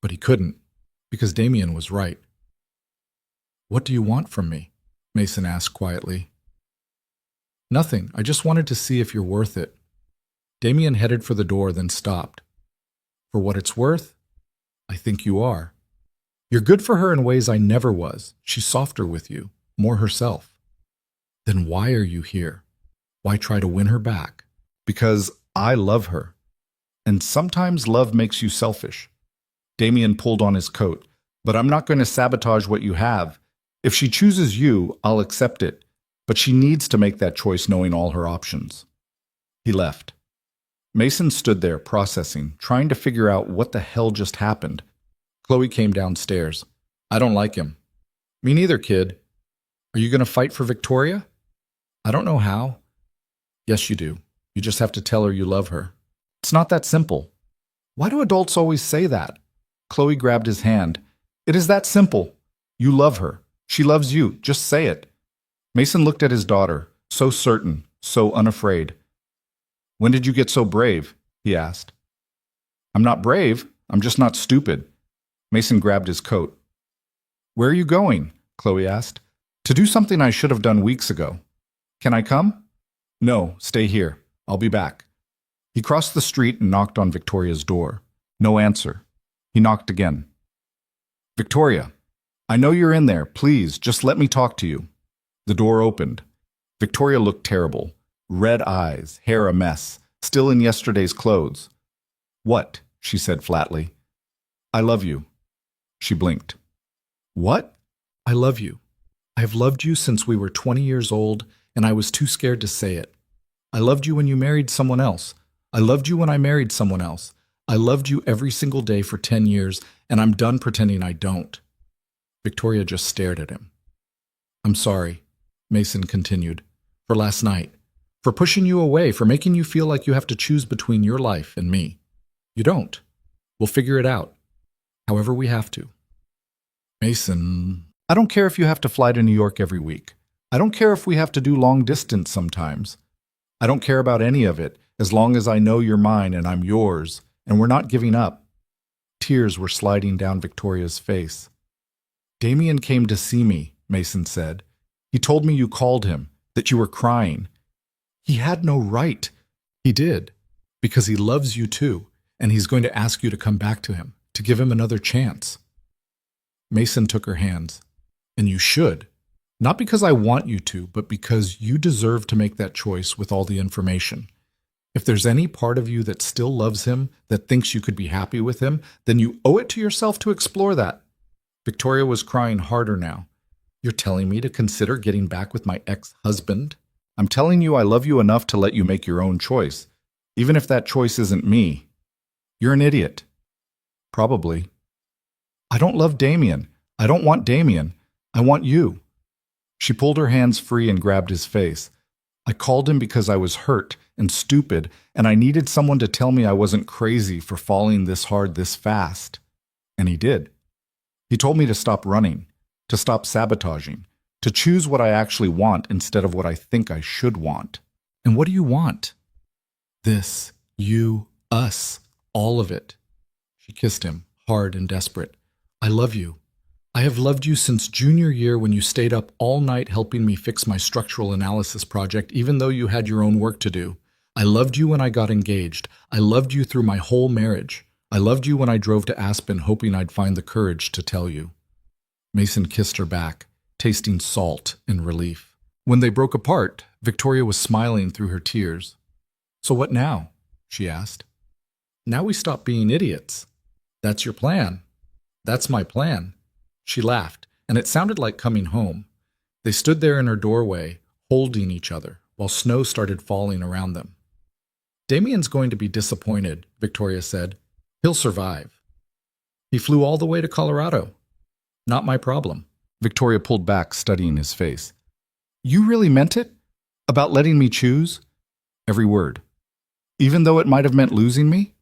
But he couldn't, because Damien was right. "What do you want from me?" Mason asked quietly. "Nothing. I just wanted to see if you're worth it." Damien headed for the door, then stopped. "For what it's worth, I think you are. You're good for her in ways I never was. She's softer with you, more herself." "Then why are you here? Why try to win her back?" "Because I love her. And sometimes love makes you selfish." Damien pulled on his coat. "But I'm not going to sabotage what you have. If she chooses you, I'll accept it. But she needs to make that choice knowing all her options." He left. Mason stood there, processing, trying to figure out what the hell just happened. Chloe came downstairs. "I don't like him." "Me neither, kid." "Are you going to fight for Victoria?" "I don't know how." "Yes, you do. You just have to tell her you love her." "It's not that simple." "Why do adults always say that?" Chloe grabbed his hand. "It is that simple. You love her. She loves you. Just say it." Mason looked at his daughter, so certain, so unafraid. "When did you get so brave?" he asked. "I'm not brave. I'm just not stupid." Mason grabbed his coat. "Where are you going?" Chloe asked. "To do something I should have done weeks ago." "Can I come?" "No, stay here. I'll be back." He crossed the street and knocked on Victoria's door. No answer. He knocked again. "Victoria, I know you're in there. Please, just let me talk to you." The door opened. Victoria looked terrible. Red eyes, hair a mess, still in yesterday's clothes. "What?" she said flatly. "I love you." She blinked. "What?" "I love you. I have loved you since we were 20 years old, and I was too scared to say it. I loved you when you married someone else. I loved you when I married someone else. I loved you every single day for 10 years, and I'm done pretending I don't." Victoria just stared at him. "I'm sorry," Mason continued, "for last night, for pushing you away, for making you feel like you have to choose between your life and me. You don't. We'll figure it out, however we have to." "Mason, I don't care if you have to fly to New York every week. I don't care if we have to do long distance sometimes. I don't care about any of it, as long as I know you're mine and I'm yours, and we're not giving up. Tears were sliding down Victoria's face. Damien came to see me, Mason said. He told me you called him, that you were crying. He had no right. He did, because he loves you too, and he's going to ask you to come back to him, to give him another chance. Mason took her hands. And you should. Not because I want you to, but because you deserve to make that choice with all the information. If there's any part of you that still loves him, that thinks you could be happy with him, then you owe it to yourself to explore that. Victoria was crying harder now. You're telling me to consider getting back with my ex-husband? I'm telling you I love you enough to let you make your own choice, even if that choice isn't me. You're an idiot. Probably. I don't love Damien. I don't want Damien. I want you. She pulled her hands free and grabbed his face. I called him because I was hurt and stupid, and I needed someone to tell me I wasn't crazy for falling this hard this fast. And he did. He told me to stop running, to stop sabotaging, to choose what I actually want instead of what I think I should want. And what do you want? This, you, us, all of it. She kissed him, hard and desperate. I love you. I have loved you since junior year when you stayed up all night helping me fix my structural analysis project, even though you had your own work to do. I loved you when I got engaged. I loved you through my whole marriage. I loved you when I drove to Aspen hoping I'd find the courage to tell you. Mason kissed her back, tasting salt and relief. When they broke apart, Victoria was smiling through her tears. So what now? She asked. Now we stop being idiots. That's your plan. That's my plan. She laughed, and it sounded like coming home. They stood there in her doorway, holding each other, while snow started falling around them. Damien's going to be disappointed, Victoria said. He'll survive. He flew all the way to Colorado. Not my problem. Victoria pulled back, studying his face. You really meant it? About letting me choose? Every word. Even though it might have meant losing me?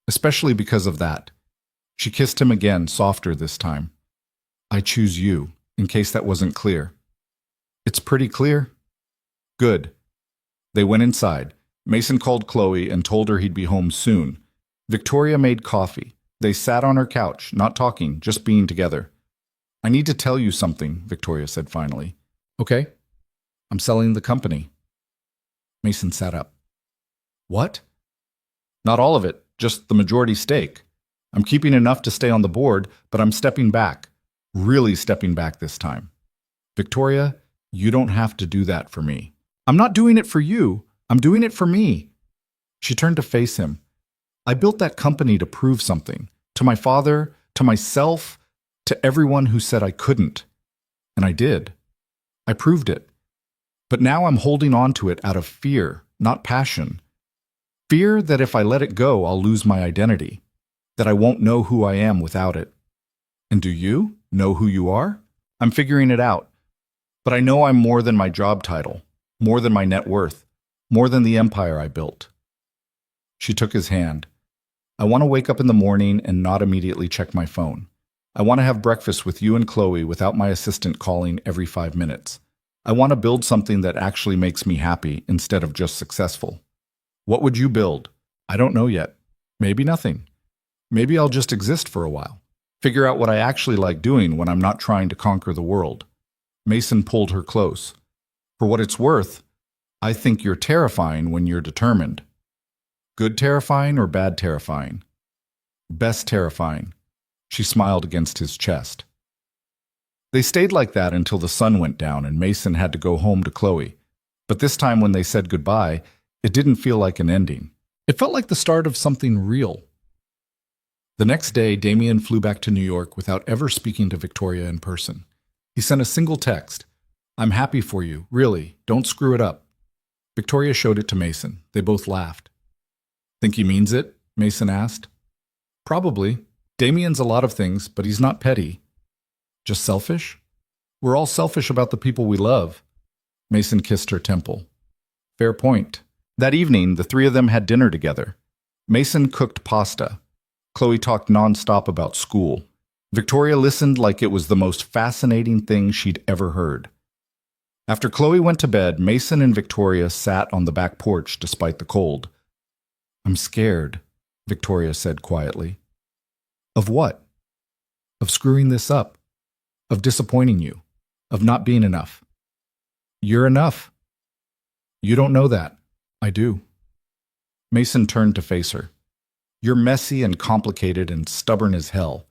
Especially because of that. She kissed him again, softer this time. I choose you, in case that wasn't clear. It's pretty clear. Good. They went inside. Mason called Chloe and told her he'd be home soon. Victoria made coffee. They sat on her couch, not talking, just being together. I need to tell you something, Victoria said finally. Okay. I'm selling the company. Mason sat up. What? Not all of it, just the majority stake. I'm keeping enough to stay on the board, but I'm stepping back. Really stepping back this time. Victoria, you don't have to do that for me. I'm not doing it for you. I'm doing it for me. She turned to face him. I built that company to prove something. To my father, to myself, to everyone who said I couldn't. And I did. I proved it. But now I'm holding on to it out of fear, not passion. Fear that if I let it go, I'll lose my identity. That I won't know who I am without it. And do you know who you are? I'm figuring it out. But I know I'm more than my job title, more than my net worth, more than the empire I built. She took his hand. I want to wake up in the morning and not immediately check my phone. I want to have breakfast with you and Chloe without my assistant calling every 5 minutes. I want to build something that actually makes me happy instead of just successful. What would you build? I don't know yet. Maybe nothing. Maybe I'll just exist for a while. Figure out what I actually like doing when I'm not trying to conquer the world. Mason pulled her close. For what it's worth, I think you're terrifying when you're determined. Good terrifying or bad terrifying? Best terrifying. She smiled against his chest. They stayed like that until the sun went down and Mason had to go home to Chloe. But this time when they said goodbye, it didn't feel like an ending. It felt like the start of something real. The next day, Damien flew back to New York without ever speaking to Victoria in person. He sent a single text. I'm happy for you, really. Don't screw it up. Victoria showed it to Mason. They both laughed. Think he means it? Mason asked. Probably. Damien's a lot of things, but he's not petty. Just selfish? We're all selfish about the people we love. Mason kissed her temple. Fair point. That evening, the three of them had dinner together. Mason cooked pasta. Chloe talked nonstop about school. Victoria listened like it was the most fascinating thing she'd ever heard. After Chloe went to bed, Mason and Victoria sat on the back porch despite the cold. I'm scared, Victoria said quietly. Of what? Of screwing this up. Of disappointing you. Of not being enough. You're enough. You don't know that. I do. Mason turned to face her. You're messy and complicated and stubborn as hell.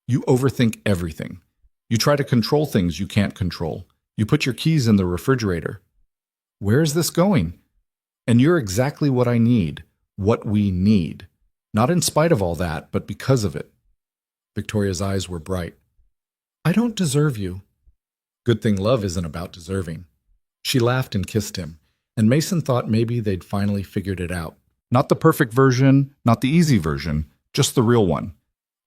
You overthink everything. You try to control things you can't control. You put your keys in the refrigerator. Where is this going? And you're exactly what I need, what we need. Not in spite of all that, but because of it. Victoria's eyes were bright. I don't deserve you. Good thing love isn't about deserving. She laughed and kissed him, and Mason thought maybe they'd finally figured it out. Not the perfect version, not the easy version, just the real one.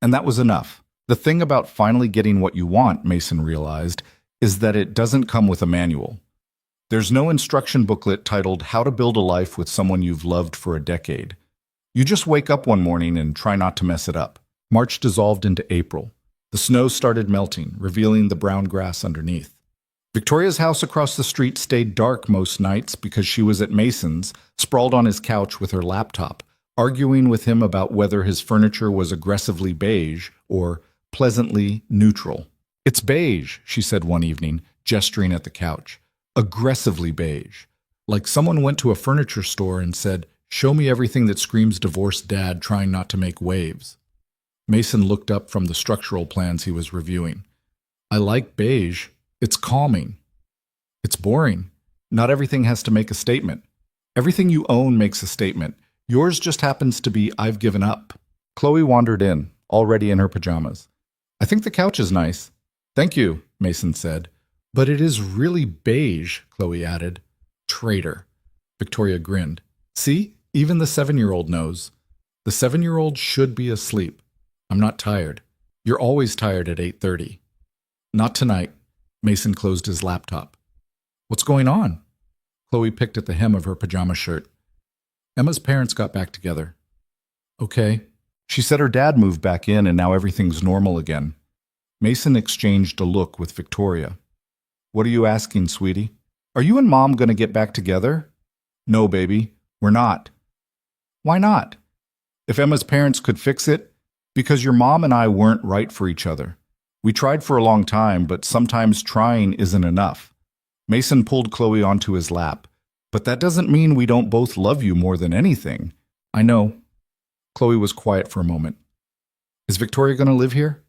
And that was enough. The thing about finally getting what you want, Mason realized, is that it doesn't come with a manual. There's no instruction booklet titled How to Build a Life with Someone You've Loved for a Decade. You just wake up one morning and try not to mess it up. March dissolved into April. The snow started melting, revealing the brown grass underneath. Victoria's house across the street stayed dark most nights because she was at Mason's, sprawled on his couch with her laptop, arguing with him about whether his furniture was aggressively beige or pleasantly neutral. It's beige, she said one evening, gesturing at the couch. Aggressively beige. Like someone went to a furniture store and said, "Show me everything that screams divorced dad trying not to make waves." Mason looked up from the structural plans he was reviewing. I like beige. It's calming. It's boring. Not everything has to make a statement. Everything you own makes a statement. Yours just happens to be I've given up. Chloe wandered in, already in her pajamas. I think the couch is nice. Thank you, Mason said. But it is really beige, Chloe added. Traitor. Victoria grinned. See, even the 7-year-old knows. The 7-year-old should be asleep. I'm not tired. You're always tired at 8:30. Not tonight. Mason closed his laptop. What's going on? Chloe picked at the hem of her pajama shirt. Emma's parents got back together. Okay. She said her dad moved back in and now everything's normal again. Mason exchanged a look with Victoria. What are you asking, sweetie? Are you and Mom going to get back together? No, baby, we're not. Why not? If Emma's parents could fix it, because your mom and I weren't right for each other. We tried for a long time, but sometimes trying isn't enough. Mason pulled Chloe onto his lap. But that doesn't mean we don't both love you more than anything. I know. Chloe was quiet for a moment. Is Victoria going to live here?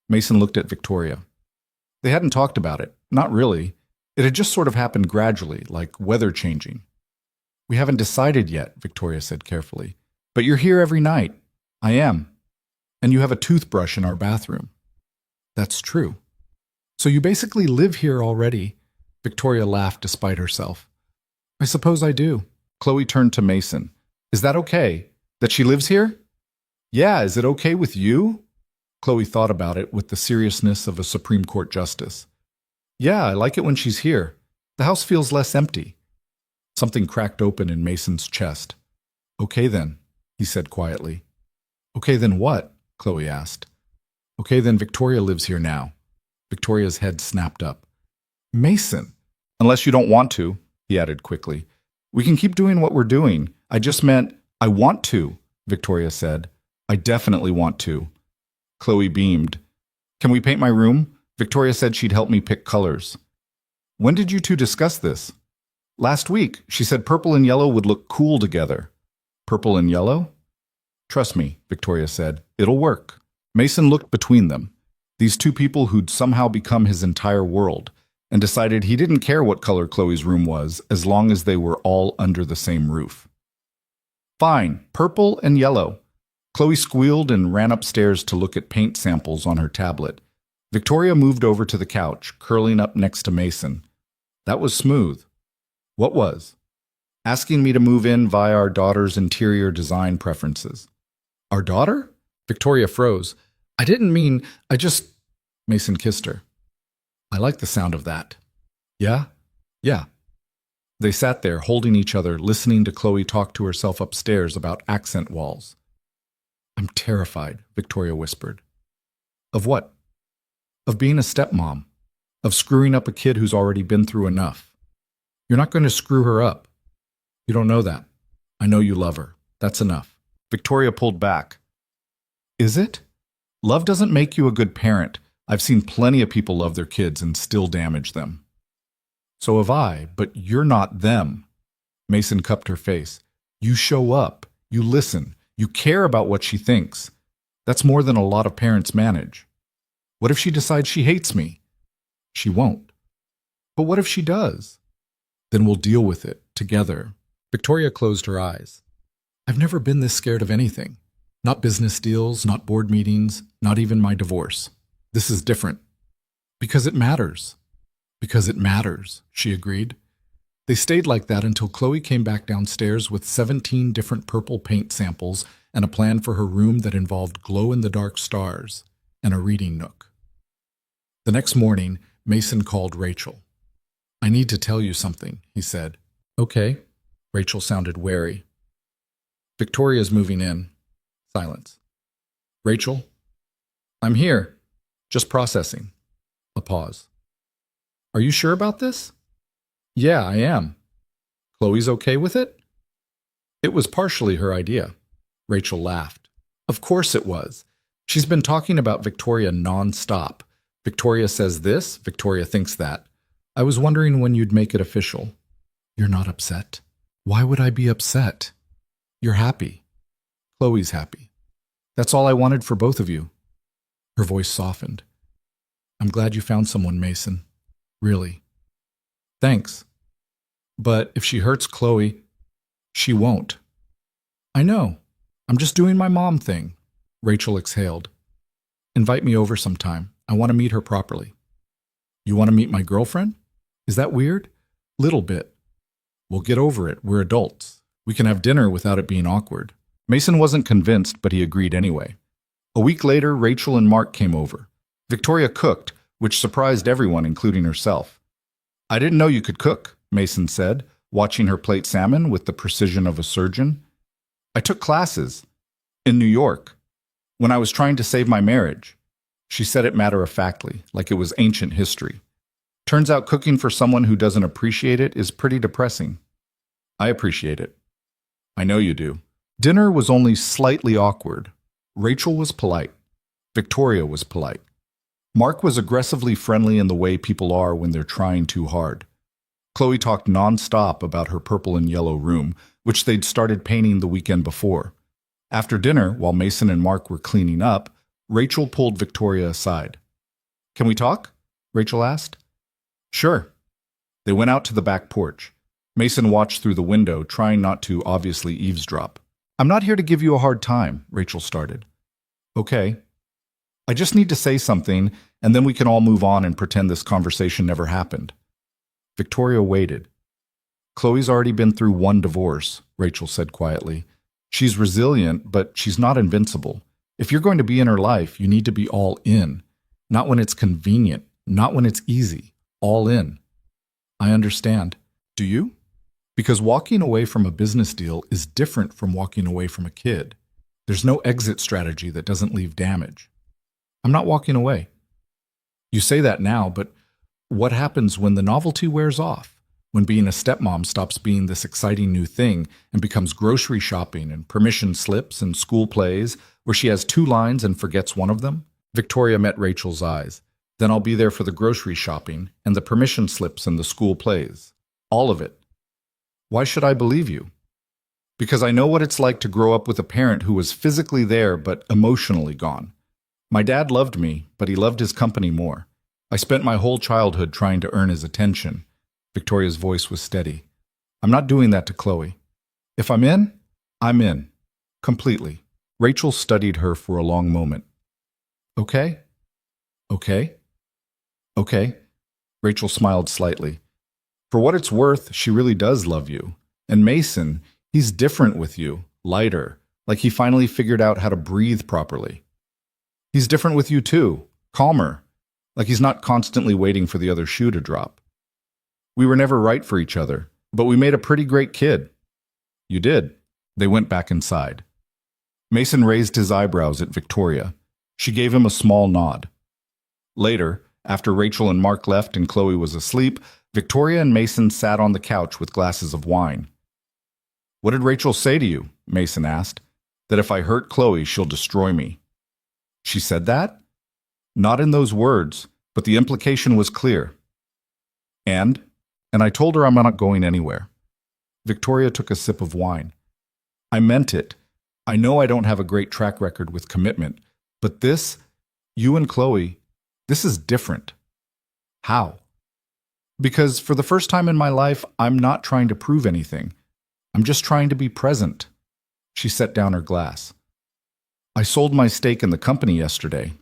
Mason looked at Victoria. They hadn't talked about it. Not really. It had just sort of happened gradually, like weather changing. We haven't decided yet, Victoria said carefully. But you're here every night. I am. And you have a toothbrush in our bathroom. That's true. So you basically live here already. Victoria laughed despite herself. I suppose I do. Chloe turned to Mason. Is that okay? That she lives here? Yeah, is it okay with you? Chloe thought about it with the seriousness of a Supreme Court justice. Yeah, I like it when she's here. The house feels less empty. Something cracked open in Mason's chest. Okay then, he said quietly. Okay then what? Chloe asked. Okay then Victoria lives here now. Victoria's head snapped up. Mason! Unless you don't want to, he added quickly. We can keep doing what we're doing. I just meant, I want to, Victoria said. I definitely want to. Chloe beamed. Can we paint my room? Victoria said she'd help me pick colors. When did you two discuss this? Last week. She said purple and yellow would look cool together. Purple and yellow? Trust me, Victoria said. It'll work. Mason looked between them, these two people who'd somehow become his entire world, and decided he didn't care what color Chloe's room was as long as they were all under the same roof. Fine, purple and yellow. Chloe squealed and ran upstairs to look at paint samples on her tablet. Victoria moved over to the couch, curling up next to Mason. That was smooth. What was? Asking me to move in via our daughter's interior design preferences. Our daughter? Victoria froze. I didn't mean, Mason kissed her. I like the sound of that. Yeah? Yeah. They sat there, holding each other, listening to Chloe talk to herself upstairs about accent walls. I'm terrified, Victoria whispered. Of what? Of being a stepmom. Of screwing up a kid who's already been through enough. You're not going to screw her up. You don't know that. I know you love her. That's enough. Victoria pulled back. Is it? Love doesn't make you a good parent. I've seen plenty of people love their kids and still damage them. So have I, but you're not them. Mason cupped her face. You show up. You listen. You care about what she thinks. That's more than a lot of parents manage. What if she decides she hates me? She won't. But what if she does? Then we'll deal with it, together. Victoria closed her eyes. I've never been this scared of anything. Not business deals, not board meetings, not even my divorce. This is different. Because it matters. Because it matters, she agreed. They stayed like that until Chloe came back downstairs with 17 different purple paint samples and a plan for her room that involved glow-in-the-dark stars and a reading nook. The next morning, Mason called Rachel. I need to tell you something, he said. Okay. Rachel sounded wary. Victoria's moving in. Silence. Rachel? I'm here. Just processing. A pause. Are you sure about this? Yeah, I am. Chloe's okay with it? It was partially her idea. Rachel laughed. Of course it was. She's been talking about Victoria non-stop. Victoria says this, Victoria thinks that. I was wondering when you'd make it official. You're not upset? Why would I be upset? You're happy. Chloe's happy. That's all I wanted for both of you. Her voice softened. I'm glad you found someone, Mason. Really. Thanks. But if she hurts Chloe, she won't. I know. I'm just doing my mom thing. Rachel exhaled. Invite me over sometime. I want to meet her properly. You want to meet my girlfriend? Is that weird? Little bit. We'll get over it. We're adults. We can have dinner without it being awkward. Mason wasn't convinced, but he agreed anyway. A week later, Rachel and Mark came over. Victoria cooked, which surprised everyone, including herself. I didn't know you could cook, Mason said, watching her plate salmon with the precision of a surgeon. I took classes. In New York. When I was trying to save my marriage. She said it matter-of-factly, like it was ancient history. Turns out cooking for someone who doesn't appreciate it is pretty depressing. I appreciate it. I know you do. Dinner was only slightly awkward. Rachel was polite. Victoria was polite. Mark was aggressively friendly in the way people are when they're trying too hard. Chloe talked non-stop about her purple and yellow room, which they'd started painting the weekend before. After dinner, while Mason and Mark were cleaning up, Rachel pulled Victoria aside. Can we talk? Rachel asked. Sure. They went out to the back porch. Mason watched through the window, trying not to obviously eavesdrop. I'm not here to give you a hard time, Rachel started. Okay. I just need to say something, and then we can all move on and pretend this conversation never happened. Victoria waited. Chloe's already been through one divorce, Rachel said quietly. She's resilient, but she's not invincible. If you're going to be in her life, you need to be all in. Not when it's convenient, not when it's easy. All in. I understand. Do you? Because walking away from a business deal is different from walking away from a kid. There's no exit strategy that doesn't leave damage. I'm not walking away. You say that now, but what happens when the novelty wears off? When being a stepmom stops being this exciting new thing and becomes grocery shopping and permission slips and school plays where she has 2 lines and forgets one of them? Victoria met Rachel's eyes. Then I'll be there for the grocery shopping and the permission slips and the school plays. All of it. Why should I believe you? Because I know what it's like to grow up with a parent who was physically there but emotionally gone. My dad loved me, but he loved his company more. I spent my whole childhood trying to earn his attention. Victoria's voice was steady. I'm not doing that to Chloe. If I'm in, I'm in. Completely. Rachel studied her for a long moment. Okay? Okay? Okay. Rachel smiled slightly. For what it's worth, she really does love you. And Mason, he's different with you, lighter, like he finally figured out how to breathe properly. He's different with you too, calmer, like he's not constantly waiting for the other shoe to drop. We were never right for each other, but we made a pretty great kid. You did. They went back inside. Mason raised his eyebrows at Victoria. She gave him a small nod. Later, after Rachel and Mark left and Chloe was asleep, Victoria and Mason sat on the couch with glasses of wine. What did Rachel say to you? Mason asked. that if I hurt Chloe, she'll destroy me. She said that? Not in those words, but the implication was clear. And I told her I'm not going anywhere. Victoria took a sip of wine. I meant it. I know I don't have a great track record with commitment, but this, you and Chloe, this is different. How? Because for the first time in my life, I'm not trying to prove anything. I'm just trying to be present. She set down her glass. I sold my stake in the company yesterday.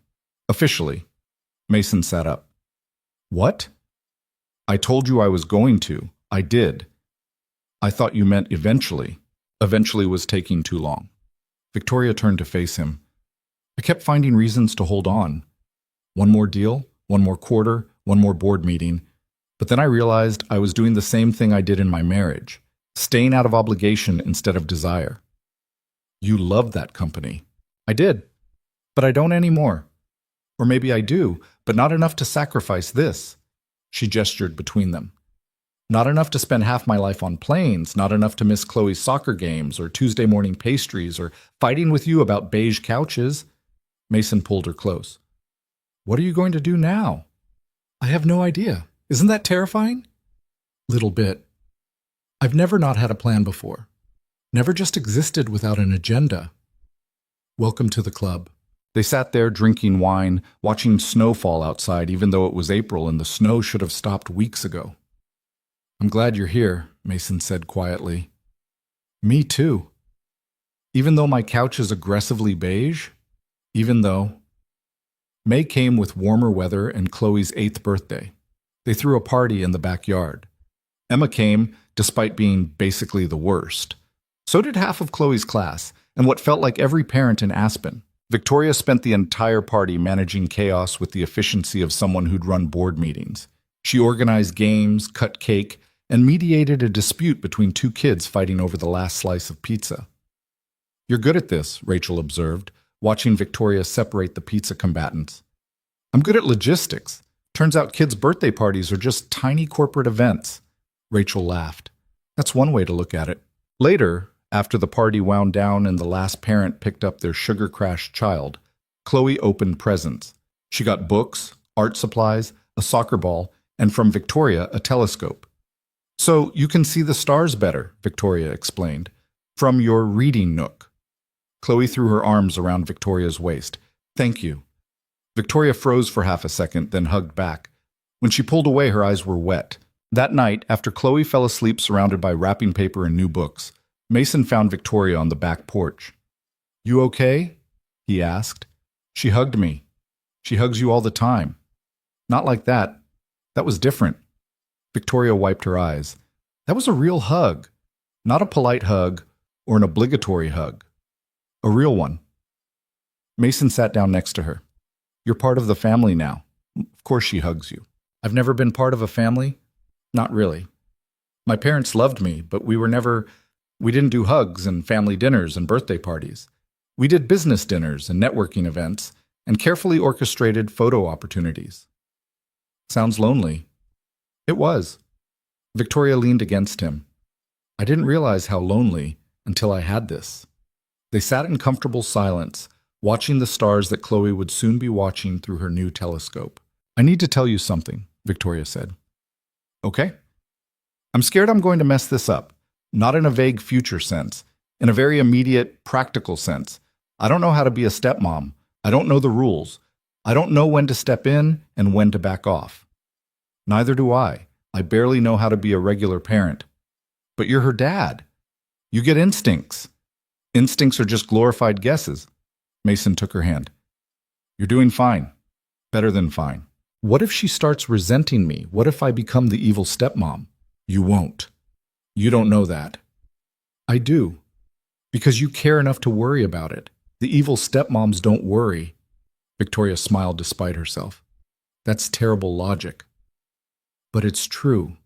Officially. Mason sat up. What? I told you I was going to. I did. I thought you meant eventually. Eventually was taking too long. Victoria turned to face him. I kept finding reasons to hold on. One more deal, one more quarter, one more board meeting. But then I realized I was doing the same thing I did in my marriage, staying out of obligation instead of desire. You loved that company. I did. But I don't anymore. Or maybe I do, but not enough to sacrifice this. She gestured between them. Not enough to spend half my life on planes, not enough to miss Chloe's soccer games or Tuesday morning pastries or fighting with you about beige couches. Mason pulled her close. What are you going to do now? I have no idea. Isn't that terrifying? Little bit. I've never not had a plan before. Never just existed without an agenda. Welcome to the club. They sat there drinking wine, watching snow fall outside even though it was April and the snow should have stopped weeks ago. I'm glad you're here, Mason said quietly. Me too. Even though my couch is aggressively beige, even though... May came with warmer weather and Chloe's 8th birthday. They threw a party in the backyard. Emma came, despite being basically the worst. So did half of Chloe's class, and what felt like every parent in Aspen. Victoria spent the entire party managing chaos with the efficiency of someone who'd run board meetings. She organized games, cut cake, and mediated a dispute between two kids fighting over the last slice of pizza. You're good at this, Rachel observed, watching Victoria separate the pizza combatants. I'm good at logistics. Turns out kids' birthday parties are just tiny corporate events. Rachel laughed. That's one way to look at it. Later, after the party wound down and the last parent picked up their sugar-crashed child, Chloe opened presents. She got books, art supplies, a soccer ball, and from Victoria, a telescope. So you can see the stars better, Victoria explained, from your reading nook. Chloe threw her arms around Victoria's waist. Thank you. Victoria froze for half a second, then hugged back. When she pulled away, her eyes were wet. That night, after Chloe fell asleep surrounded by wrapping paper and new books, Mason found Victoria on the back porch. You okay? He asked. She hugged me. She hugs you all the time. Not like that. That was different. Victoria wiped her eyes. That was a real hug. Not a polite hug or an obligatory hug. A real one. Mason sat down next to her. You're part of the family now. Of course she hugs you. I've never been part of a family? Not really. My parents loved me, but we didn't do hugs and family dinners and birthday parties. We did business dinners and networking events and carefully orchestrated photo opportunities. Sounds lonely. It was. Victoria leaned against him. I didn't realize how lonely until I had this. They sat in comfortable silence, watching the stars that Chloe would soon be watching through her new telescope. I need to tell you something, Victoria said. Okay. I'm scared I'm going to mess this up. Not in a vague future sense, in a very immediate, practical sense. I don't know how to be a stepmom. I don't know the rules. I don't know when to step in and when to back off. Neither do I. I barely know how to be a regular parent. But you're her dad. You get instincts. Instincts are just glorified guesses. Mason took her hand. You're doing fine. Better than fine. What if she starts resenting me? What if I become the evil stepmom? You won't. You don't know that. I do. Because you care enough to worry about it. The evil stepmoms don't worry. Victoria smiled despite herself. That's terrible logic. But it's true.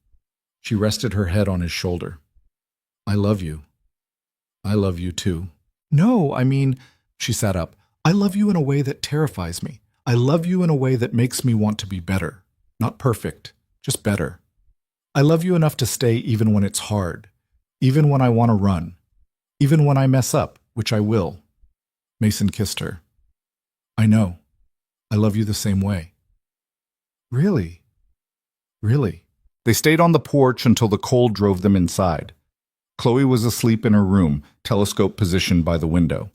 She rested her head on his shoulder. I love you. I love you too. No, I mean, she sat up. I love you in a way that terrifies me. I love you in a way that makes me want to be better. Not perfect, just better. I love you enough to stay even when it's hard, even when I want to run, even when I mess up, which I will. Mason kissed her. I know. I love you the same way. Really? Really? They stayed on the porch until the cold drove them inside. Chloe was asleep in her room, telescope positioned by the window.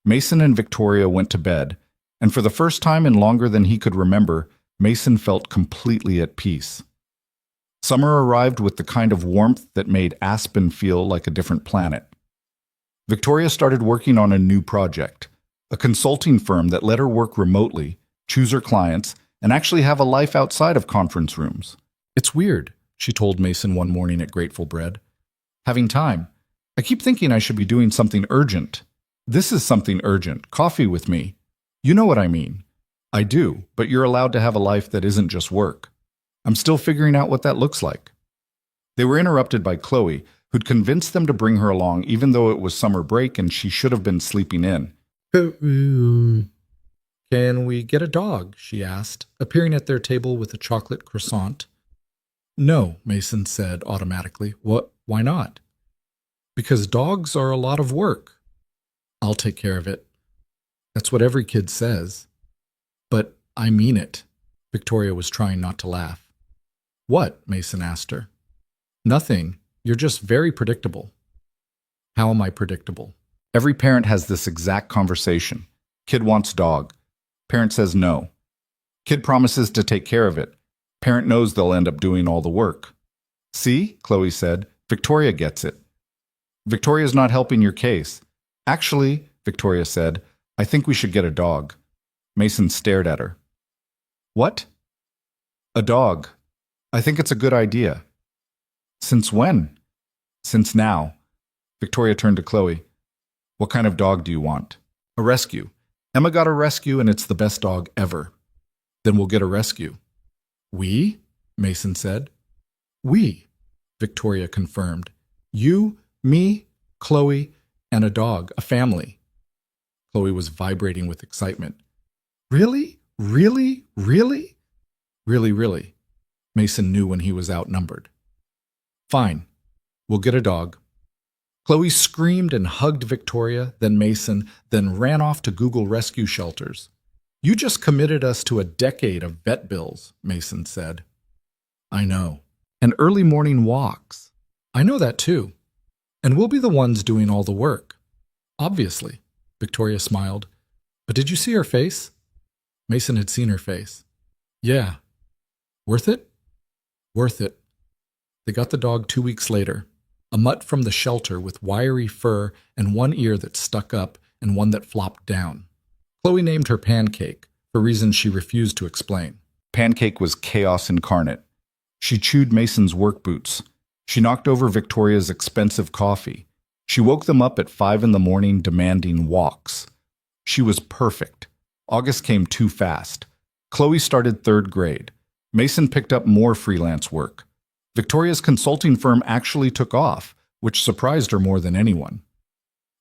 Mason and Victoria went to bed, and for the first time in longer than he could remember, Mason felt completely at peace. Summer arrived with the kind of warmth that made Aspen feel like a different planet. Victoria started working on a new project, a consulting firm that let her work remotely, choose her clients, and actually have a life outside of conference rooms. It's weird, she told Mason one morning at Grateful Bread. Having time. I keep thinking I should be doing something urgent. This is something urgent. Coffee with me. You know what I mean. I do, but you're allowed to have a life that isn't just work. I'm still figuring out what that looks like. They were interrupted by Chloe, who'd convinced them to bring her along even though it was summer break and she should have been sleeping in. Can we get a dog? She asked, appearing at their table with a chocolate croissant. No, Mason said automatically. What? Why not? Because dogs are a lot of work. I'll take care of it. That's what every kid says. But I mean it. Victoria was trying not to laugh. What? Mason asked her. Nothing. You're just very predictable. How am I predictable? Every parent has this exact conversation. Kid wants dog. Parent says no. Kid promises to take care of it. Parent knows they'll end up doing all the work. See, Chloe said, Victoria gets it. Victoria's not helping your case. Actually, Victoria said, I think we should get a dog. Mason stared at her. What? A dog. I think it's a good idea. Since when? Since now. Victoria turned to Chloe. What kind of dog do you want? A rescue. Emma got a rescue and it's the best dog ever. Then we'll get a rescue. We? Mason said. We, Victoria confirmed. You, me, Chloe, and a dog, a family. Chloe was vibrating with excitement. Really? Really? Really? Really, really. Mason knew when he was outnumbered. Fine. We'll get a dog. Chloe screamed and hugged Victoria, then Mason, then ran off to Google rescue shelters. You just committed us to a decade of vet bills, Mason said. I know. And early morning walks. I know that too. And we'll be the ones doing all the work. Obviously, Victoria smiled. But did you see her face? Mason had seen her face. Yeah. Worth it? Worth it. They got the dog 2 weeks later, a mutt from the shelter with wiry fur and one ear that stuck up and one that flopped down. Chloe named her Pancake, for reasons she refused to explain. Pancake was chaos incarnate. She chewed Mason's work boots. She knocked over Victoria's expensive coffee. She woke them up at 5 a.m. demanding walks. She was perfect. August came too fast. Chloe started 3rd grade. Mason picked up more freelance work. Victoria's consulting firm actually took off, which surprised her more than anyone.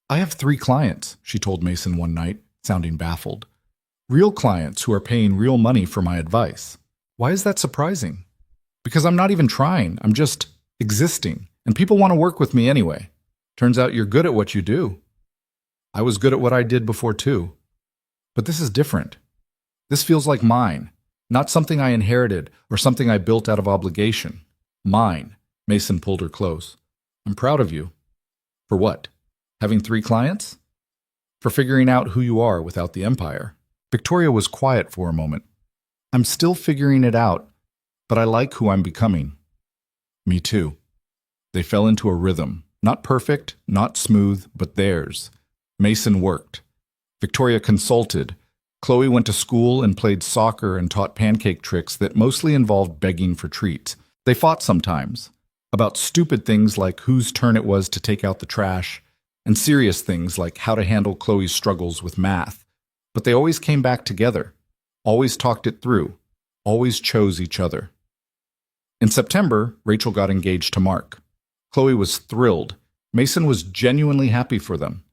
I have 3 clients, she told Mason one night, sounding baffled. Real clients who are paying real money for my advice. Why is that surprising? Because I'm not even trying. I'm just existing. And people want to work with me anyway. Turns out you're good at what you do. I was good at what I did before too. But this is different. This feels like mine. Not something I inherited or something I built out of obligation. Mine. Mason pulled her close. I'm proud of you. For what? Having 3 clients? For figuring out who you are without the empire. Victoria was quiet for a moment. I'm still figuring it out, but I like who I'm becoming. Me too. They fell into a rhythm. Not perfect, not smooth, but theirs. Mason worked. Victoria consulted. Chloe went to school and played soccer and taught pancake tricks that mostly involved begging for treats. They fought sometimes, about stupid things like whose turn it was to take out the trash, and serious things like how to handle Chloe's struggles with math. But they always came back together, always talked it through, always chose each other. In September, Rachel got engaged to Mark. Chloe was thrilled. Mason was genuinely happy for them.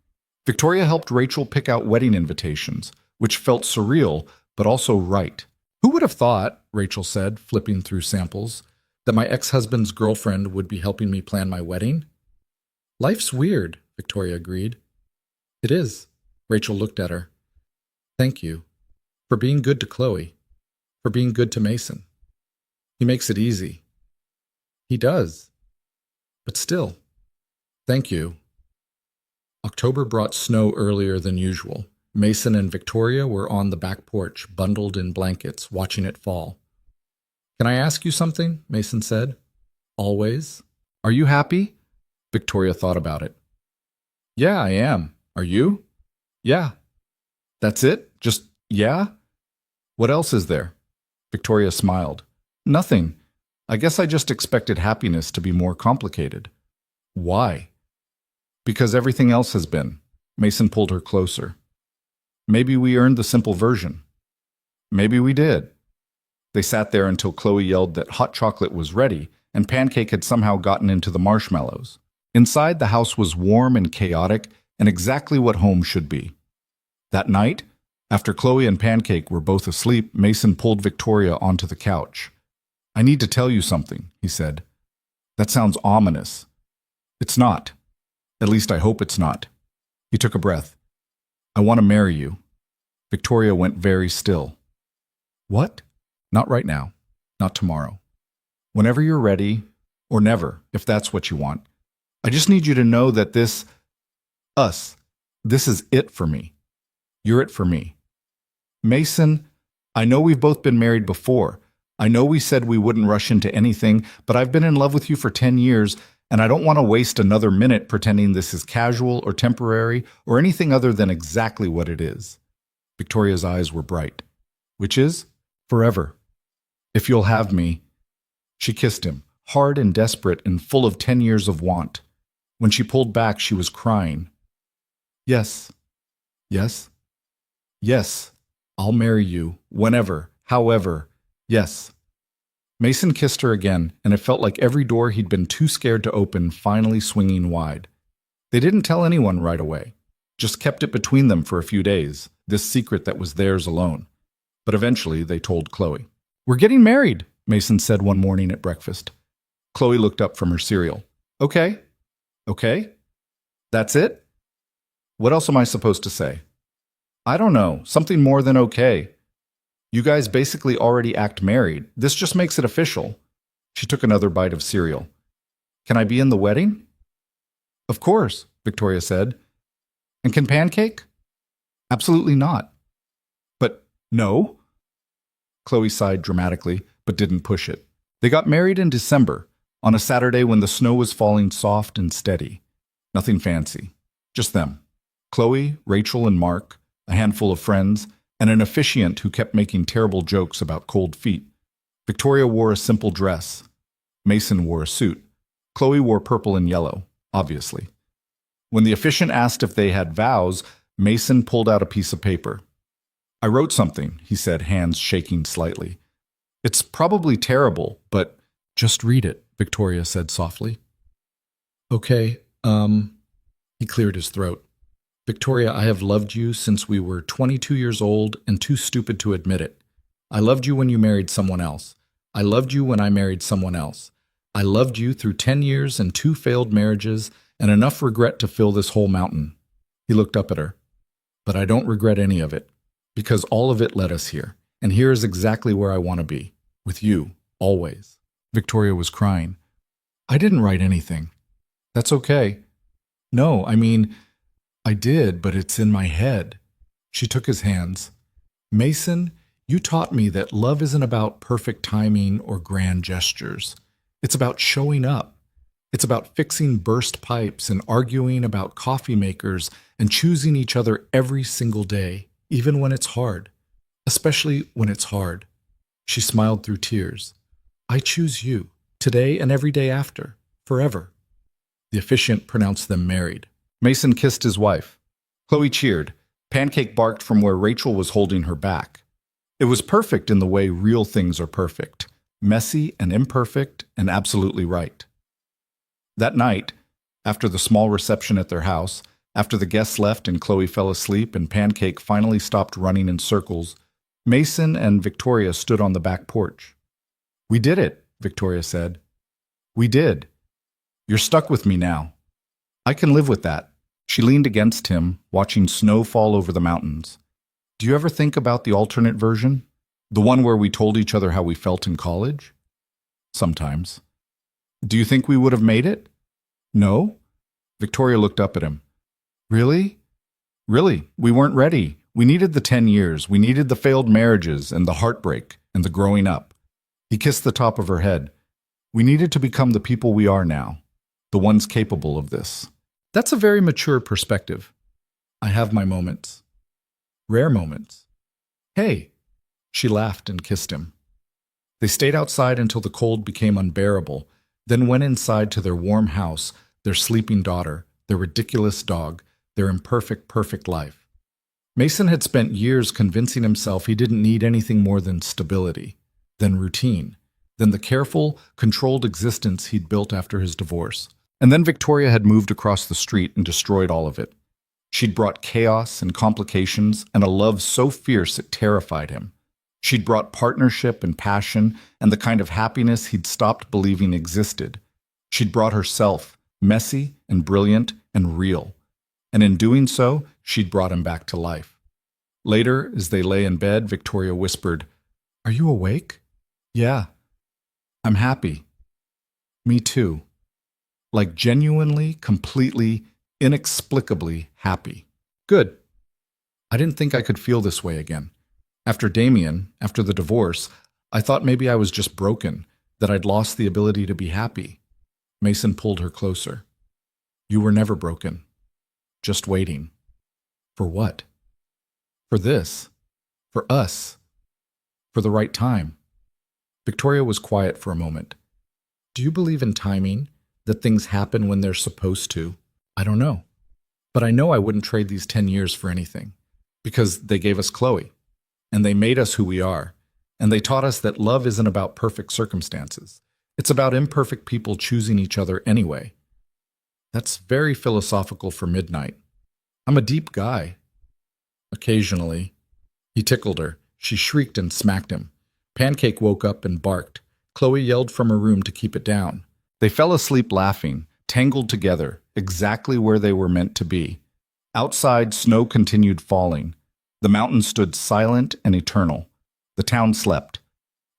Victoria helped Rachel pick out wedding invitations, which felt surreal, but also right. Who would have thought, Rachel said, flipping through samples, that my ex-husband's girlfriend would be helping me plan my wedding? Life's weird, Victoria agreed. It is. Rachel looked at her. Thank you. For being good to Chloe. For being good to Mason. He makes it easy. He does. But still. Thank you. October brought snow earlier than usual. Mason and Victoria were on the back porch, bundled in blankets, watching it fall. Can I ask you something? Mason said. Always. Are you happy? Victoria thought about it. Yeah, I am. Are you? Yeah. That's it? Just yeah? What else is there? Victoria smiled. Nothing. I guess I just expected happiness to be more complicated. Why? Because everything else has been. Mason pulled her closer. Maybe we earned the simple version. Maybe we did. They sat there until Chloe yelled that hot chocolate was ready and Pancake had somehow gotten into the marshmallows. Inside, the house was warm and chaotic and exactly what home should be. That night, after Chloe and Pancake were both asleep, Mason pulled Victoria onto the couch. I need to tell you something, he said. That sounds ominous. It's not. At least I hope it's not. He took a breath. I want to marry you. Victoria went very still. What? Not right now. Not tomorrow. Whenever you're ready, or never, if that's what you want. I just need you to know that this is it for me. You're it for me. Mason, I know we've both been married before. I know we said we wouldn't rush into anything, but I've been in love with you for 10 years, and I don't want to waste another minute pretending this is casual or temporary or anything other than exactly what it is. Victoria's eyes were bright. Which is? Forever. If you'll have me. She kissed him, hard and desperate and full of 10 years of want. When she pulled back, she was crying. Yes. Yes. Yes. I'll marry you. Whenever. However. Yes. Mason kissed her again, and it felt like every door he'd been too scared to open finally swinging wide. They didn't tell anyone right away, just kept it between them for a few days, this secret that was theirs alone. But eventually they told Chloe. We're getting married, Mason said one morning at breakfast. Chloe looked up from her cereal. Okay. Okay? That's it? What else am I supposed to say? I don't know, something more than okay. You guys basically already act married. This just makes it official. She took another bite of cereal. Can I be in the wedding? Of course, Victoria said. And can Pancake? Absolutely not. But no? Chloe sighed dramatically, but didn't push it. They got married in December, on a Saturday when the snow was falling soft and steady. Nothing fancy. Just them. Chloe, Rachel, and Mark, a handful of friends, and an officiant who kept making terrible jokes about cold feet. Victoria wore a simple dress. Mason wore a suit. Chloe wore purple and yellow, obviously. When the officiant asked if they had vows, Mason pulled out a piece of paper. I wrote something, he said, hands shaking slightly. It's probably terrible, but just read it, Victoria said softly. Okay, he cleared his throat. Victoria, I have loved you since we were 22 years old and too stupid to admit it. I loved you when you married someone else. I loved you when I married someone else. I loved you through 10 years and 2 failed marriages and enough regret to fill this whole mountain. He looked up at her. But I don't regret any of it, because all of it led us here, and here is exactly where I want to be, with you, always. Victoria was crying. I didn't write anything. That's okay. No, I mean, I did, but it's in my head. She took his hands. Mason, you taught me that love isn't about perfect timing or grand gestures. It's about showing up. It's about fixing burst pipes and arguing about coffee makers and choosing each other every single day, even when it's hard. Especially when it's hard. She smiled through tears. I choose you, today and every day after, forever. The officiant pronounced them married. Mason kissed his wife. Chloe cheered. Pancake barked from where Rachel was holding her back. It was perfect in the way real things are perfect. Messy and imperfect and absolutely right. That night, after the small reception at their house, after the guests left and Chloe fell asleep and Pancake finally stopped running in circles, Mason and Victoria stood on the back porch. We did it, Victoria said. We did. You're stuck with me now. I can live with that. She leaned against him, watching snow fall over the mountains. Do you ever think about the alternate version? The one where we told each other how we felt in college? Sometimes. Do you think we would have made it? No? Victoria looked up at him. Really? Really, we weren't ready. We needed the 10 years. We needed the failed marriages and the heartbreak and the growing up. He kissed the top of her head. We needed to become the people we are now, the ones capable of this. That's a very mature perspective. I have my moments. Rare moments. Hey! She laughed and kissed him. They stayed outside until the cold became unbearable, then went inside to their warm house, their sleeping daughter, their ridiculous dog, their imperfect, perfect life. Mason had spent years convincing himself he didn't need anything more than stability, than routine, than the careful, controlled existence he'd built after his divorce. And then Victoria had moved across the street and destroyed all of it. She'd brought chaos and complications and a love so fierce it terrified him. She'd brought partnership and passion and the kind of happiness he'd stopped believing existed. She'd brought herself, messy and brilliant and real. And in doing so, she'd brought him back to life. Later, as they lay in bed, Victoria whispered, "Are you awake?" "Yeah. I'm happy." "Me too." Like genuinely, completely, inexplicably happy. Good. I didn't think I could feel this way again. After Damien, after the divorce, I thought maybe I was just broken, that I'd lost the ability to be happy. Mason pulled her closer. You were never broken. Just waiting. For what? For this. For us. For the right time. Victoria was quiet for a moment. Do you believe in timing? That things happen when they're supposed to? I don't know. But I know I wouldn't trade these 10 years for anything. Because they gave us Chloe. And they made us who we are. And they taught us that love isn't about perfect circumstances. It's about imperfect people choosing each other anyway. That's very philosophical for midnight. I'm a deep guy. Occasionally. He tickled her. She shrieked and smacked him. Pancake woke up and barked. Chloe yelled from her room to keep it down. They fell asleep laughing, tangled together, exactly where they were meant to be. Outside, snow continued falling. The mountains stood silent and eternal. The town slept.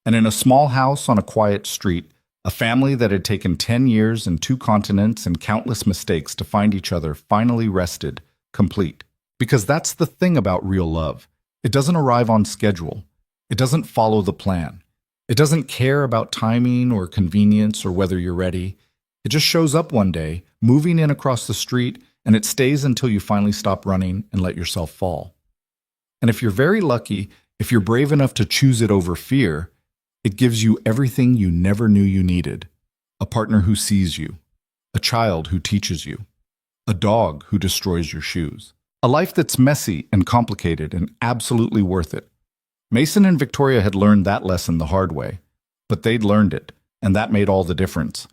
And in a small house on a quiet street, a family that had taken 10 years and 2 continents and countless mistakes to find each other finally rested, complete. Because that's the thing about real love. It doesn't arrive on schedule. It doesn't follow the plan. It doesn't care about timing or convenience or whether you're ready. It just shows up one day, moving in across the street, and it stays until you finally stop running and let yourself fall. And if you're very lucky, if you're brave enough to choose it over fear, it gives you everything you never knew you needed. A partner who sees you. A child who teaches you. A dog who destroys your shoes. A life that's messy and complicated and absolutely worth it. Mason and Victoria had learned that lesson the hard way, but they'd learned it, and that made all the difference.